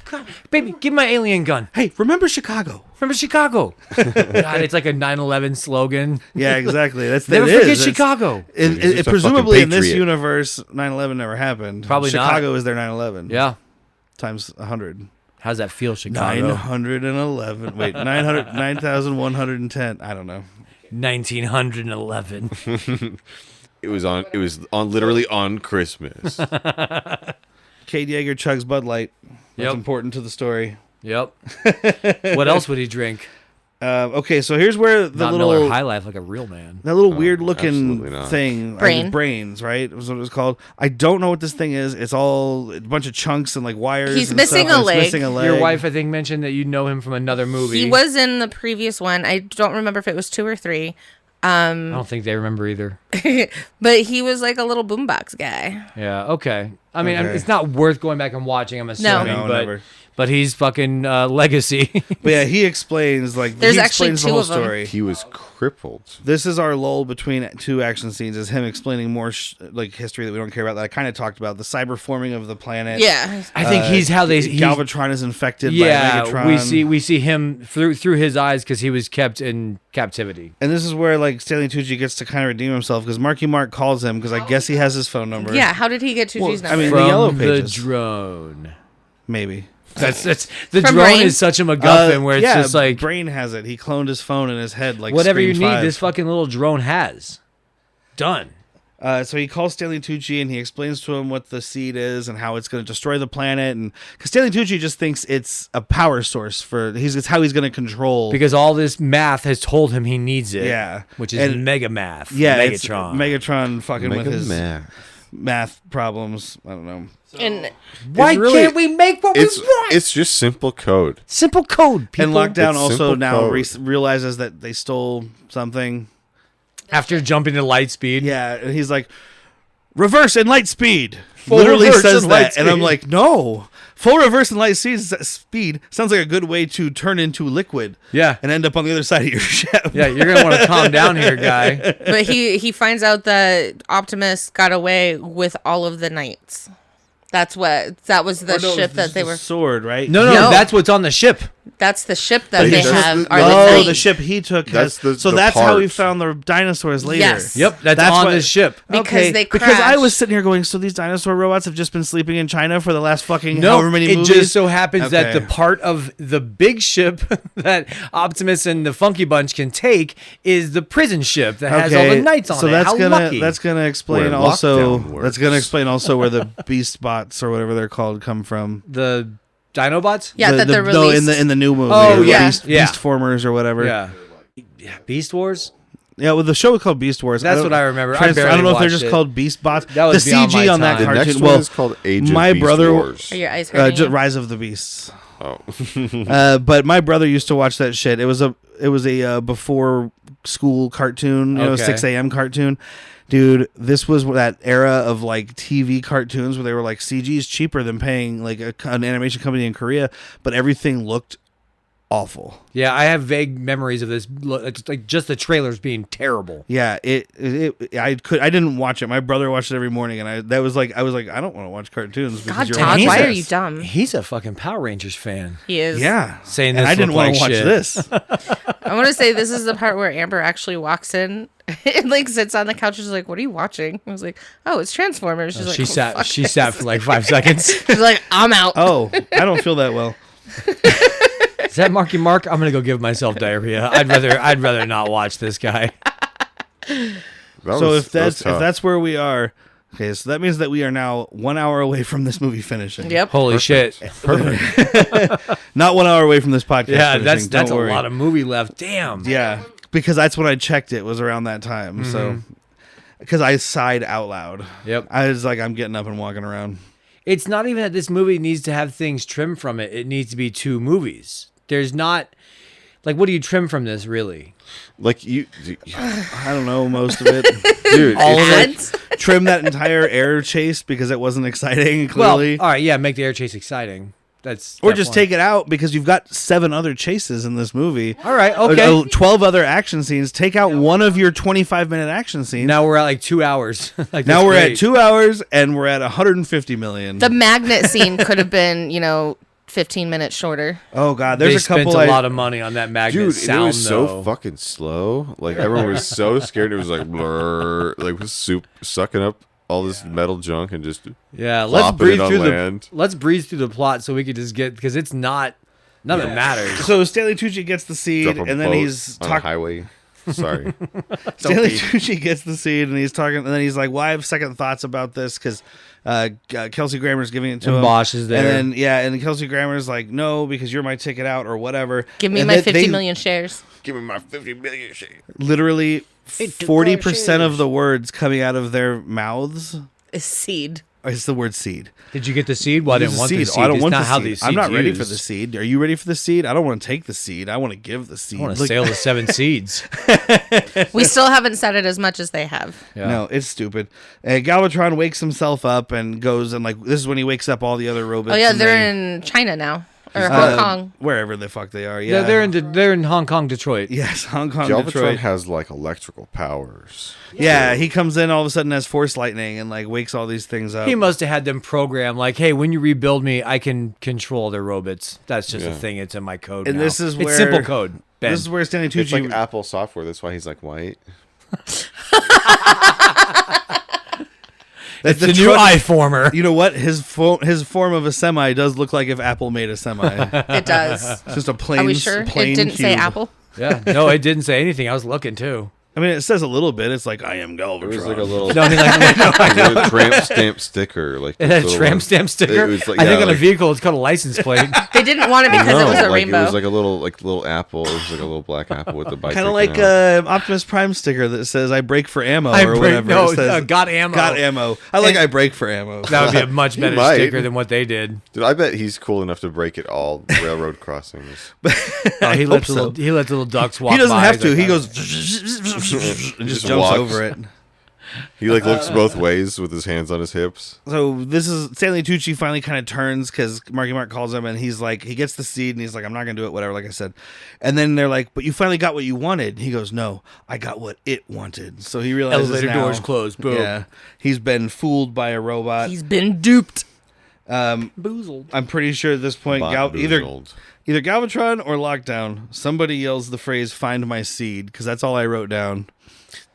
Baby, give me my alien gun. hey, remember Chicago? Remember Chicago? God, it's like a 9/11 slogan. Yeah, exactly. That's Never that forget is. It's- Chicago. It, He's just a presumably fucking in this patriot. universe, 9/11 never happened. Probably not. Chicago is their 9/11. Yeah. Times 100. How's that feel, Chicago? 911. Wait, 900, 9,110. I don't know. 1911. It was on literally on Christmas. Cade Yeager chugs Bud Light. That's Yep. important to the story. Yep. What else would he drink? Okay, so here's where the Not little Miller High Life like a real man. that little weird looking absolutely not. thing, Brain. brains, right? Was what it was called. I don't know what this thing is. It's all a bunch of chunks and like wires. He's and missing stuff, a and it's leg. Missing a leg. Your wife, I think, mentioned that you know him from another movie. He was in the previous one. I don't remember if it was 2 or 3. I don't think they remember either. But he was like a little boombox guy. Yeah. Okay. I mean, Okay. it's not worth going back and watching. I'm assuming, No, but never. but he's fucking Legacy. But yeah, he explains There's he actually explains the two whole of them. story. He was crippled. This is our lull between two action scenes, is him explaining more history that we don't care about, that I kind of talked about, the cyber forming of the planet. Yeah. I think he's Galvatron is infected by Megatron. we see him through his eyes because he was kept in captivity. And this is where Stanley Tucci gets to kind of redeem himself, because Marky Mark calls him, because I guess he has his phone number. Yeah, how did he get Tucci's number? I mean, From the Yellow the Pages. drone. Maybe. That's the From drone Brain? is such a MacGuffin where it's just like Brain has it. He cloned his phone in his head whatever Scream you need, 5. this fucking little drone has. Done. So he calls Stanley Tucci and he explains to him what the seed is and how it's going to destroy the planet. And because Stanley Tucci just thinks it's a power source it's how he's going to control. Because all this math has told him he needs it. Yeah. Which is And- mega math. Yeah, it's Megatron. Megatron fucking with his Math. math problems. I don't know. And Why really- can't we make what we want? It's just simple code. Simple code, people. And Lockdown It's also simple now code. realizes that they stole something. After jumping to light speed. Yeah, and he's like, reverse and light speed. Full Literally reverse says and light that. And I'm speed. like, no. Full reverse and light speed sounds like a good way to turn into liquid. Yeah. And end up on the other side of your ship. Yeah, you're going to want to calm down here, guy. but he finds out that Optimus got away with all of the knights. That was the ship that they were. Sword, right? No, No. that's what's on the ship. That's the ship that But they that's have. the- Are no, the Oh, knights. the ship he took has. That's So the that's how we part. found the dinosaurs later. Yes. Yep, that's on what- the ship. Because they Because I crashed. was sitting here going, so these dinosaur robots have just been sleeping in China for the last fucking No, however many it movies? just so happens that Okay. the part of the big ship that Optimus and the Funky Bunch can take is the prison ship that has all the knights on so it. that's How gonna lucky. that's gonna explain Where also lockdown that's gonna works. explain also where the beast bots or whatever they're called come from. the Dinobots? Yeah, that they're no, released. in the new movie. Oh, or yeah. Beast, Yeah. Beast Formers or whatever. Yeah. Beast Wars? Yeah, well, the show was called Beast Wars. That's don't- what I remember. I Trans- I, barely don't know if they're watched just it. called Beast Bots. That was the beyond CG my on that time. The cartoon. next well, one is called Age my of Beast brother- Wars. Are your eyes hurting? you? Rise of the Beasts. Oh. But my brother used to watch that shit. It was a before school cartoon, Okay. 6 a.m. cartoon. Dude, this was that era of TV cartoons where they were CG is cheaper than paying an animation company in Korea, but everything looked awful. Yeah, I have vague memories of this. Just the trailers being terrible. Yeah, I didn't watch it. My brother watched it every morning, and I was like, I don't want to watch cartoons. because God, you're Todd, watching why are this. you dumb? He's a fucking Power Rangers fan. He is. Yeah, Saying and this I didn't looked want like to watch shit. this. I want to say this is the part where Amber actually walks in and sits on the couch. She's like, "What are you watching?" I was like, "Oh, it's Transformers." She's like, She "Oh, sat. fuck She this." sat for 5 seconds. She's like, "I'm out." Oh, I don't feel that well. Is that Marky Mark? I'm gonna go give myself diarrhea. I'd rather not watch this guy. So if that's where we are, okay, so that means that we are now 1 hour away from this movie finishing. Yep. Holy shit! Not 1 hour away from this podcast. Yeah, finishing, that's a don't worry. lot of movie left. Damn. Yeah, because that's when I checked it was around that time. So because I sighed out loud. Yep. I was like, I'm getting up and walking around. It's not even that this movie needs to have things trimmed from it. It needs to be 2 movies. There's not what do you trim from this really? I don't know most of it. dude, All of Ads? it. Trim that entire air chase because it wasn't exciting. Clearly. Well, all right, yeah, make the air chase exciting. That's Or step just one. take it out because you've got 7 other chases in this movie. All right, okay. 12 other action scenes. Take out one of your 25-minute action scenes. Now we're at 2 hours. Now we're at 2 hours and we're at 150 million. The magnet scene could have been, 15 minutes shorter. Oh god, They there's a spent couple. a lot of money on that magnet dude, sound. it was though. so fucking slow. Everyone was so scared. It was blur, was soup sucking up all this metal junk and just Yeah, let's flopping breathe it on through land. let's breeze through the plot so we could just get because it's not none of it matters. So Stanley Tucci gets the seed, Drop a and then boat he's on a talking. highway. Sorry. Stanley Tucci gets the seed, and he's talking, and then he's like, "Well, I have second thoughts about this because Kelsey Grammer's giving it to And him." Bosch is there. and then and Kelsey Grammer's like, "No, because you're my ticket out or whatever." Give me And my they- 50 they- million shares. Give me my 50 million shit. Literally, 40% of the words coming out of their mouths Is seed. is the word seed. Did you get the seed? Well, I There's didn't a want the seed. seed. Oh, I don't it's want not the how seed. these I'm not seeds ready for used. the seed. Are you ready for the seed? I don't want to take the seed. I want to give the seed. I want to Like- sail the 7 seeds. We still haven't said it as much as they have. Yeah. No, it's stupid. Galvatron wakes himself up and goes and this is when he wakes up all the other robots. Oh, yeah, and they're in China now. or Hong Kong. Wherever the fuck they are. Yeah, They're in Hong Kong, Detroit. Yes, Hong Kong, Galvatron Detroit. has like electrical powers. Yeah, he comes in all of a sudden as force lightning and like wakes all these things up. He must have had them programmed like, hey, when you rebuild me, I can control their robots. That's just a thing. It's in my code. And now. this is it's where simple code. Ben. This is where Stanley Tucci. It's like Apple software. That's why he's like white. It's the new iFormer. You know what? His form of a semi does look like if Apple made a semi. It does. It's just a plain. Are we sure plain it didn't say cube. Apple? Yeah, no, it didn't say anything. I was looking too. I mean, it says a little bit. It's like I am Galvatron. It was like a little, No, I mean, like, it was a tramp stamp sticker. Like it had a little tramp one. stamp sticker. It was like, I think yeah, on a like- vehicle, it's called a license plate. They didn't want it because it was a like, rainbow. It was like a little apple. It was like a little black apple with the bike. Kind of sticking like out. Optimus Prime sticker that says "I break for ammo" I or break- whatever. no, it says, got ammo. Got ammo. I like And- "I break for ammo." That would be a much better might. sticker than what they did. Dude, I bet he's cool enough to break it all railroad crossings. Oh, he hope lets so. little ducks walk. He doesn't by. have He's to. like, He "Oh." goes and just Just jumps walks. over it. He like looks both ways with his hands on his hips. So this is Stanley Tucci finally kind of turns because Marky Mark calls him and he's like, he gets the seed and he's like, I'm not gonna do it, whatever, like I said. And then they're like, but you finally got what you wanted. He goes, no, I got what it wanted. So he realizes Elevator now, doors closed. Boom. Yeah, he's been fooled by a robot. He's been duped. Boozled. I'm pretty sure at this point, either Bamboozled. Galvatron or Lockdown, somebody yells the phrase "Find my seed" because that's all I wrote down.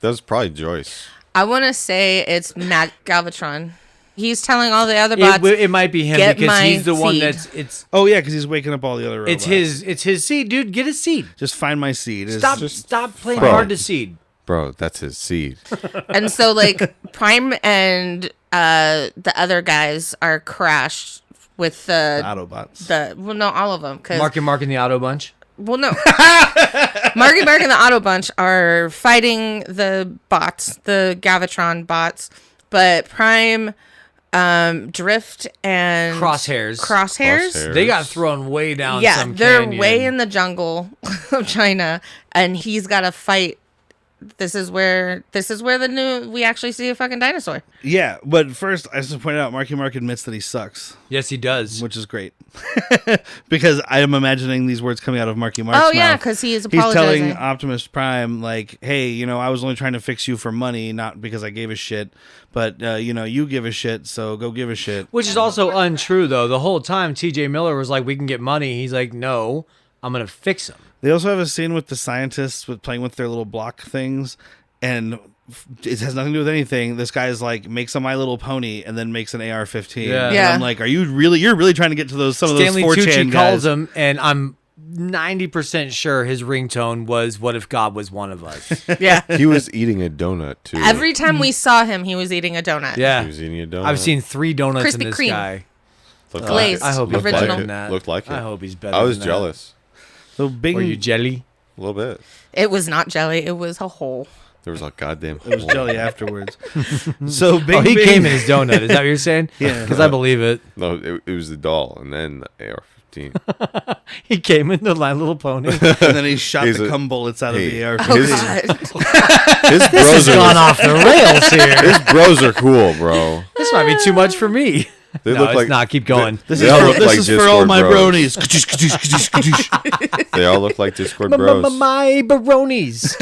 That was probably Joyce. I want to say it's Matt Galvatron. He's telling all the other bots. It might be him "Get because my he's the one seed." that's it's Oh yeah, because he's waking up all the other robots. it's his seed, dude. Get a seed. Just find my seed. Stop playing Bro. hard to seed. Bro, that's his seed. And so, like, Prime and the other guys are crashed with Autobots. well, no, all of them. Cause, Marky Mark and the Auto Bunch. well, no. Marky Mark and the Auto Bunch are fighting the bots, the Galvatron bots, but Prime, Drift, and Crosshairs. They got thrown way down. Yeah, some they're canyon. way in the jungle of China, and he's got to fight. This is where we actually see a fucking dinosaur. Yeah, but first I just want to point out Marky Mark admits that he sucks, Yes, he does. which is great because I am imagining these words coming out of Marky Mark's Oh mouth. yeah, because he is He's telling apologizing. Optimus Prime, like, hey, I was only trying to fix you for money, not because I gave a shit. But, you give a shit, so go give a shit. Which is also untrue, though. The whole time, T.J. Miller was like, "We can get money." He's like, "No, I'm gonna fix him." They also have a scene with the scientists playing with their little block things, and it has nothing to do with anything. This guy's like, makes a My Little Pony and then makes an AR-15. Yeah. And Yeah. I'm like, you're really trying to get to some Stanley of those 4chan Tucci guys. calls him, and I'm 90% sure his ringtone was, "What if God was one of us?" Yeah. He was eating a donut too. Every time we saw him, he was eating a donut. He Yeah. was eating a donut. I've seen 3 donuts Krispy in this Kreme. guy. Looked Glazed. like it. I hope he's Looked better Original. than like that. it. Looked like it. I hope he's better. I was than that. jealous So Bing, Were you jelly? a little bit. It was not jelly. It was a hole. There was a goddamn. it was jelly afterwards. So Bing, Oh, he Bing, came in his donut. Is that what you're saying? Yeah. Because I believe it. No, it was the doll, and then the AR-15. He came in the My Little Pony. and then he shot He's the a- cum bullets out hey, of the AR. Oh His- God. His This bros has gone are off the rails here. his bros are cool, bro. This might be too much for me. They No, look it's like not. Keep going. This They is all for, look this like is for all Discord my bros. bronies. Kadoosh, kadoosh, kadoosh, kadoosh. They all look like Discord bros. My baronies.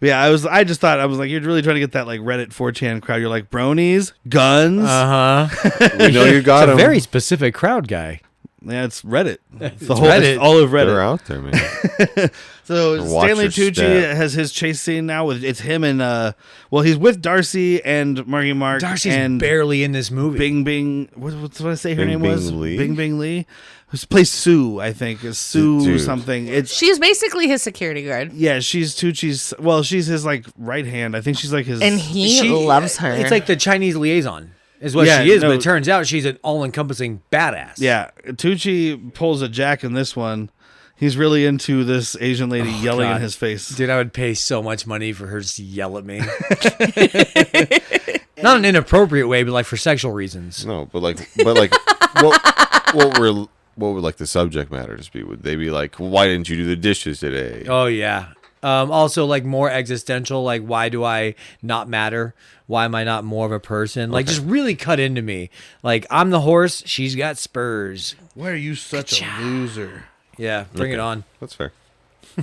Yeah, I just thought, I was like, you're really trying to get that like Reddit 4chan crowd. You're like, bronies, guns. Uh-huh. We know you got It's a them. very specific crowd guy. Yeah, it's Reddit. It's the It's whole, Reddit. It's all of They're Reddit. out there, man. So Watch Stanley your Tucci step. has his chase scene now with it's him and he's with Darcy and Marky Mark Darcy's and barely in this movie. Bing Bing. What's what I say her Bing name Bing was? Lee? Bing Bing Lee. Who plays Sue? I think is Sue Dude. something. It's She's basically his security guard, yeah. She's Tucci's. Well, she's his like right hand. I think she's like his. and he loves her. It's like the Chinese liaison, is what Yeah, she is. no. But it turns out she's an all-encompassing badass. yeah. Tucci pulls a Jack in this one. He's really into this Asian lady yelling in God. his face. Dude, I would pay so much money for her to yell at me. Not in an inappropriate way, but like for sexual reasons. No, but like, what would like the subject matter just be? Would they be like, why didn't you do the dishes today? Oh yeah. Also, like more existential. Like, why do I not matter? Why am I not more of a person? Like, just really cut into me. Like, I'm the horse. She's got spurs. Why are you such a loser? Yeah, bring it on. That's fair.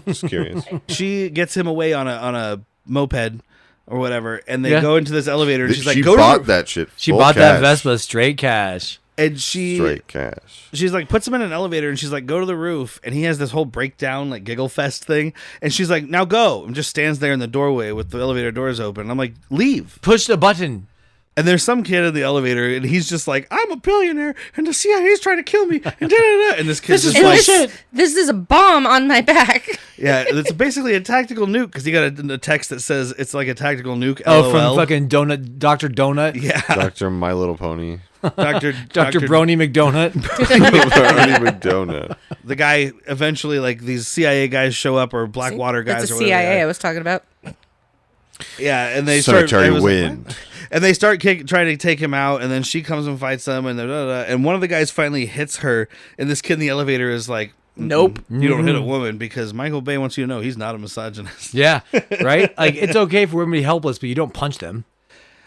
Just curious. She gets him away on a moped or whatever, and they go into this elevator, and she's like, she "Go bought to that shit. She full bought that cash. Vespa straight cash. and she Straight cash. she's like puts him in an elevator, and she's like, "Go to the roof," and he has this whole breakdown like giggle fest thing, and she's like, "Now go," and just stands there in the doorway with the elevator doors open. And I'm like, "Leave." Push the button. And there's some kid in the elevator, and he's just like, "I'm a billionaire, and the CIA's trying to kill me," and da-da-da. And this kid's just And like, this is a bomb on my back. "Yeah, it's basically a tactical nuke," because he got a text that says it's like a tactical nuke. Oh, LOL. from fucking Dr. Donut. Yeah, Dr. My Little Pony. Dr. Brony McDonut. Brony McDonut. The guy eventually, like these CIA guys show up, or Blackwater guys, That's or the whatever. they CIA I are. was talking about. Yeah, and they Cemetery start. wind. And they start trying to take him out, and then she comes and fights them, and and one of the guys finally hits her, and this kid in the elevator is like, Nope. You don't hit a woman, because Michael Bay wants you to know he's not a misogynist." Yeah, right? Like, it's okay for women to be helpless, but you don't punch them.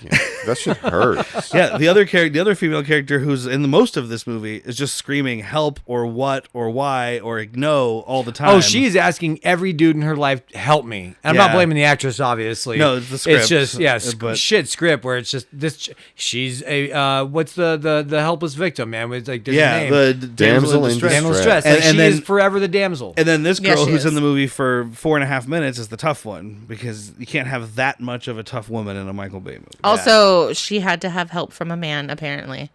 Yeah, that shit hurts. Yeah, the other female character who's in the most of this movie is just screaming help or what or why or no all the time. Oh, she's asking every dude in her life, help me. And I'm not Yeah. blaming the actress, obviously. No, it's the script. It's just, yeah, But- shit script where it's just this. She's a, what's the helpless victim, man? It's like, there's a yeah, name. the Damsel in distress. damsel stress. And- Like, and she then- is forever the damsel. And then this Yeah, girl she who's is. in the movie for 4.5 minutes is the tough one, because you can't have that much of a tough woman in a Michael Bay movie. Also, she had to have help from a man, apparently.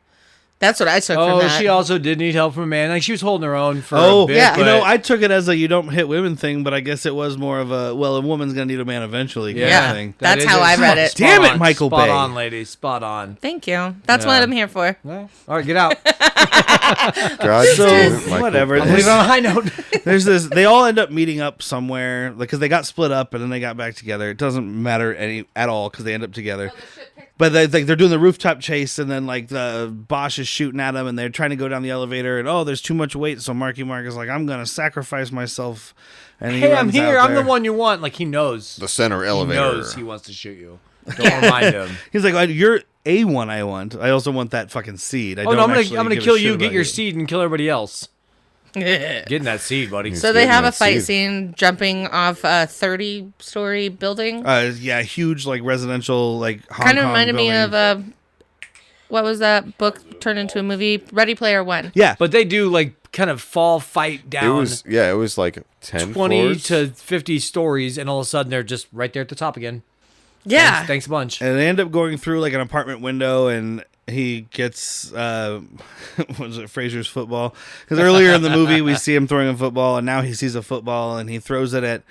That's what I took from Oh, that. she also did need help from a man. Like, she was holding her own for Oh, a bit. yeah. You know, but- I took it as a you don't hit women thing, but I guess it was more of a, well, a woman's going to need a man eventually kind Yeah. of thing. That's is how it. I read it. Spot Damn it, on. Michael Spot Bay. on, ladies. Spot on. Thank you. That's Yeah. what I'm here for. Well, all right, get out. God So, damn it, Michael whatever. Bay. I'm leaving on a high note. There's this, they all end up meeting up somewhere, because they got split up and then they got back together. It doesn't matter at all, because they end up together. But they're doing the rooftop chase, and then like the Bosch is shooting at them, and they're trying to go down the elevator, and there's too much weight. So Marky Mark is like, "I'm gonna sacrifice myself." And he Hey, I'm runs here. out I'm the there. one you want. Like, he knows. The center He elevator. knows he wants to shoot you. Don't remind him. He's like, "You're a one I want. I also want that fucking seed. I Oh don't no, I'm actually gonna give a kill shit you, about get your seed, and kill everybody else. So Get in that seed, buddy. He's they getting have a that fight seed. scene jumping off a 30-story building. Yeah, huge like residential like Hong Kind of Kong reminded me building. of what was that book turned into a movie? Ready Player One. Yeah, But they do like kind of fall fight down. It was like 10 20 floors. to 50 stories, and all of a sudden they're just right there at the top again. Yeah. Thanks a bunch. and they end up going through like an apartment window, and he gets what was it, Fraser's football? Because earlier in the movie we see him throwing a football, and now he sees a football and he throws it at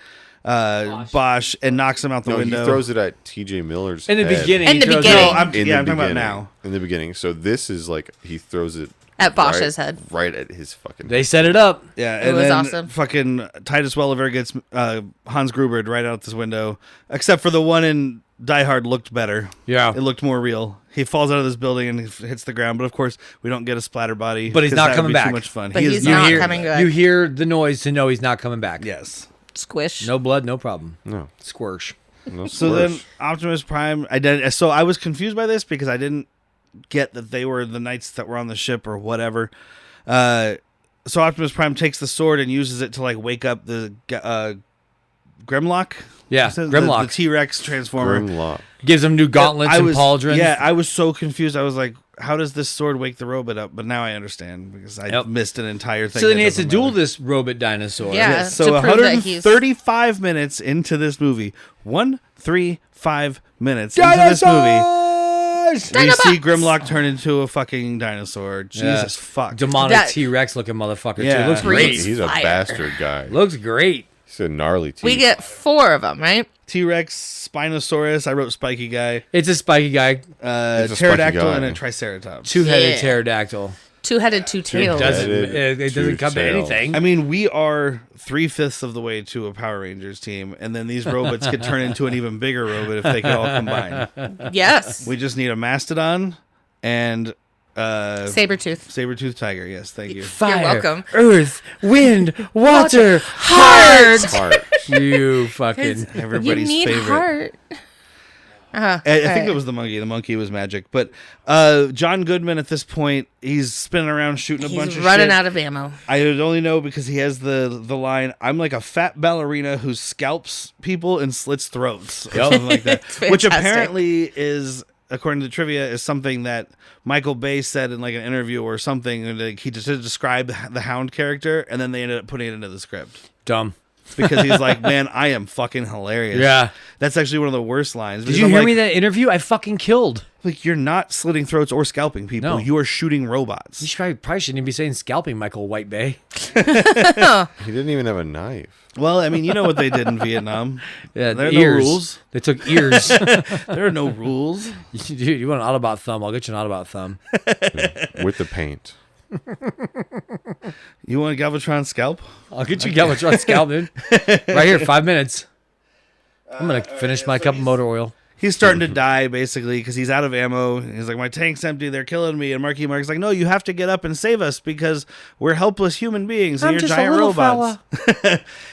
Bosch and knocks him out the No, window. he throws it at T.J. Miller's In the head. beginning. In he the throws beginning. it- No, I'm In talking the about beginning. now. In the beginning. So this is like he throws it At Bosch's head. right at his fucking. They set it up. Yeah, It and was then awesome. fucking Titus Welliver gets Hans Gruber right out this window, except for the one in Die Hard looked better. Yeah. It looked more real. He falls out of this building and he hits the ground, but of course we don't get a splatter body. But he's 'cause not that would coming be back. Too much fun. But he he's is not hear, coming back. You hear the noise to know he's not coming back. Yes. Squish. No blood, no problem. No. Squirsh. No So then squish. Optimus Prime, so I was confused by this because I didn't get that they were the knights that were on the ship or whatever. So Optimus Prime takes the sword and uses it to like wake up the Grimlock. Yeah, The Grimlock. T-Rex transformer. Grimlock. Gives him new gauntlets I and was, pauldrons. Yeah, I was so confused. I was like, how does this sword wake the robot up? But now I understand because I Yep. missed an entire thing. So then that he has to doesn't duel matter. this robot dinosaur. Yeah. Yes, to so prove that he's- 135 minutes into this movie, 135 minutes into this movie, we see Grimlock turn into a fucking dinosaur. Jesus fuck. Demonic That- T-Rex looking motherfucker Yeah. too. Looks great. Breathes He's a fire. bastard guy. Looks great. He's a gnarly teeth. We get 4 of them, right? T-Rex, Spinosaurus. I wrote Spiky Guy. It's a spiky guy. It's a spiky Pterodactyl guy. and a Triceratops. Two-headed Yeah. pterodactyl. 2-headed, 2 tails. It doesn't come to Two-tailed. anything. I mean, we are 3/5 of the way to a Power Rangers team, and then these robots could turn into an even bigger robot if they could all combine. Yes. We just need a mastodon and Sabertooth tiger. Yes, thank you. Fire, welcome. Earth, wind, water, heart. Heart. You fucking. Everybody's you need favorite. heart. I think it was the monkey. The monkey was magic. But John Goodman at this point, he's spinning around shooting a bunch of shit. He's running out of ammo. I would only know because he has the line, I'm like a fat ballerina who scalps people and slits throats. Or something like that. Which apparently is, according to trivia, is something that Michael Bay said in like an interview or something. And like, he just described the Hound character, and then they ended up putting it into the script. Dumb. Because he's like, man, I am fucking hilarious. Yeah. That's actually one of the worst lines. Did you hear me that interview? I fucking killed. Like, you're not slitting throats or scalping people. No. You are shooting robots. You probably shouldn't even be saying scalping, Michael White Bay. He didn't even have a knife. Well, I mean, you know what they did in Vietnam. Yeah, There are ears. no rules. They took ears. There are no rules. Dude, you want an Autobot thumb? I'll get you an Autobot thumb. With the paint. You want a Galvatron scalp? I'll get you Galvatron scalp, dude. Right here, 5 minutes. I'm going to finish my cup of motor oil. He's starting to die, basically, because he's out of ammo. He's like, my tank's empty. They're killing me. And Marky Mark's like, no, you have to get up and save us because we're helpless human beings and I'm you're just a giant little robots.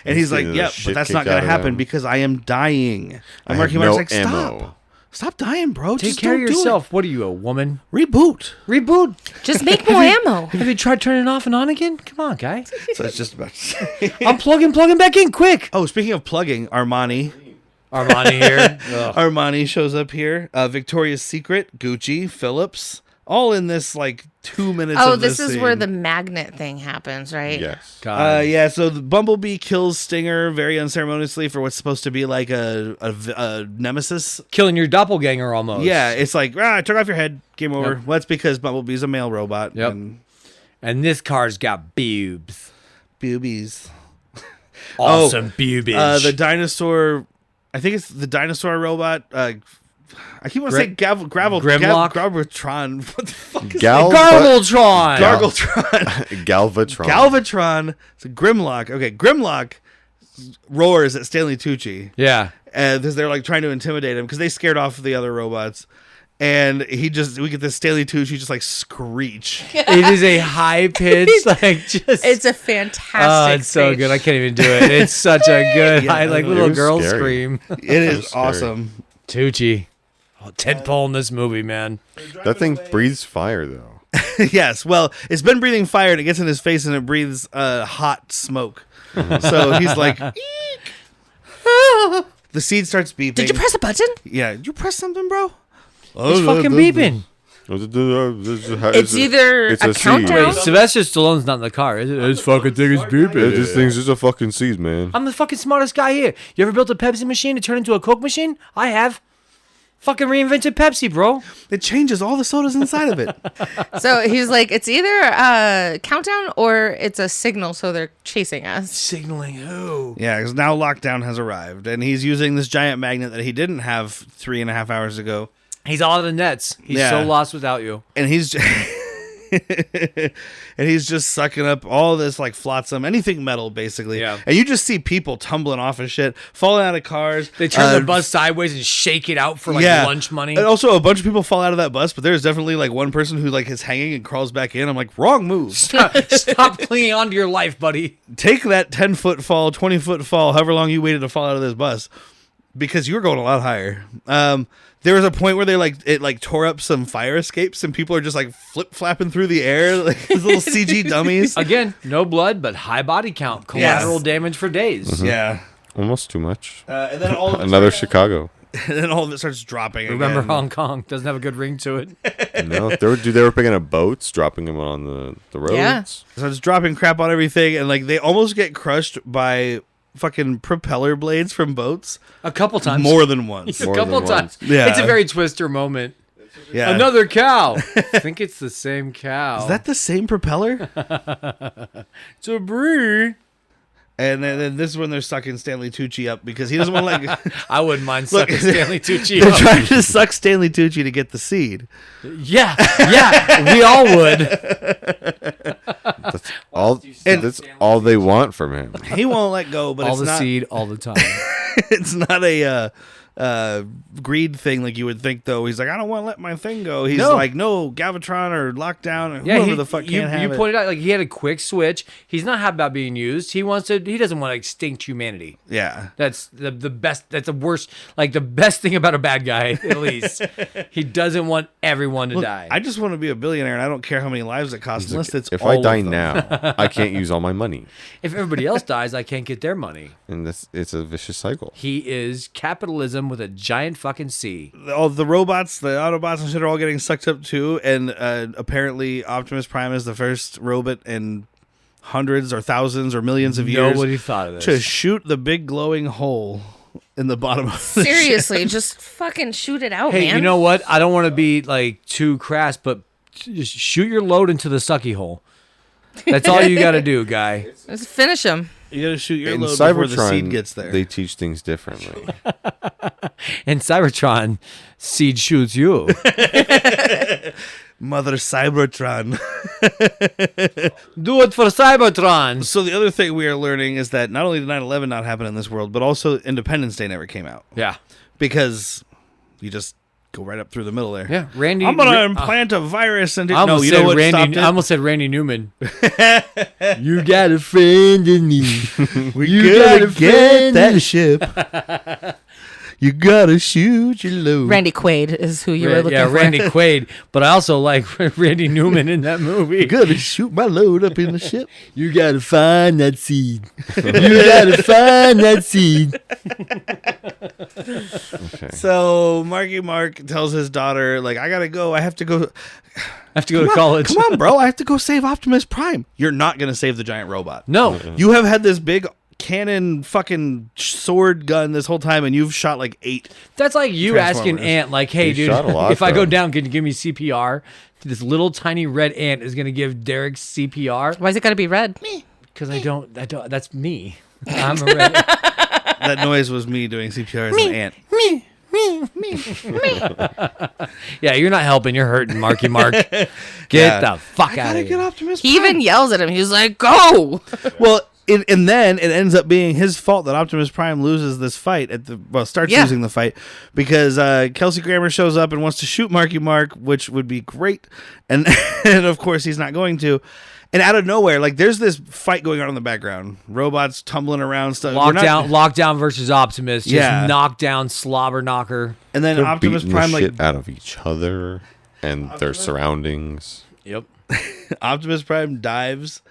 And he's like, getting the yeah, but shit that's not kicked going out to of happen him. because I am dying. And I Marky have Mark's no like, stop. ammo. Stop dying, bro. Take Just care of don't do it. yourself. What are you, a woman? Reboot. Reboot. Just make more ammo. Have you tried turning it off and on again? Come on, guy. So it's just about to say. Unplug back in quick. Oh, speaking of plugging, Armani Armani here. Ugh. Armani shows up here. Victoria's Secret, Gucci, Phillips, all in this like 2 minutes. Oh, of this is where scene. the magnet thing happens, right? Yes. God. Yeah, so the Bumblebee kills Stinger very unceremoniously for what's supposed to be like a nemesis. Killing your doppelganger almost. Yeah, it's like, I took off your head, game over. Yep. Well, that's because Bumblebee's a male robot. Yep. And this car's got boobs. Boobies. Awesome boobies. The dinosaur, I think it's the dinosaur robot. I keep wanting to say Grimlock? Galvatron. What the fuck is Garbletron. Gargletron. Galvatron. Galvatron. It's a Grimlock. Okay, Grimlock roars at Stanley Tucci. Yeah. Because they're like trying to intimidate him because they scared off the other robots. And we get this Stanley Tucci just like screech. It is a high pitch, like just. It's a fantastic. Oh, it's so screech. good. I can't even do it. It's such a good, Yeah, high, like it little was girl scary. scream. It is was scary. awesome. Tucci. Oh, tentpole in this movie, man. That thing breathes fire, though. Yes, well, it's been breathing fire and it gets in his face and it breathes hot smoke. So he's like, eek. The seed starts beeping. Did you press a button? Yeah, did you press something, bro? It's fucking beeping. It's either it's a seed. countdown. Wait, Sylvester Stallone's not in the car, is it? This fucking thing is beeping. This thing's just a fucking seed, man. I'm the fucking smartest guy here. You ever built a Pepsi machine to turn into a Coke machine? I have. Fucking reinvented Pepsi, bro. It changes all the sodas inside of it. So he's like, it's either a countdown or it's a signal, so they're chasing us. Signaling who? Yeah, because now lockdown has arrived and he's using this giant magnet that he didn't have 3.5 hours ago. He's all out of the nets. He's Yeah. so lost without you. And he's and he's just sucking up all this like flotsam, anything metal basically. Yeah. And you just see people tumbling off of shit, falling out of cars. They turn the bus sideways and shake it out for like lunch money. And also a bunch of people fall out of that bus, but there's definitely like one person who like is hanging and crawls back in. I'm like, wrong move. Stop clinging on to your life, buddy. Take that 10-foot fall, 20-foot fall, however long you waited to fall out of this bus, because you were going a lot higher. There was a point where it tore up some fire escapes and people are just like flip flapping through the air like these little CG dummies. Again, no blood, but high body count. Collateral damage for days. Yeah. Almost too much. And then all of it Another starts, Chicago. and then all of it starts dropping. Remember again. Hong Kong doesn't have a good ring to it. No, they were picking up boats, dropping them on the roads. Yeah. So it's dropping crap on everything, and like they almost get crushed by fucking propeller blades from boats A couple times. more than once. A More couple than times. once. Yeah. It's a very Twister moment. Yeah. Another cow. I think it's the same cow. Is that the same propeller? It's a brie. And then this is when they're sucking Stanley Tucci up because he doesn't want to like. I wouldn't mind sucking Stanley Tucci They're up. trying to suck Stanley Tucci to get the seed. Yeah, we all would. That's all they want from him. He won't let go, but All it's the not. seed, all the time. It's not greed thing like you would think, though. He's like, I don't want to let my thing go. He's No. like, no, Galvatron or Lockdown or whoever the fuck can't have you it. pointed out, like, he had a quick switch. He's not happy about being used. He doesn't want to extinct humanity. Yeah. That's the best. That's the worst. Like, the best thing about a bad guy, at least. He doesn't want everyone to die. I just want to be a billionaire, and I don't care how many lives it costs, unless it's if all I of die them. now, I can't use all my money, If everybody else dies, I can't get their money. and it's a vicious cycle. He is capitalism with a giant fucking C. All the robots, the Autobots and shit are all getting sucked up too, and apparently Optimus Prime is the first robot in hundreds or thousands or millions of years Nobody thought of this. to shoot the big glowing hole in the bottom of the Seriously, just fucking shoot it out, Hey, man. you know what? I don't want to be like too crass, but just shoot your load into the sucky hole. That's all you got to do, guy. Just finish him. You gotta shoot your In load before the Cybertron, seed gets there. they teach things differently. In Cybertron, Seed shoots you. Mother Cybertron. Do it for Cybertron. So the other thing we are learning is that not only did 9/11 not happen in this world, but also Independence Day never came out. Yeah. Because you just go right up through the middle there. Yeah. Randy. I'm gonna implant a virus and I almost no, you said know what stopped Randy. it? I almost said Randy Newman. You got a friend in me. You gotta get that ship. You gotta shoot your load. Randy Quaid is who you were looking yeah, for. Randy Quaid. But I also like Randy Newman in that movie. You gotta shoot my load up in the ship. You gotta find that seed. You gotta find that seed. Okay. So Marky Mark tells his daughter, like, I gotta go. I have to go. I have to go to college. Come on, bro. I have to go save Optimus Prime. You're not gonna save the giant robot. No. You have had this big cannon fucking sword gun this whole time, and you've shot like 8. That's like you asking Transformers. Ant, like, hey, He dude, shot a lot, if I go though. down, can you give me CPR? This little tiny red ant is going to give Derek CPR. Why's it got to be red? Because I don't, that's me. I'm a red That noise was me doing CPR as an ant. Yeah, you're not helping. You're hurting, Marky Mark. Get the fuck out of here. Optimus He even yells at him. He's like, go! Well, and then it ends up being his fault that Optimus Prime loses this fight starts Yeah. losing the fight because Kelsey Grammer shows up and wants to shoot Marky Mark, which would be great, and and of course he's not going to. And out of nowhere, like there's this fight going on in the background, robots tumbling around, stuff. Lockdown versus Optimus. Just Yeah. knockdown, slobber knocker. and then They're Optimus beating Prime the like shit out of each other and their surroundings. Yep. Optimus Prime dives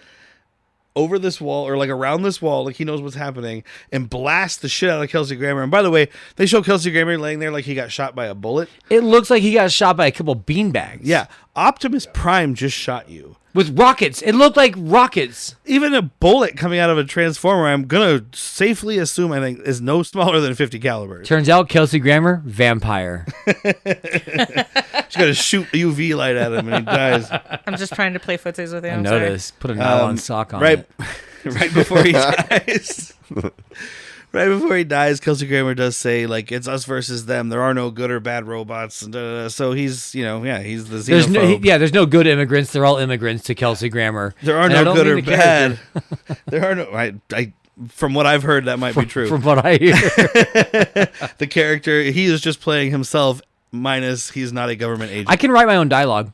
over this wall or like around this wall, like he knows what's happening, and blasts the shit out of Kelsey Grammer. And by the way, they show Kelsey Grammer laying there like he got shot by a bullet. It looks like he got shot by a couple beanbags. Yeah, Optimus Prime just shot you. With rockets. It looked like rockets. Even a bullet coming out of a Transformer, I'm gonna safely assume, I think, is no smaller than 50 caliber. Turns out Kelsey Grammer, vampire. She's gonna shoot UV light at him and he dies. I'm just trying to play footsies with you. I I'm sorry. noticed. Put a nylon sock on right, it. right before he dies. Right before he dies, Kelsey Grammer does say, like, it's us versus them. There are no good or bad robots. And so he's, he's the xenophobe. There's no good immigrants. They're all immigrants to Kelsey Grammer. There are And I no don't good or mean the bad. character. There are no. From what I've heard, that might be true. From what I hear. The character, he is just playing himself. Minus, he's not a government agent. I can write my own dialogue.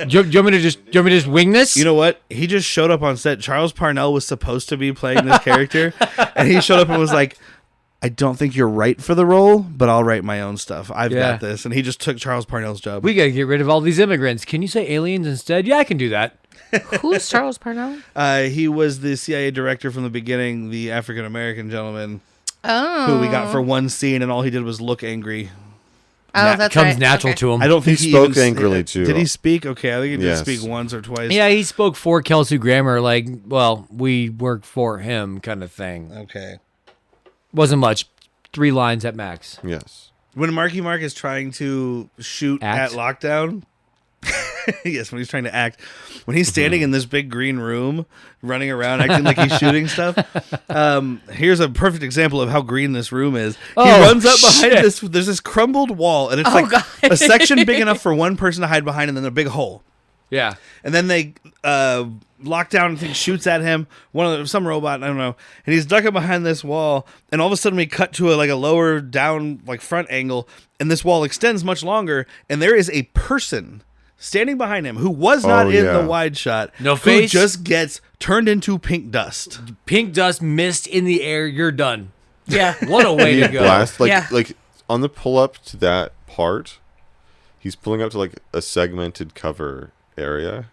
Do you want me to just wing this? You know what? He just showed up on set. Charles Parnell was supposed to be playing this character, and he showed up and was like, "I don't think you're right for the role, but I'll write my own stuff. I've got this." And he just took Charles Parnell's job. We gotta get rid of all these immigrants. Can you say aliens instead? Yeah, I can do that. Who's Charles Parnell? He was the CIA director from the beginning, the African American gentleman Oh. who we got for one scene, and all he did was look angry. Oh, that's comes right. natural Okay. to him. I don't think He he spoke even, angrily, too. Did he speak? Okay, I think he did Yes. speak once or twice. Yeah, he spoke for Kelsey Grammer, like, well, we work for him kind of thing. Okay. Wasn't much. 3 lines at max. Yes. When Marky Mark is trying to shoot Act? at Lockdown, yes, when he's trying to act, when he's standing in this big green room, running around acting like he's shooting stuff. Here's a perfect example of how green this room is. He Oh, runs up behind shit. this. There's this crumbled wall, and it's Oh, like God. a section big enough for one person to hide behind, and then a big hole. Yeah. And then they lock down and shoots at him. Some robot, I don't know. And he's ducking behind this wall. And all of a sudden we cut to a lower down front angle, and this wall extends much longer. And there is a person standing behind him who was not in the wide shot. No who face. just gets turned into pink dust. Pink dust, mist in the air. You're done. Yeah. What a way He to go. blast, Yeah. like on the pull up to that part, he's pulling up to a segmented cover area,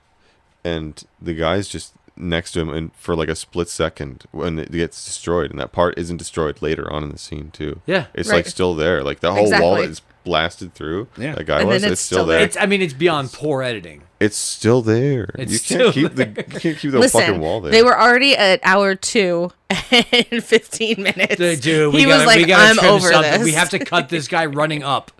and the guy's just next to him, and for a split second when it gets destroyed, and that part isn't destroyed later on in the scene too. Yeah. It's Right. still there, the whole wall Exactly. is blasted through. Yeah. That guy And was. then It's still there. It's beyond poor editing. It's still there. It's You still can't keep the Listen, fucking wall there. they were already at hour 2 and 15 minutes. Dude, he was like, I'm over this. We have to cut this guy running up.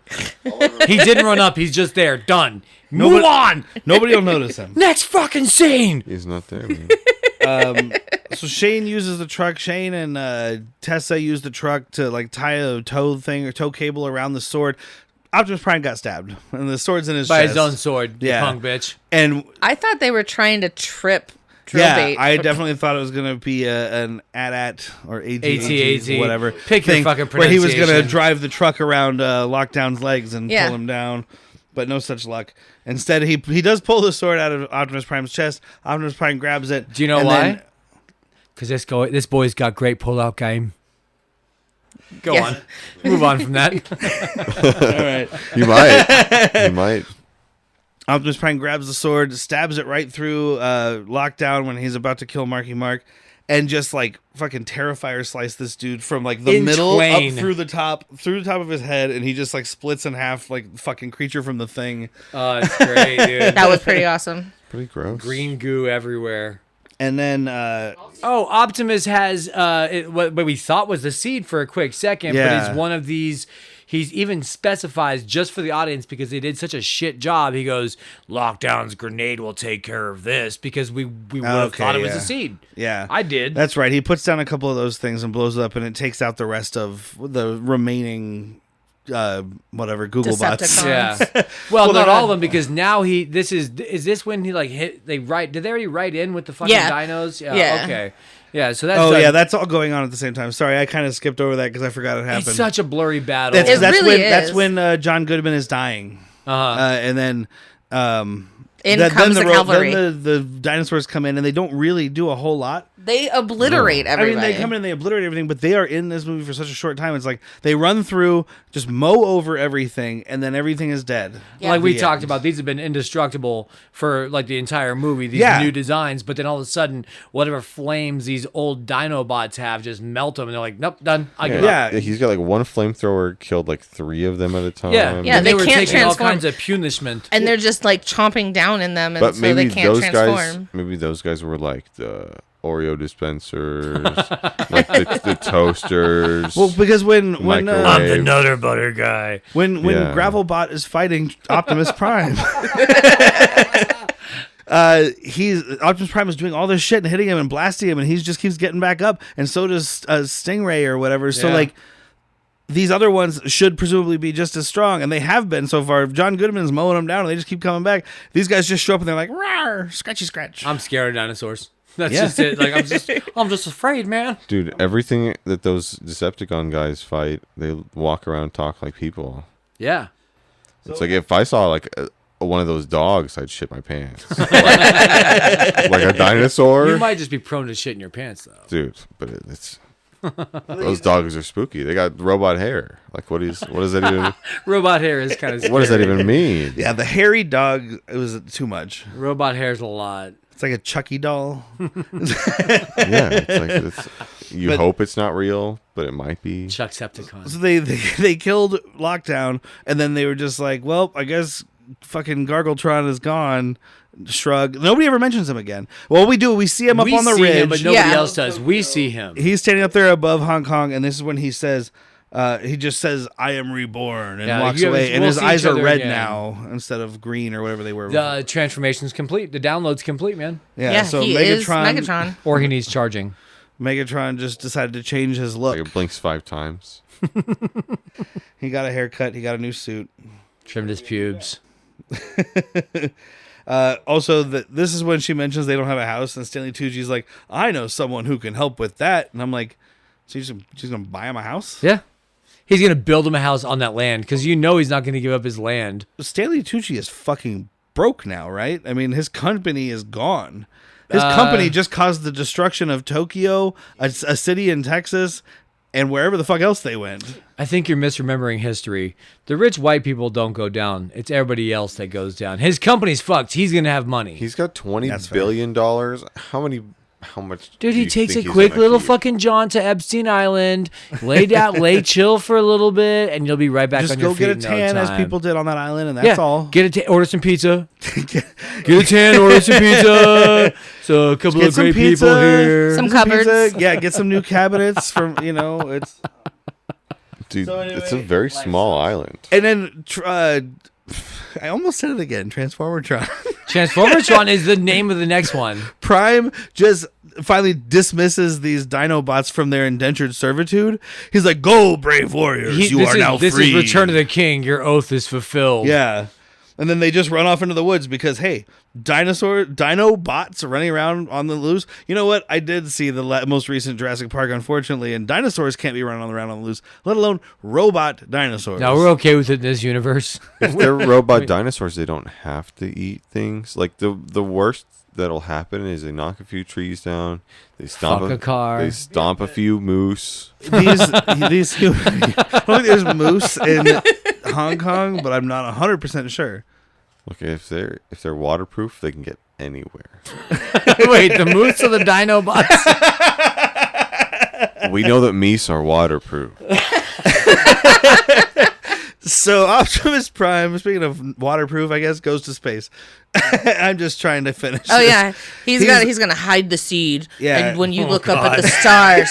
He didn't run up. He's just there. Done. Move on. Nobody will notice him. Next fucking scene. He's not there, man. So Shane uses the truck. Shane and Tessa use the truck to tie a tow cable around the sword. Optimus Prime got stabbed, and the sword's in his By chest. his own sword, you Yeah. punk bitch. And I thought they were trying to trip drill yeah, bait. I definitely thought it was going to be an AT-AT or AT-AT, whatever. Pick your fucking where he was going to pronunciation. drive the truck around Lockdown's legs and Yeah. pull him down, but no such luck. Instead, he does pull the sword out of Optimus Prime's chest. Optimus Prime grabs it. Do you know and why? then- Because this boy's got great pull-out game. Go Yeah. on. Move on from that. all right. You might. You might. Optimus Prime grabs the sword, stabs it right through Lockdown when he's about to kill Marky Mark, and just fucking Terrifier slice this dude from the In middle twain. up through the top of his head, and he just splits in half like fucking Creature from the Thing. Oh, it's great, dude. That was pretty awesome. Pretty gross. Green goo everywhere. And then Oh, Optimus has what we thought was the seed for a quick second, but Yeah. it's one of these. He's even specifies just for the audience because they did such a shit job. He goes, "Lockdown's grenade will take care of this," because we would have Okay, thought it was yeah. a seed. yeah, I did. That's right. He puts down a couple of those things and blows it up, and it takes out the rest of the remaining whatever Google bots. Decepticons. Yeah. Well, they're not all not- of them, because now is this when he hit did they already write in with the fucking Yeah. dinos? Yeah. Okay. Yeah, so that's Oh done. yeah, that's all going on at the same time. Sorry, I kind of skipped over that because I forgot it happened. It's such a blurry battle. That's, It that's really when that's is. when John Goodman is dying, and then In comes the cavalry. Then the dinosaurs come in, and they don't really do a whole lot. They obliterate I everybody. mean, they come in and they obliterate everything, but they are in this movie for such a short time. It's like they run through, just mow over everything, and then everything is dead. Yeah. Like we The talked end. about, these have been indestructible for the entire movie, these Yeah. new designs, but then all of a sudden, whatever flames these old Dinobots have just melt them, and they're like, nope, done. I give up. Yeah. He's got one flamethrower, killed 3 of them at a time. Yeah, Yeah, they they were can't taking all transform. kinds of punishment. and they're just chomping down in them, and But so maybe they can't those transform. guys were the Oreo dispensers, the toasters. Well, because when Microwave. I'm the Nutter Butter guy. when Yeah. Gravelbot is fighting Optimus Prime, Optimus Prime is doing all this shit and hitting him and blasting him, and he just keeps getting back up, and so does Stingray or whatever. So Yeah. these other ones should presumably be just as strong, and they have been so far. John Goodman's mowing them down, and they just keep coming back. These guys just show up and they're like, "Rawr, scratchy scratch." I'm scared of dinosaurs. That's Yeah. just it. I'm just afraid, man. Dude, everything that those Decepticon guys fight, they walk around and talk like people. Yeah. It's if I saw one of those dogs, I'd shit my pants. like a dinosaur, You might just be prone to shit in your pants, though. dude. But it's those dogs are spooky. They got robot hair. What does that even? Robot hair is kind of What does that even mean? Yeah, the hairy dog, it was too much. Robot hair is a lot. It's like a Chucky doll. Yeah, you But- hope it's not real, but it might be. Chuckcepticons. So they killed Lockdown, and then they were just like, well, I guess fucking Gargletron is gone. Shrug. Nobody ever mentions him again. Well, we do. We see him up on the see ridge. him, but nobody Yeah. else does. We see him. He's standing up there above Hong Kong, and this is when he says, he just says, "I am reborn," and Yeah, walks you away. haven't- And we'll his see eyes each are other red again. now instead of green or whatever they were. The transformation's complete. The download's complete, man. Yeah, so he is Megatron. Or he needs charging. Megatron just decided to change his look. It blinks 5 times. He got a haircut. He got a new suit. Trimmed his pubes. Also, this is when she mentions they don't have a house, and Stanley Tucci's like, I know someone who can help with that. And I'm like, so she's going to buy him a house? Yeah. He's going to build him a house on that land because he's not going to give up his land. Stanley Tucci is fucking broke now, right? I mean, his company is gone. His company just caused the destruction of Tokyo, a city in Texas, and wherever the fuck else they went. I think you're misremembering history. The rich white people don't go down. It's everybody else that goes down. His company's fucked. He's going to have money. He's got $20 That's billion. How much? Dude, do he you takes a think he's quick gonna little keep? fucking jaunt to Epstein Island, lay chill for a little bit, and you'll be right back Just on your go feet get a in no tan as time. people did on that island, and that's all. Order some pizza. Get a tan, order some pizza. So a couple Get of some great pizza, people here. Some cupboards. Pizza. Yeah, get some new cabinets from, it's... Dude, So anyway, it's a very small island. And then, I almost said it again, Transformertron. Transformertron is the name of the next one. Prime just finally dismisses these Dinobots from their indentured servitude. He's like, go, brave warriors, you are now free. This is Return of the King. Your oath is fulfilled. Yeah. And then they just run off into the woods because, hey, Dinobots running around on the loose. You know what? I did see the most recent Jurassic Park, unfortunately, and dinosaurs can't be running around on the loose, let alone robot dinosaurs. No, we're okay with it in this universe. If they're robot dinosaurs, they don't have to eat things. Like the worst that'll happen is they knock a few trees down, they stomp Fuck a car. they stomp a few moose. These humans, I don't think there's moose in Hong Kong, but I'm not 100% sure. Look, if they're waterproof, they can get anywhere. Wait, the moose or the Dinobots? We know that meese are waterproof. So Optimus Prime, speaking of waterproof, I guess, goes to space. I'm just trying to finish. Oh this. yeah, he's gonna hide the seed. Yeah. And when you look up at the stars,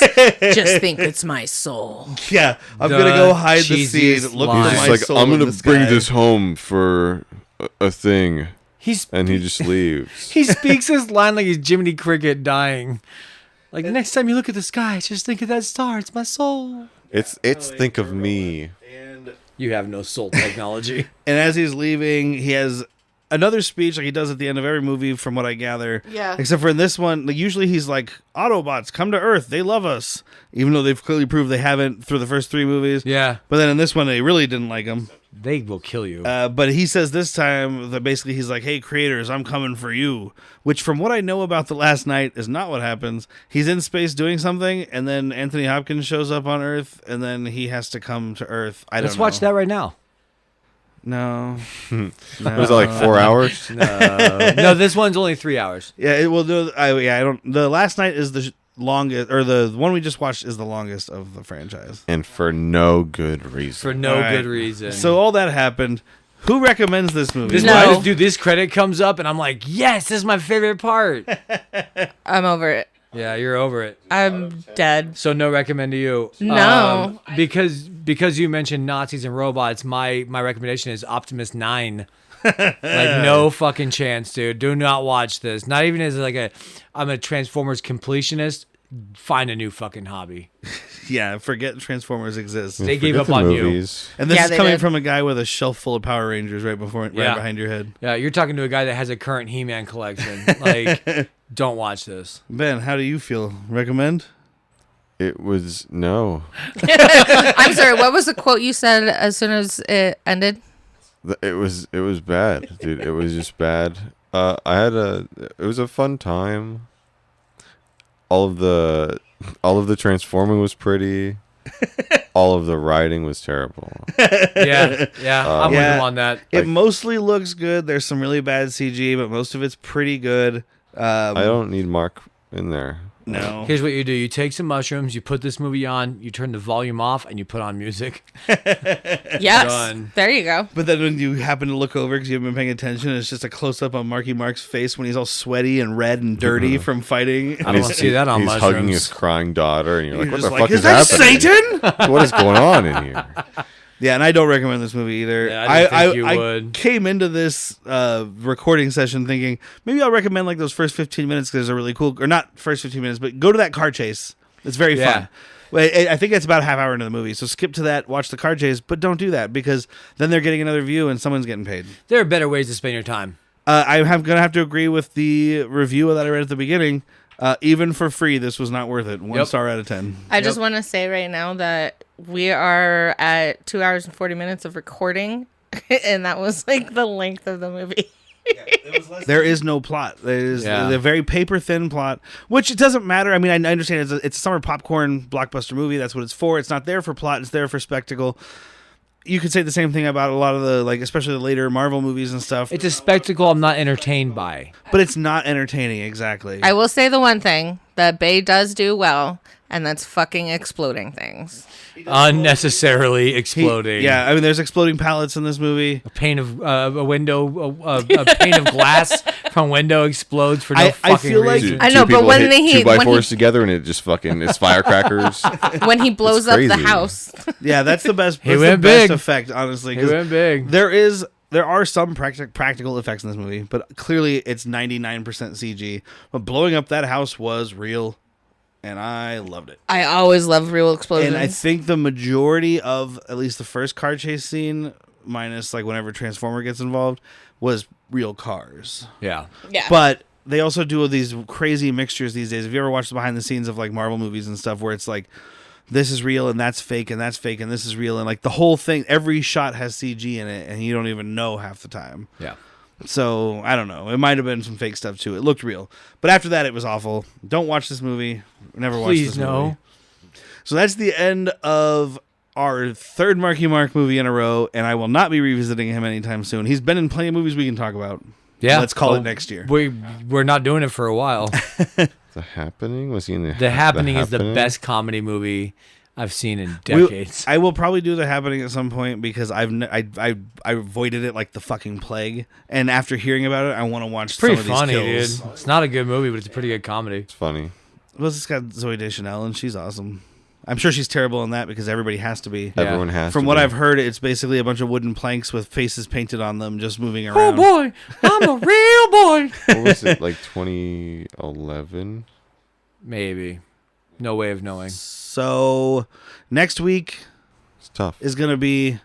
just think it's my soul. Yeah, I'm The gonna go hide the seed. cheesiest Look line. for He's my just like, soul I'm in gonna the bring sky." this home for a thing, He's and he just leaves. He speaks this line like he's Jiminy Cricket dying. Like, next time you look at the sky, just think of that star. It's my soul. It's think of me. You have no soul technology. And as he's leaving, he has another speech like he does at the end of every movie, from what I gather. Yeah. Except for in this one, like, usually he's like, Autobots, come to Earth. They love us. Even though they've clearly proved they haven't through the first 3 movies. Yeah. But then in this one, they really didn't like him. They will kill you. But he says this time that basically he's like, hey, creators, I'm coming for you. Which, from what I know about The Last Night, is not what happens. He's in space doing something, and then Anthony Hopkins shows up on Earth, and then he has to come to Earth. Let's watch that right now. No. Was it like 4 hours? No, this one's only 3 hours. Yeah, it will do. I don't. The Last Night is the longest, or the one we just watched is the longest of the franchise. And for no good reason. For no All right. good reason. So all that happened. Who recommends this movie? No. Dude, this credit comes up, and I'm like, yes, this is my favorite part. I'm over it. Yeah, you're over it. I'm dead. So no recommend to you. No. Because you mentioned Nazis and robots, my recommendation is Optimus 9. Like, no fucking chance, dude. Do not watch this. Not even as like I'm a Transformers completionist. Find a new fucking hobby. Yeah, forget Transformers exists. They gave Forget up the on movies. And this Yeah, is they coming did. from a guy with a shelf full of Power Rangers right behind your head. Yeah, you're talking to a guy that has a current He-Man collection. Like, don't watch this. Ben, how do you feel? Recommend? It was no. I'm sorry. What was the quote you said as soon as it ended? It was bad, dude. It was just bad. It was a fun time. All of the transforming was pretty. All of the writing was terrible. Yeah, I'm with Yeah. him on that. It mostly looks good. There's some really bad CG, but most of it's pretty good. I don't need Mark in there. No. Here's what you do. You take some mushrooms, you put this movie on, you turn the volume off, and you put on music. Yes. Done. There you go. But then when you happen to look over because you haven't been paying attention, it's just a close up on Marky Mark's face when he's all sweaty and red and dirty from fighting. I don't want to see that on He's mushrooms. hugging his crying daughter, and you're like, You're "What just the fuck is that happening? Satan? What is going on in here?" Yeah, and I don't recommend this movie either. Yeah, I didn't think you would. came into this recording session thinking maybe I'll recommend like those first 15 minutes because they're really cool, or not first 15 minutes, but go to that car chase. It's very fun. Wait, I think it's about a half hour into the movie, so skip to that, watch the car chase, but don't do that because then they're getting another view and someone's getting paid. There are better ways to spend your time. I'm going to have to agree with the review that I read at the beginning. Even for free, this was not worth it. 1 star out of 10. I just want to say right now that we are at 2 hours and 40 minutes of recording, and that was like the length of the movie. There is no plot. There's a very paper thin plot, which it doesn't matter. I mean, I understand it's a summer popcorn blockbuster movie. That's what it's for. It's not there for plot. It's there for spectacle. You could say the same thing about a lot of the, like, especially the later Marvel movies and stuff. It's a spectacle I'm not entertained by. But it's not entertaining, exactly. I will say the one thing that Bay does do well, and that's fucking exploding things. Unnecessarily exploding. I mean, there's exploding pallets in this movie. A pane of a pane of glass from window explodes for no I fucking feel like- reason. I know, Two but people when hit he- 2x4s when he- together and it just fucking it's firecrackers. When he blows up the crazy. house. Yeah, that's the best. He That's went the best big. effect, honestly. He 'cause went big. There are some practical effects in this movie, but clearly it's 99% CG. But blowing up that house was real, and I loved it. I always love real explosions. And I think the majority of at least the first car chase scene, minus like whenever Transformer gets involved, was real cars. Yeah. yeah. But they also do these crazy mixtures these days. Have you ever watched the behind the scenes of like Marvel movies and stuff where it's like, this is real and that's fake and that's fake and this is real, and like the whole thing, every shot has CG in it and you don't even know half the time. Yeah. So I don't know. It might have been some fake stuff too. It looked real, but after that, it was awful. Don't watch this movie. Never watch Please this no. movie. So that's the end of our third Marky Mark movie in a row, and I will not be revisiting him anytime soon. He's been in plenty of movies we can talk about. Yeah. Let's call it next year. We're not doing it for a while. The Happening? Was he in The Happening is the Happening? best comedy movie I've seen in decades. I will probably do The Happening at some point because I avoided it like the fucking plague, and after hearing about it, I want to watch It's pretty some of funny, these kills. dude. It's not a good movie, but it's a pretty good comedy. It's funny. Well, it's got Zooey Deschanel, and she's awesome. I'm sure she's terrible in that because everybody has to be. Yeah. Everyone has From to what be. I've heard, it's basically a bunch of wooden planks with faces painted on them, just moving Oh around. boy, I'm a real boy. What was it, like 2011? Maybe. No way of knowing. So next week It's tough. is going to be,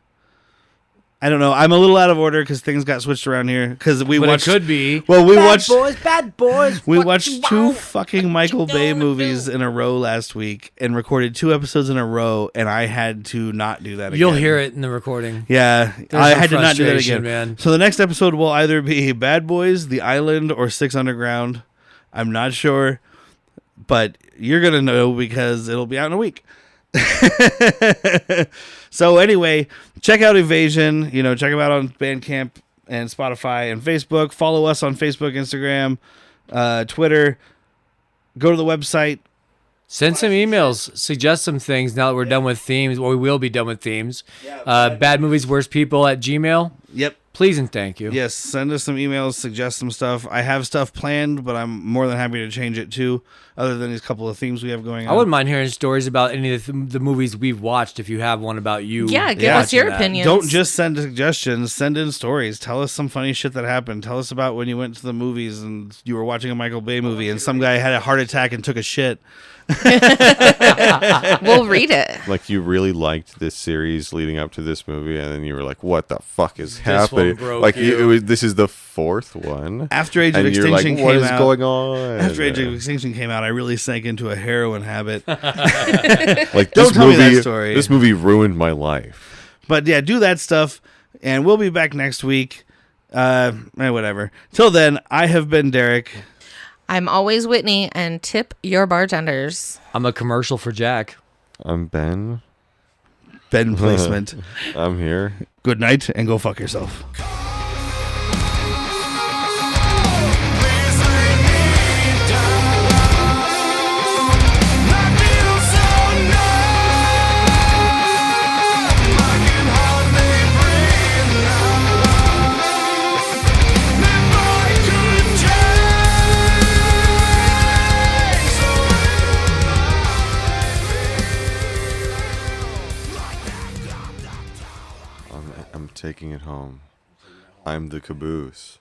I don't know. I'm a little out of order because things got switched around here because we But watched. it could be. Well, we watched. Bad boys. We watched two fucking Michael Bay movies in a row last week and recorded 2 episodes in a row, and I had to not do that again. You'll hear it in the recording. Yeah, There's I some had to not do that frustration, again. man. So the next episode will either be Bad Boys, The Island, or Six Underground. I'm not sure, but you're going to know because it'll be out in a week. So anyway, check out Evasion. Check them out on Bandcamp and Spotify and Facebook. Follow us on Facebook, Instagram, Twitter. Go to the website. Send some emails. Suggest some things now that we're done with themes, or we will be done with themes. Bad movies, worst people at Gmail. Yep. Please and thank you. Yes, send us some emails, suggest some stuff. I have stuff planned, but I'm more than happy to change it too, other than these couple of themes we have going on. I wouldn't mind hearing stories about any of the movies we've watched if you have one about you. Yeah, give us your opinions. Don't just send suggestions, send in stories. Tell us some funny shit that happened. Tell us about when you went to the movies and you were watching a Michael Bay movie and some guy had a heart attack and took a shit. We'll read it. Like you really liked this series leading up to this movie, and then you were like, "What the fuck is This happening?" one broke Like you. this is the 4th one. After Age of and you're like, Extinction "What came is out, going on?" After Age of Extinction came out, I really sank into a heroin habit. Like Don't this tell me movie, that story. This movie ruined my life. But yeah, do that stuff, and we'll be back next week. Whatever. Till then, I have been Derek. I'm always Whitney, and tip your bartenders. I'm a commercial for Jack. I'm Ben. Ben placement. I'm here. Good night, and go fuck yourself. I'm taking it home. I'm the caboose.